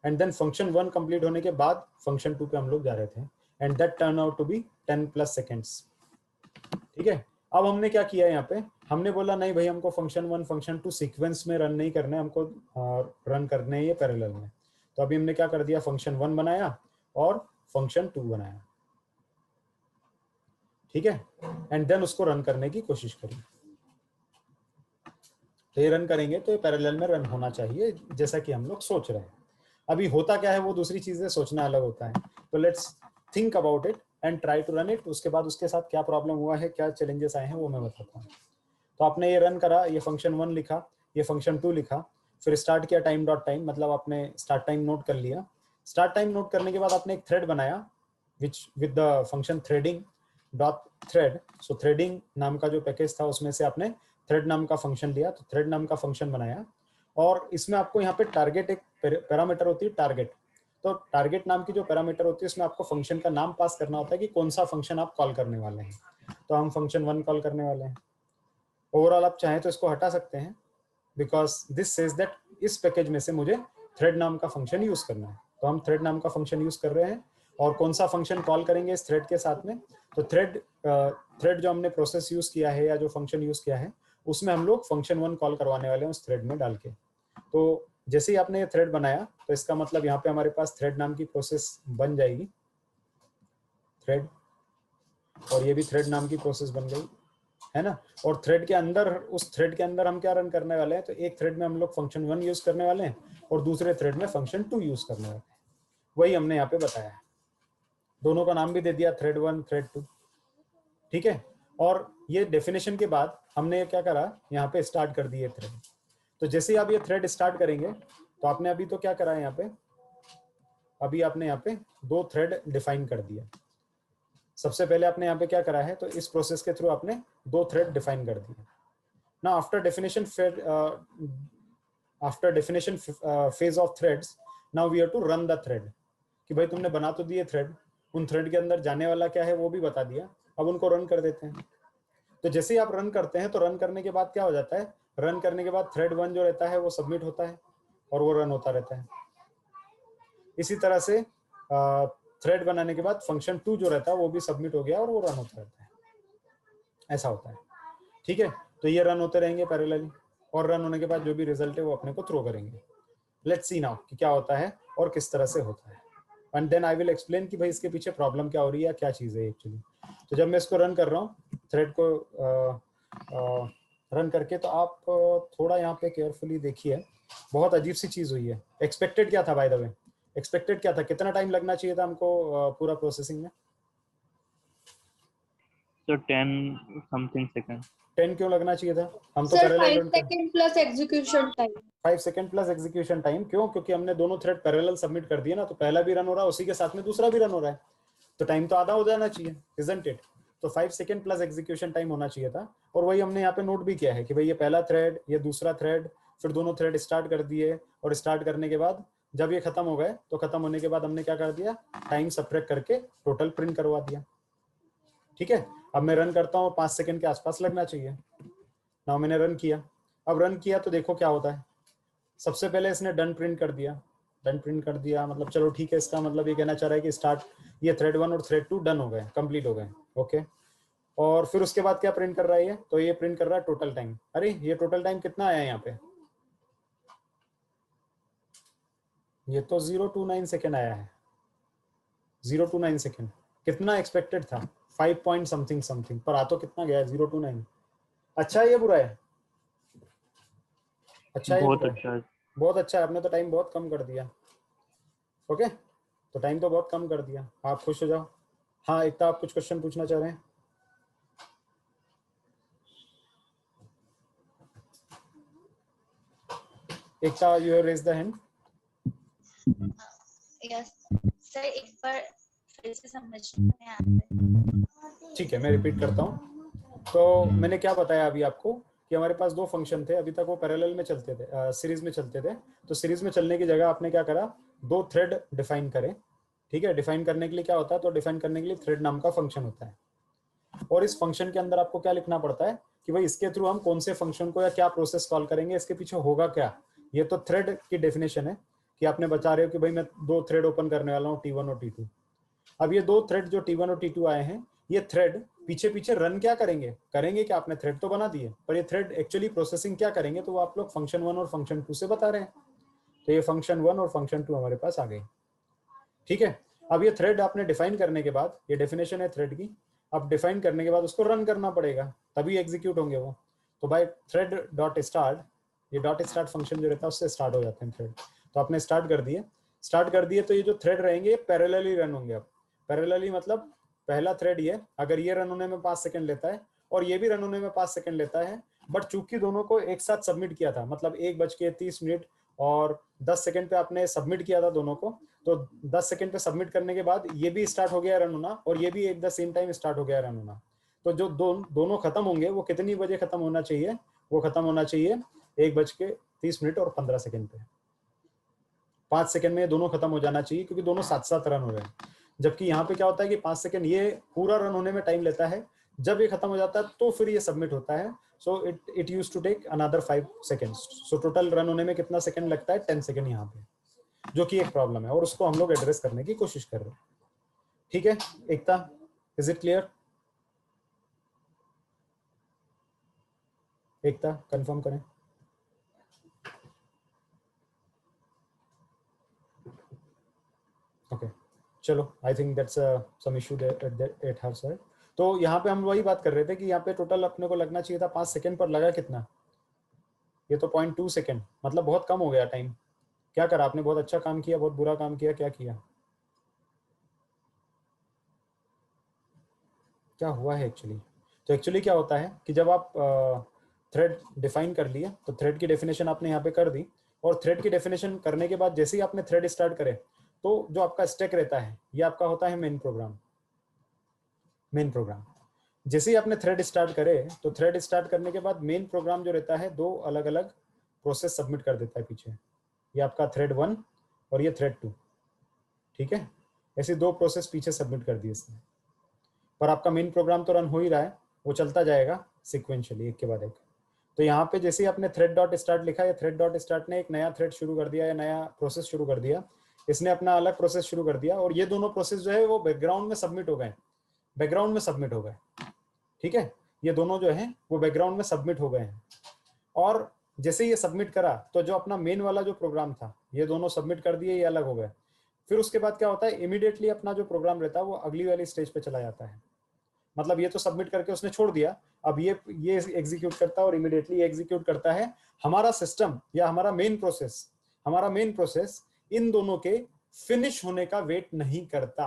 Speaker 5: and then function 1 complete होने के बाद फंक्शन 2 पे हम लोग जा रहे थे, and that turn out to be 10+ seconds. ठीक है, अब हमने क्या किया यहाँ पे, हमने बोला नहीं भाई हमको फंक्शन 1 फंक्शन 2 सीक्वेंस में रन नहीं करने, हमको रन करने हैं ये पैरेलल में. तो अभी हमने क्या कर दिया, फंक्शन 1 बनाया और फंक्शन 2 बनाया. ठीक है, एंड देन उसको रन करने की कोशिश करें. तो ये रन करेंगे तो ये पैरेलल में रन होना चाहिए जैसा कि हम लोग सोच रहे हैं. अभी होता क्या है वो दूसरी चीजें, सोचना अलग होता है. तो let's think about it and try to run it. उसके बाद उसके साथ क्या प्रॉब्लम हुआ है, क्या चैलेंजेस आए हैं वो मैं बताता हूँ. तो आपने ये रन करा, ये फंक्शन 1 लिखा, ये फंक्शन 2 लिखा, फिर स्टार्ट किया टाइम, मतलब आपने स्टार्ट टाइम नोट कर लिया. स्टार्ट टाइम नोट करने के बाद आपने एक थ्रेड बनाया which with the function threading dot thread. So threading नाम का जो पैकेज था उसमें से आपने थ्रेड नाम का फंक्शन लिया, तो थ्रेड नाम का फंक्शन बनाया. और इसमें आपको यहाँ पे टारगेट, एक पैरामीटर होती है टारगेट. तो टारगेट नाम की जो पैरामीटर होती है उसमें आपको फंक्शन का नाम पास करना होता है कि कौन सा फंक्शन आप कॉल करने वाले हैं. तो हम फंक्शन 1 कॉल करने वाले हैं. ओवरऑल आप चाहें तो इसको हटा सकते हैं बिकॉज दिस सेज दैट इस पैकेज में से मुझे थ्रेड नाम का फंक्शन यूज करना है. तो हम थ्रेड नाम का फंक्शन यूज कर रहे हैं. और कौन सा फंक्शन कॉल करेंगे इस थ्रेड के साथ में, तो थ्रेड जो हमने प्रोसेस यूज किया है या जो फंक्शन यूज किया है उसमें हम लोग फंक्शन 1 कॉल करवाने वाले हैं उस थ्रेड में डाल के. तो जैसे ही आपने ये थ्रेड बनाया तो इसका मतलब यहाँ पे हमारे पास थ्रेड नाम की प्रोसेस बन जाएगी, थ्रेड, और ये भी थ्रेड नाम की प्रोसेस बन गई है ना. और थ्रेड के अंदर, उस थ्रेड के अंदर हम क्या रन करने वाले हैं, तो एक थ्रेड में हम लोग फंक्शन 1 यूज करने वाले हैं और दूसरे थ्रेड में फंक्शन 2 यूज करने वाले हैं. वही हमने यहाँ पे बताया है. दोनों का नाम भी दे दिया, थ्रेड 1 थ्रेड 2. ठीक है, और ये डेफिनेशन के बाद हमने क्या करा, यहाँ पे स्टार्ट कर दिए थ्रेड. तो जैसे ही आप ये थ्रेड स्टार्ट करेंगे तो आपने अभी तो क्या करा है यहाँ पे, अभी आपने यहाँ पे 2 थ्रेड डिफाइन कर दिया. सबसे पहले आपने यहाँ पे क्या करा है, तो इस प्रोसेस के थ्रू आपने 2 थ्रेड डिफाइन कर दिए. ना after definition phase of threads, now we have to run the thread. कि भाई तुमने बना तो दिए थ्रेड, उन थ्रेड के अंदर जाने वाला क्या है वो भी बता दिया, अब उनको रन कर देते हैं. तो जैसे ही आप रन करते हैं तो रन करने के बाद क्या हो जाता है, रन करने के बाद थ्रेड 1 जो रहता है वो सबमिट होता है और वो रन होता रहता है. इसी तरह से थ्रेड बनाने के बाद फंक्शन 2 जो रहता है वो भी सबमिट हो गया और वो रन होता रहता है. ऐसा होता है. ठीक है, तो ये रन होते रहेंगे पैरेलली, और रन होने के बाद जो भी रिजल्ट है वो अपने को थ्रो करेंगे. लेट्स सी नाउ कि क्या होता है और किस तरह से होता है, and then I will explain कि भाई इसके पीछे प्रॉब्लम क्या हो रही है, क्या चीज़ है एक्चुअली. तो जब मैं इसको रन कर रहा हूँ थ्रेड को रन करके, तो आप थोड़ा यहाँ पे केयरफुली देखिए, बहुत अजीब सी चीज़ हुई है. एक्सपेक्टेड क्या था बाय द वे, एक्सपेक्टेड क्या था, कितना टाइम लगना चाहिए था हमको पूरा प्रोसेसिंग में?
Speaker 6: So 10 something seconds.
Speaker 5: 10 क्यों लगना चाहिए था? हम तो
Speaker 12: sir 5 second plus execution time.
Speaker 5: 5 second plus execution time क्यों? क्योंकि हमने दोनों थ्रेड पैरेलल सबमिट कर दिए ना, तो पहला भी रन हो रहा है, उसी के साथ में दूसरा भी रन हो रहा है, तो टाइम तो आधा हो जाना चाहिए, इजंट इट? तो 5 सेकंड प्लस एग्जीक्यूशन टाइम होना चाहिए था। और वही हमने यहाँ पे नोट भी किया है कि भाई ये पहला थ्रेड, ये दूसरा थ्रेड, फिर दोनों थ्रेड स्टार्ट कर दिए, और स्टार्ट करने के बाद जब ये खत्म हो गए तो खत्म होने के बाद हमने क्या कर दिया, टाइम सब्ट्रैक्ट करके टोटल प्रिंट करवा दिया। ठीक है, अब मैं रन करता हूँ, 5 सेकंड के आसपास लगना चाहिए। नाउ मैंने रन किया, अब रन किया तो देखो क्या होता है। सबसे पहले इसने डन प्रिंट कर दिया, डन प्रिंट कर दिया, मतलब चलो ठीक है, इसका मतलब ये कहना चाह रहा है कि स्टार्ट, ये थ्रेड 1 और थ्रेड 2 डन हो गए, कंप्लीट हो गए। ओके, और फिर उसके बाद क्या प्रिंट कर रहा है ये? तो ये प्रिंट कर रहा है टोटल टाइम। अरे ये टोटल टाइम कितना आया यहाँ पे? ये तो 029 सेकेंड आया है, 029 सेकेंड। कितना एक्सपेक्टेड था? 5 पॉइंट समथिंग समथिंग, पर आ तो कितना गया है? 029। अच्छा है ये बुरा है? अच्छा है,
Speaker 6: बहुत अच्छा है,
Speaker 5: बहुत अच्छा है। आपने तो टाइम बहुत कम कर दिया। ओके, तो टाइम तो बहुत कम कर दिया, आप खुश हो जाओ। हाँ एकता, आप कुछ क्वेश्चन पूछना चाह रहे हैं? Ekta, you have raised the hand.
Speaker 13: Yes sir, एक बार फिर से समझ में आता है।
Speaker 5: ठीक है, मैं रिपीट करता हूँ। तो मैंने क्या बताया अभी आपको कि हमारे पास दो फंक्शन थे, अभी तक वो पैरेलल में चलते थे, सीरीज में चलते थे। तो सीरीज में चलने की जगह आपने क्या करा, दो थ्रेड डिफाइन करे। ठीक है, डिफाइन करने के लिए क्या होता है? तो डिफाइन करने के लिए थ्रेड नाम का फंक्शन होता है, और इस फंक्शन के अंदर आपको क्या लिखना पड़ता है कि भाई इसके थ्रू हम कौन से फंक्शन को या क्या प्रोसेस कॉल करेंगे, इसके पीछे होगा क्या। ये तो थ्रेड की डेफिनेशन है कि आपने बता रहे हो कि भाई मैं दो थ्रेड ओपन करने वाला हूँ, T1 और T2। अब ये दो थ्रेड जो T1 और T2 आए हैं, ये थ्रेड पीछे पीछे रन क्या करेंगे? करेंगे क्या? आपने थ्रेड तो बना दिए, पर ये थ्रेड एक्चुअली प्रोसेसिंग क्या करेंगे? तो वो आप लोग फंक्शन 1 और फंक्शन 2 से बता रहे हैं। तो ये फंक्शन 1 और फंक्शन 2 हमारे पास आ गए। ठीक है, अब ये थ्रेड आपने डिफाइन करने के बाद, ये डेफिनेशन है थ्रेड की, अब डिफाइन करने के बाद उसको रन करना पड़ेगा, तभी एग्जीक्यूट होंगे वो। तो बाय थ्रेड डॉट स्टार्ट, ये डॉट स्टार्ट फंक्शन जो रहता है उससे स्टार्ट हो जाते हैं थ्रेड। तो आपने स्टार्ट कर दिए, तो ये जो थ्रेड रहेंगे ये पैरेलली रन होंगे। अब पैरेलली मतलब पहला थ्रेड ये, अगर ये रन होने में 5 सेकंड लेता है और ये भी रन होने में 5 सेकंड लेता है, बट चूंकि दोनों को एक साथ सबमिट किया था, मतलब 1:30 और 10 सेकंड पे आपने सबमिट किया था दोनों को, तो 10 सेकंड पे सबमिट करने के बाद ये भी स्टार्ट हो गया रन होना और ये भी at the same time start हो गया रन होना। तो जो दोनों खत्म होंगे वो कितनी बजे खत्म होना चाहिए? वो खत्म होना चाहिए 1:30 और 15 सेकंड पे। 5 सेकंड में दोनों खत्म हो जाना चाहिए, क्योंकि दोनों साथ साथ रन हो रहे हैं। जबकि यहाँ पे क्या होता है कि 5 सेकंड ये पूरा रन होने में टाइम लेता है, जब ये खत्म हो जाता है तो फिर ये सबमिट होता है। So it used to take another 5 seconds. So total run होने में कितना सेकंड लगता है? 10 सेकंड यहाँ पे, जो कि एक प्रॉब्लम है और उसको हम लोग एड्रेस करने की कोशिश कर रहे हैं। ठीक है Ekta, is it clear? Ekta confirm करें। ओके, चलो, I think that's some issue at her side. तो यहाँ पे हम वही बात कर रहे थे कि यहाँ पे टोटल अपने को लगना चाहिए था 5 सेकंड, पर लगा कितना? ये तो 0.2 सेकंड, मतलब बहुत कम हो गया टाइम। क्या करा आपने? बहुत अच्छा काम किया, बहुत बुरा काम किया, क्या किया? क्या हुआ है एक्चुअली? तो एक्चुअली क्या होता है कि जब आप थ्रेड डिफाइन कर लिए, तो थ्रेड की डेफिनेशन आपने यहाँ पे कर दी, और थ्रेड की डेफिनेशन करने के बाद जैसे ही आपने थ्रेड स्टार्ट करे, तो जो आपका स्टैक रहता है ये आपका होता है मेन प्रोग्राम। मेन प्रोग्राम जैसे ही आपने थ्रेड स्टार्ट करे, तो थ्रेड स्टार्ट करने के बाद मेन प्रोग्राम जो रहता है दो अलग अलग प्रोसेस सबमिट कर देता है पीछे। ये आपका थ्रेड 1 और ये थ्रेड 2। ठीक है, ऐसे दो प्रोसेस पीछे सबमिट कर दिए इसने, पर आपका मेन प्रोग्राम तो रन हो ही रहा है, वो चलता जाएगा सिक्वेंशियली एक के बाद एक। तो यहाँ पे जैसे ही आपने थ्रेड डॉट स्टार्ट लिखा, या थ्रेड डॉट स्टार्ट ने एक नया थ्रेड शुरू कर दिया या नया प्रोसेस शुरू कर दिया, इसने अपना अलग प्रोसेस शुरू कर दिया, और ये दोनों प्रोसेस जो है वो बैकग्राउंड में सबमिट हो गए, बैकग्राउंड में सबमिट हो गए। ठीक है, ये दोनों जो है वो बैकग्राउंड में सबमिट हो गए हैं। और जैसे ये सबमिट करा, तो जो अपना मेन वाला जो प्रोग्राम था, ये दोनों सबमिट कर दिए, ये अलग हो गए। फिर उसके बाद क्या होता है, इमीडिएटली अपना जो प्रोग्राम रहता है वो अगली वाली स्टेज पे चला जाता है। मतलब ये तो सबमिट करके उसने छोड़ दिया, अब ये एग्जीक्यूट करता है, और इमीडिएटली एग्जीक्यूट करता है हमारा सिस्टम या हमारा मेन प्रोसेस इन दोनों के फिनिश होने का वेट नहीं करता।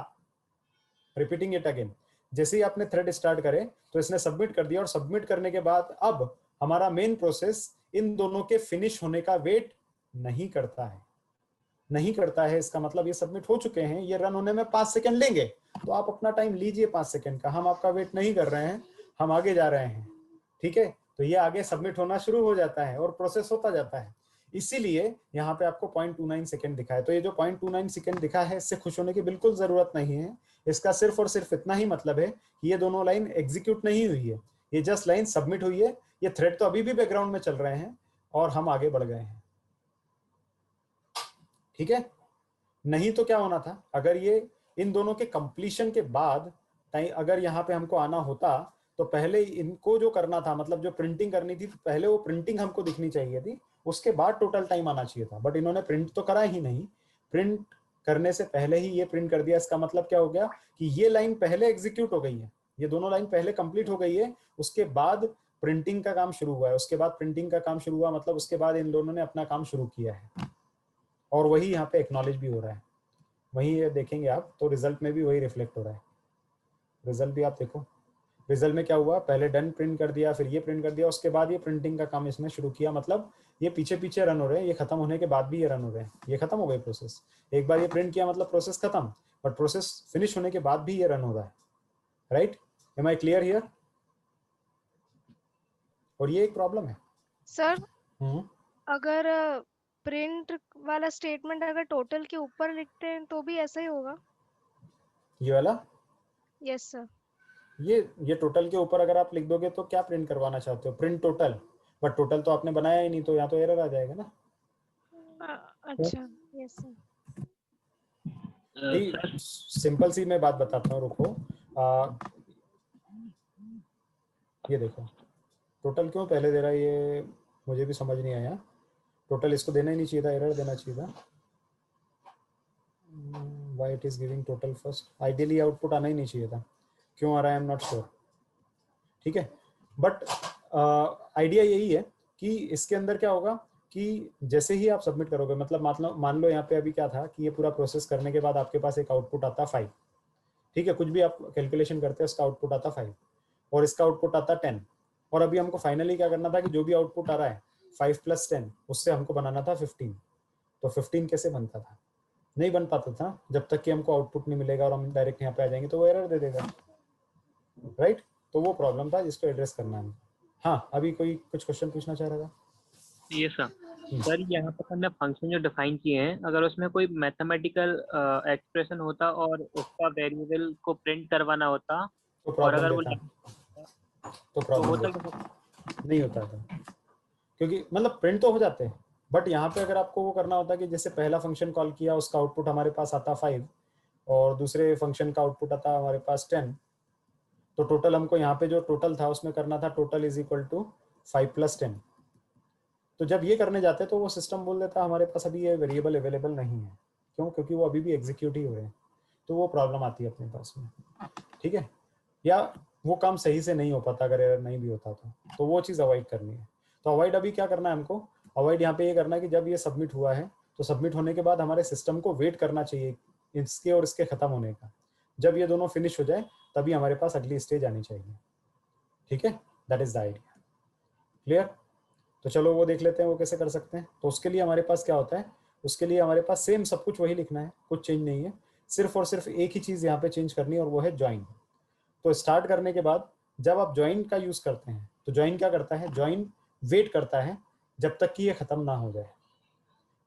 Speaker 5: रिपीटिंग इट अगेन, जैसे ही आपने थ्रेड स्टार्ट करे तो इसने सबमिट कर दिया, और सबमिट करने के बाद अब हमारा मेन प्रोसेस इन दोनों के फिनिश होने का वेट नहीं करता है, नहीं करता है। इसका मतलब ये सबमिट हो चुके हैं, ये रन होने में 5 सेकंड लेंगे, तो आप अपना टाइम लीजिए 5 सेकंड का, हम आपका वेट नहीं कर रहे हैं, हम आगे जा रहे हैं। ठीक है, तो ये आगे सबमिट होना शुरू हो जाता है और प्रोसेस होता जाता है। इसीलिए यहाँ पे आपको 0.29 सेकंड दिखा है। तो ये जो 0.29 सेकंड दिखा है, इससे खुश होने की बिल्कुल जरूरत नहीं है। इसका सिर्फ और सिर्फ इतना ही मतलब है कि ये दोनों लाइन एग्जीक्यूट नहीं हुई है, ये जस्ट लाइन सबमिट हुई है। ये थ्रेड तो अभी भी बैकग्राउंड में चल रहे हैं और हम आगे बढ़ गए हैं। ठीक है, नहीं तो क्या होना था, अगर ये इन दोनों के कंप्लीशन के बाद अगर यहाँ पे हमको आना होता तो पहले इनको जो करना था, मतलब जो प्रिंटिंग करनी थी, तो पहले वो प्रिंटिंग हमको दिखनी चाहिए थी, उसके बाद टोटल टाइम आना चाहिए था। बट इन्होंने प्रिंट तो करा ही नहीं, प्रिंट करने से पहले ही ये प्रिंट कर दिया। इसका मतलब क्या हो गया कि ये लाइन पहले एग्जीक्यूट हो गई है, ये दोनों लाइन पहले कंप्लीट हो गई है, उसके बाद प्रिंटिंग का काम शुरू हुआ है। उसके बाद प्रिंटिंग का काम शुरू हुआ, मतलब उसके बाद इन दोनों ने अपना काम शुरू किया है, और वही यहाँ पे एक्नॉलेज भी हो रहा है। वही ये देखेंगे आप, तो रिजल्ट में भी वही रिफ्लेक्ट हो रहा है। रिजल्ट भी आप देखो, रिजल्ट में क्या हुआ, पहले डन प्रिंट कर दिया, फिर ये प्रिंट कर दिया, उसके बाद ये प्रिंटिंग का काम इसने शुरू किया। मतलब ये पीछे पीछे रन हो रहे हैं, ये खत्म होने के बाद भी ये रन हो रहे हैं। ये खत्म हो गई प्रोसेस, एक बार ये प्रिंट किया मतलब प्रोसेस खत्म, बट प्रोसेस फिनिश होने के बाद भी ये रन हो रहा है। Right, am I clear here? और ये एक प्रॉब्लम है
Speaker 1: सर। अगर प्रिंट वाला स्टेटमेंट अगर टोटल के ऊपर लिखते हैं तो भी ऐसा ही होगा?
Speaker 5: ये वाला?
Speaker 1: Yes sir.
Speaker 5: ये टोटल के ऊपर अगर आप लिख दोगे तो क्या प्रिंट करवाना चाहते हो? प्रिंट टोटल, बट टोटल तो आपने बनाया ही नहीं, तो यहाँ तो एरर आ जाएगा ना।
Speaker 1: अच्छा, यस सर।
Speaker 5: सिंपल सी मैं बात बताता हूँ, रुको। ये देखो, टोटल क्यों पहले दे रहा है, ये मुझे भी समझ नहीं आया। टोटल इसको देना ही नहीं चाहिए था, एरर देना चाहिए था। Why it is giving total first? Ideally output आना ही नहीं चाहिए था, क्यों आ रहा है आई एम नॉट श्योर। ठीक है, बट आइडिया यही है कि इसके अंदर क्या होगा कि जैसे ही आप सबमिट करोगे, मतलब मान लो यहाँ पे अभी क्या था कि ये पूरा प्रोसेस करने के बाद आपके पास एक आउटपुट आता 5। ठीक है, कुछ भी आप कैलकुलेशन करते हैं उसका आउटपुट आता 5 और इसका आउटपुट आता 10। और अभी हमको फाइनली क्या करना था कि जो भी आउटपुट आ रहा है 5 + 10, उससे हमको बनाना था 15। तो 15 कैसे बनता था? नहीं बन पाता था जब तक कि हमको आउटपुट नहीं मिलेगा, और हम डायरेक्ट यहाँ पे आ जाएंगे तो वो एरर दे देगा। राइट, तो वो प्रॉब्लम था जिसको एड्रेस करना है। हाँ, अभी कोई कुछ क्वेश्चन पूछना चाह रहा था?
Speaker 9: ये सर यहाँ पर हमने फंक्शन जो डिफाइन किए हैं, अगर उसमें कोई मैथमेटिकल एक्सप्रेशन होता और उसका वेरिएबल को प्रिंट करवाना होता
Speaker 5: तो
Speaker 9: और अगर वो
Speaker 5: नहीं होता था, क्योंकि मतलब प्रिंट तो हो जाते हैं, बट यहाँ पे अगर आपको वो करना होता कि जैसे पहला फंक्शन कॉल किया, उसका आउटपुट हमारे पास आता 5 और दूसरे फंक्शन का आउटपुट आता हमारे पास 10, तो टोटल हमको यहाँ पे जो टोटल था उसमें करना था टोटल इज इक्वल टू 5 + 10। तो जब ये करने जाते तो वो सिस्टम बोल देता हमारे पास अभी ये वेरिएबल अवेलेबल नहीं है। क्यों? क्योंकि वो अभी भी एग्जीक्यूट ही हो रहे हैं, तो वो प्रॉब्लम आती है अपने पास में। ठीक है, या वो काम सही से नहीं हो पाता अगर एरर नहीं भी होता तो वो चीज़ अवॉइड करनी है। तो अवॉइड अभी क्या करना है हमको? अवॉइड यहाँ पे ये करना है कि जब ये सबमिट हुआ है तो सबमिट होने के बाद हमारे सिस्टम को वेट करना चाहिए इसके और इसके खत्म होने का। जब ये दोनों फिनिश हो जाए तभी हमारे पास अगली स्टेज आनी चाहिए। ठीक है, that is the idea. Clear? तो चलो वो देख लेते हैं वो कैसे कर सकते हैं। तो उसके लिए हमारे पास क्या होता है, उसके लिए हमारे पास सेम सब कुछ वही लिखना है, कुछ चेंज नहीं है, सिर्फ और सिर्फ एक ही चीज़ यहाँ पे चेंज करनी है और वो है ज्वाइन। तो स्टार्ट करने के बाद जब आप ज्वाइन का यूज़ करते हैं तो ज्वाइन क्या करता है, ज्वाइन वेट करता है जब तक कि ये ख़त्म ना हो जाए,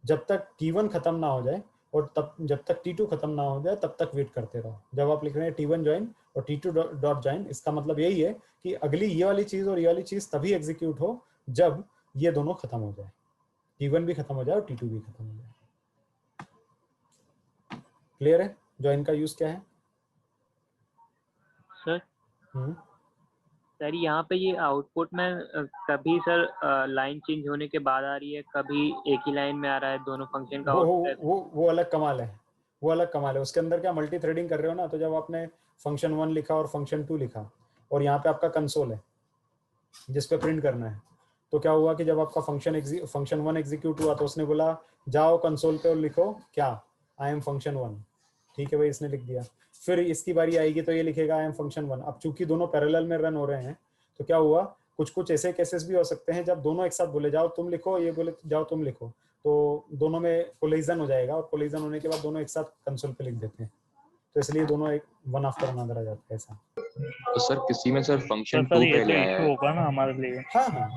Speaker 5: जब तक T1 ख़त्म ना हो जाए, और तब जब तक T2 ख़त्म ना हो जाए तब तक वेट करते रहो। जब आप लिख रहे हैं T1 ज्वाइन और T2 डॉट ज्वाइन, इसका मतलब यही है कि अगली ये वाली चीज़ और ये वाली चीज़ तभी एग्जीक्यूट हो जब ये दोनों खत्म हो जाए, T1 भी खत्म हो जाए और T2 भी खत्म हो जाए। क्लियर है ज्वाइन का यूज क्या है?
Speaker 9: सर सर यहाँ पे ये आउटपुट में कभी सर लाइन चेंज होने के बाद आ रही है, कभी एक ही लाइन में आ रहा है दोनों फंक्शन का।
Speaker 5: वो अलग कमाल है, वो अलग कमाल है। उसके अंदर क्या मल्टी थ्रेडिंग कर रहे हो ना, तो जब आपने फंक्शन 1 लिखा और फंक्शन 2 लिखा और यहाँ पे आपका कंसोल है जिस पे प्रिंट करना है, तो क्या हुआ कि जब आपका फंक्शन 1 एग्जीक्यूट हुआ तो उसने बोला जाओ कंसोल पे और लिखो क्या, आई एम फंक्शन 1। ठीक है भाई, इसने लिख दिया। फिर इसकी बारी आएगी तो ये लिखेगा आई एम फंक्शन 1। अब चूंकि दोनों पैरेलल में रन हो रहे हैं तो क्या हुआ, कुछ कुछ ऐसे केसेस भी हो सकते हैं जब दोनों एक साथ बोले जाओ तुम लिखो, ये बोले जाओ तुम लिखो, तो दोनों में कोलिजन हो जाएगा और कोलिजन होने के बाद दोनों एक साथ कंसोल पे लिख देते हैं, तो इसलिए दोनों एक वन आफ्टर अनदर आ जाता है ऐसा।
Speaker 8: तो सर किसी में सर फंक्शन
Speaker 6: तो
Speaker 8: 2
Speaker 6: सर ये तो
Speaker 8: पहले आया
Speaker 6: इशू
Speaker 8: है।
Speaker 6: होगा ना हमारे लिए।
Speaker 5: हाँ हाँ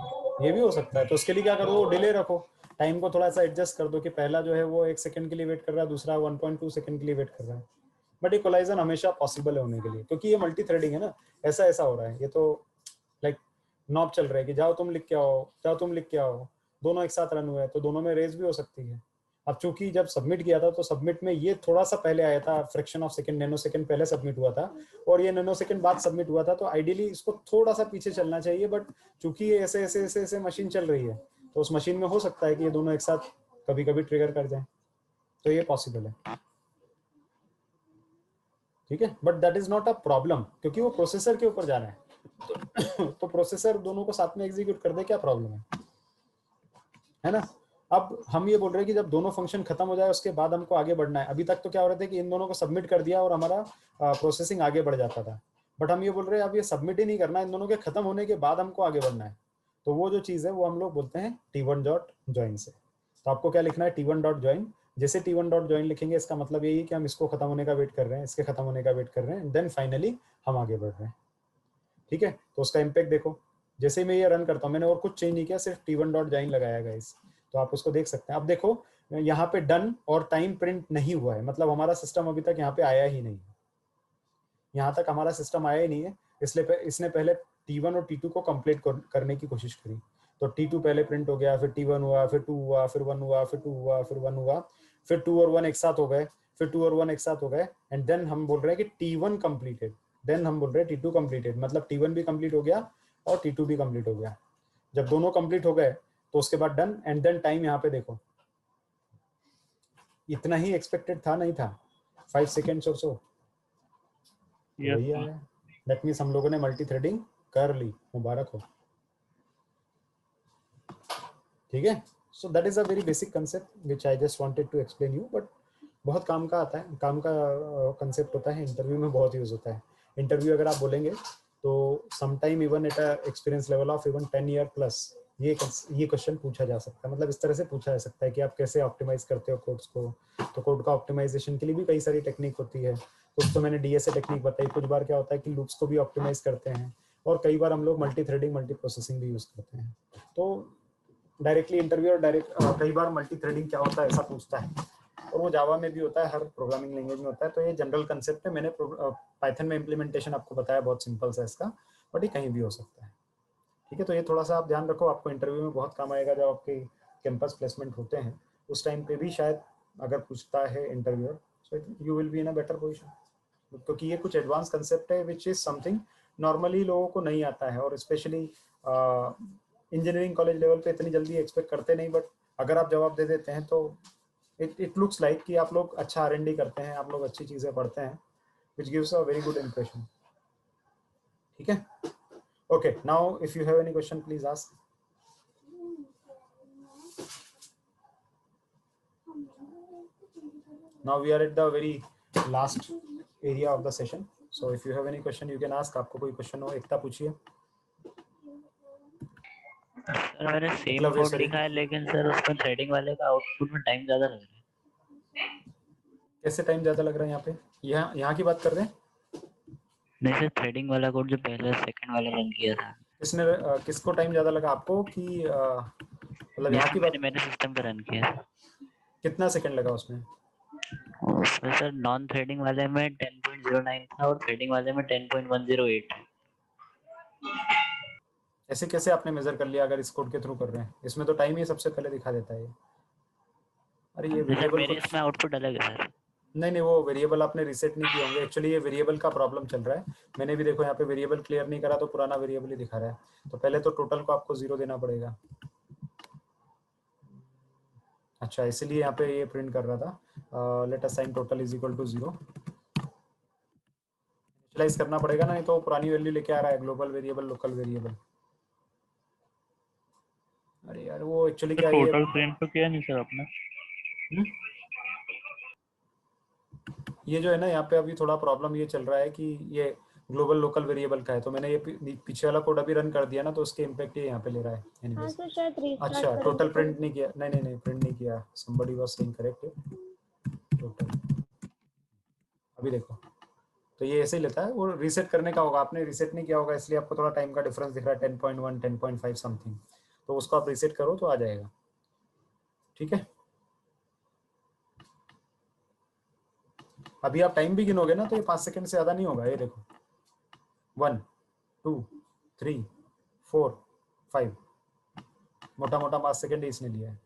Speaker 5: ये भी हो सकता है, तो उसके लिए क्या करो, डिले रखो, टाइम को थोड़ा सा एडजस्ट कर दो कि पहला जो है वो 1 सेकंड के लिए वेट कर रहा है, दूसरा 1.2 सेकंड के लिए वेट कर रहा है। बट ये कोलाइजन हमेशा पॉसिबल है होने के लिए, क्योंकि ये मल्टी थ्रेडिंग है ना, ऐसा ऐसा हो रहा है, ये तो लाइक नॉब चल रहा है कि जाओ तुम लिख के आओ, जाओ तुम लिख के आओ, दोनों एक साथ रन हुए हैं तो दोनों में रेस भी हो सकती है। अब चूंकि जब सबमिट किया था तो सबमिट में ये थोड़ा सा पहले आया था, fraction of second, nano second पहले सबमिट हुआ था और ये नैनो सेकंड बाद सबमिट हुआ था, तो आइडियली इसको थोड़ा सा पीछे चलना चाहिए, बट चूंकि ये ऐसे ऐसे ऐसे ऐसे मशीन चल रही है तो उस मशीन में हो सकता है कि ये दोनों एक साथ कभी कभी ट्रिगर कर जाए, तो ये पॉसिबल है, ठीक है। But that is not a problem क्योंकि वो प्रोसेसर के ऊपर जा रहा है तो प्रोसेसर दोनों को साथ में एग्जीक्यूट कर दे, क्या प्रॉब्लम है ना। अब हम ये बोल रहे हैं कि जब दोनों फंक्शन खत्म हो जाए उसके बाद हमको आगे बढ़ना है। अभी तक तो क्या हो रहा था कि इन दोनों को सबमिट कर दिया और हमारा प्रोसेसिंग आगे बढ़ जाता था, बट हम ये बोल रहे हैं अब ये सबमिट ही नहीं करना, इन दोनों के खत्म होने के बाद हमको आगे बढ़ना है, तो वो जो चीज़ है वो हम लोग बोलते हैं t1.join से। तो आपको क्या लिखना है, t1.join। जैसे t1.join लिखेंगे इसका मतलब यही है कि हम इसको खत्म होने का वेट कर रहे हैं, इसके खत्म होने का वेट कर रहे हैं, देन फाइनली हम आगे बढ़ रहे हैं, ठीक है। तो उसका इम्पैक्ट देखो, जैसे ही मैं ये रन करता हूँ, मैंने और कुछ चेंज नहीं किया, सिर्फ t1.join लगाया गाइस, तो आप उसको देख सकते हैं। अब देखो यहाँ पे डन और टाइम प्रिंट नहीं हुआ है, मतलब हमारा सिस्टम अभी तक यहाँ पे आया ही नहीं है, यहाँ तक हमारा सिस्टम आया ही नहीं है, इसलिए इसने पहले t1 और t2 को कंप्लीट करने की कोशिश करी, तो t2 पहले प्रिंट हो गया, फिर t1 हुआ, फिर 2 हुआ, फिर 1 हुआ, फिर 2 हुआ, फिर 1 हुआ, फिर 2 और 1 एक साथ हो गए, फिर 2 और 1 एक साथ हो गए, एंड देन हम बोल रहे हैं कि t1 कंप्लीटेड, देन हम बोल रहे हैं t2 कंप्लीटेड, मतलब t1 भी कंप्लीट हो गया और t2 भी कंप्लीट हो गया। जब दोनों कंप्लीट हो गए तो उसके बाद डन, एंड देन टाइम यहाँ पे देखो, इतना ही एक्सपेक्टेड था, नहीं था 5 सेकेंड्स और सो, वही आया। दैट मीन्स हम लोगों ने मल्टी थ्रेडिंग कर ली, मुबारक हो, ठीक है। So that is a very basic concept which I just wanted to explain you, but बहुत काम का आता है, काम का कंसेप्ट होता है, इंटरव्यू में बहुत यूज होता है। इंटरव्यू अगर आप बोलेंगे तो sometime even at a experience level of even 10 year plus ये क्वेश्चन पूछा जा सकता है, मतलब इस तरह से पूछा जा सकता है कि आप कैसे ऑप्टिमाइज करते हो कोड्स को। तो कोड का ऑप्टिमाइजेशन के लिए भी कई सारी टेक्निक होती है, कुछ तो मैंने डीएसए टेक्निक बताई, कुछ बार क्या होता है कि लूप्स को भी ऑप्टिमाइज करते हैं, और कई बार हम लोग मल्टी थ्रेडिंग मल्टी प्रोसेसिंग भी यूज करते हैं। तो डायरेक्टली इंटरव्यू और डायरेक्ट कई बार मल्टी थ्रेडिंग क्या होता है ऐसा पूछता है, और वो जावा में भी होता है, हर प्रोग्रामिंग लैंग्वेज में होता है। तो ये जनरल कंसेप्ट है, मैंने पाइथन में इम्प्लीमेंटेशन आपको बताया बहुत सिंपल सा इसका, बट ये कहीं भी हो सकता है, ठीक है। तो ये थोड़ा सा आप ध्यान रखो, आपको इंटरव्यू में बहुत काम आएगा, जब आपके कैंपस प्लेसमेंट होते हैं उस टाइम पे भी शायद अगर पूछता है interviewer, so you will be in a better position, क्योंकि ये कुछ एडवांस कंसेप्ट है विच इज समथिंग नॉर्मली लोगों को नहीं आता है, और स्पेशली इंजीनियरिंग कॉलेज लेवल पे इतनी जल्दी एक्सपेक्ट करते नहीं, बट अगर आप जवाब दे देते हैं तो इट लुक्स लाइक कि आप लोग अच्छा R&D करते हैं, आप लोग अच्छी चीज़ें पढ़ते हैं, which gives a very good impression, ठीक है। Okay, now if you have any question please ask. Now we are at the very last area of the session, so if you have any question you can ask। आपको कोई question हो, एकता पूछिए।
Speaker 14: Sir मैंने same code लिखा है, लेकिन sir उसमें threading वाले का आउटपुट में टाइम ज्यादा लग रहा है।
Speaker 5: कैसे टाइम ज्यादा लग रहा है यहाँ पे? यहाँ की बात कर रहे हैं?
Speaker 14: नहीं सर, थ्रेडिंग वाला कोड जो पहले सेकंड वाला रन किया था,
Speaker 5: किसने किसको टाइम ज्यादा लगा, आपको कि मतलब यहाँ की बात?
Speaker 14: मैंने सिस्टम पे रन किया।
Speaker 5: कितना सेकंड लगा उसमें?
Speaker 14: उसमें सर नॉन थ्रेडिंग वाले में 10.09 था और थ्रेडिंग वाले में 10.108।
Speaker 5: ऐसे कैसे आपने मेजर कर लिया अगर इस कोड के थ्रू कर रहे हैं? इसमें तो टाइम ही सबसे पहले दिखा देता है। अरे ये वेरिएबल
Speaker 14: मेरे इसमें आउटपुट अलग है सर।
Speaker 5: नहीं, वो वेरिएबल आपने रीसेट नहीं किए होंगे, एक्चुअली ये वेरिएबल का प्रॉब्लम चल रहा है। मैंने भी देखो यहाँ पे वेरिएबल क्लियर नहीं करा तो पुराना वेरिएबल ही दिखा रहा है, तो पहले तो टोटल को आपको 0 देना पड़ेगा। अच्छा, इसलिए यहाँ पे ये प्रिंट कर रहा था let assign total is equal to 0। Initialise करना पड़ेगा ना, नहीं तो पुरानी वैल्यू लेके आ रहा है, ग्लोबल वेरिएबल लोकल वेरिएबल। अरे यार वो एक्चुअली क्या है,
Speaker 6: टोटल प्रिंट तो किया नहीं सर आपने?
Speaker 5: ये जो है ना यहाँ पे अभी थोड़ा प्रॉब्लम ये चल रहा है कि ये ग्लोबल लोकल वेरिएबल का है, तो मैंने ये पीछे वाला कोड अभी रन कर दिया ना, तो उसके इम्पैक्ट ये यहाँ पे ले रहा है।
Speaker 11: हाँ
Speaker 5: एनीवेज
Speaker 11: सर शायद रीस्टार्ट
Speaker 5: अच्छा,
Speaker 11: करें
Speaker 5: टोटल
Speaker 11: तो
Speaker 5: प्रिंट नहीं किया, नहीं प्रिंट नहीं किया, somebody was saying correct total. अभी देखो तो ये ऐसे ही लेता है, वो रीसेट करने का होगा, आपने रीसेट नहीं किया होगा इसलिए आपको थोड़ा टाइम का डिफरेंस दिख रहा है 10.1 10.5 समथिंग, तो उसको आप रीसेट करो तो आ जाएगा। ठीक है, अभी आप टाइम भी गिनोगे ना तो ये 5 सेकंड से ज्यादा नहीं होगा। ये देखो 1 2 3 4 5, मोटा मोटा 5 सेकंड ही इसने लिया है।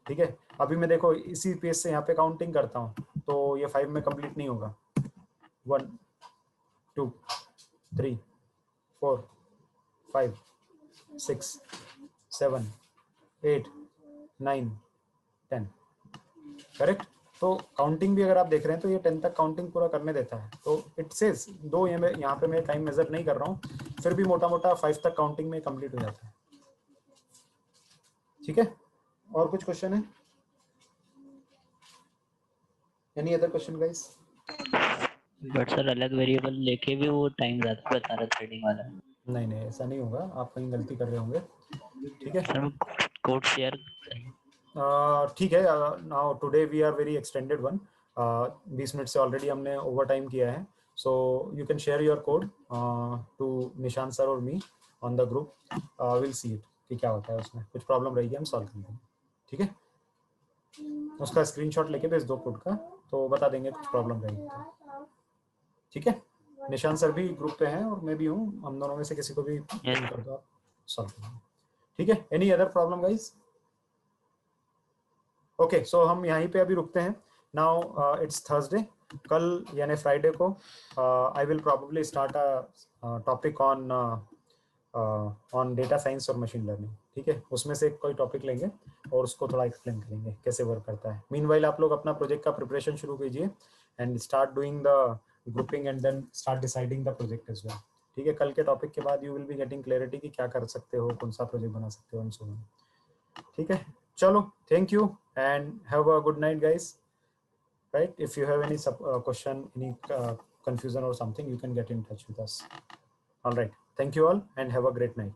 Speaker 5: ठीक है, अभी मैं देखो इसी पेज से यहाँ पे काउंटिंग करता हूँ तो ये 5 में कंप्लीट नहीं होगा। 1 2 3 4 5 6 7 8 9 10, करेक्ट। तो काउंटिंग भी अगर आप देख रहे हैं तो ये 10 तक काउंटिंग पूरा करने देता है। तो इट सेज दो ये मैं यहाँ पे मैं टाइम मेजर नहीं कर रहा हूँ, फिर भी मोटा मोटा 5 तक काउंटिंग में कंप्लीट हो जाता है। ठीक है, और कुछ क्वेश्चन है? Any other question guys?
Speaker 14: But sir अलग वेरिएबल लेके भी वो टाइम ज्यादा बता रहा थ्रेडिंग वाला।
Speaker 5: नहीं ऐसा नहीं होगा, आप कहीं गलती कर रहे होंगे। ठीक है
Speaker 14: सर कोड शेयर
Speaker 5: ठीक है। Now today we are very extended one, 20 minute से ऑलरेडी हमने ओवर टाइम किया है, so you can share your code to Nishant sir और me on the group, will see it कि क्या होता है उसमें, कुछ प्रॉब्लम रहेगी हम सॉल्व कर देंगे। ठीक है, उसका स्क्रीनशॉट लेके भेज दो कोड का तो बता देंगे कुछ प्रॉब्लम रहेगी तो। ठीक है, निशांत सर भी ग्रुप पे हैं और मैं भी हूँ, हम दोनों में से किसी को भी कर दो, आप सॉल्व कर देंगे। ठीक है, any other problem guys? Okay, so हम यहीं पे अभी रुकते हैं। नाउ इट्स थर्सडे, कल यानी फ्राइडे को I will probably start a topic on data science और मशीन लर्निंग। ठीक है, उसमें से कोई टॉपिक लेंगे और उसको थोड़ा एक्सप्लेन करेंगे कैसे वर्क करता है। मीनवाइल आप लोग अपना प्रोजेक्ट का प्रिपरेशन शुरू कीजिए and start doing the grouping and then start deciding the project as well. ठीक है, कल के टॉपिक के बाद you will be getting clarity कि क्या कर सकते हो, कौन सा प्रोजेक्ट बना सकते हो एंड सो ऑन। ठीक है, चलो, thank you and have a good night guys, right? If you have any question, any confusion or something, you can get in touch with us. All right, thank you all and have a great night.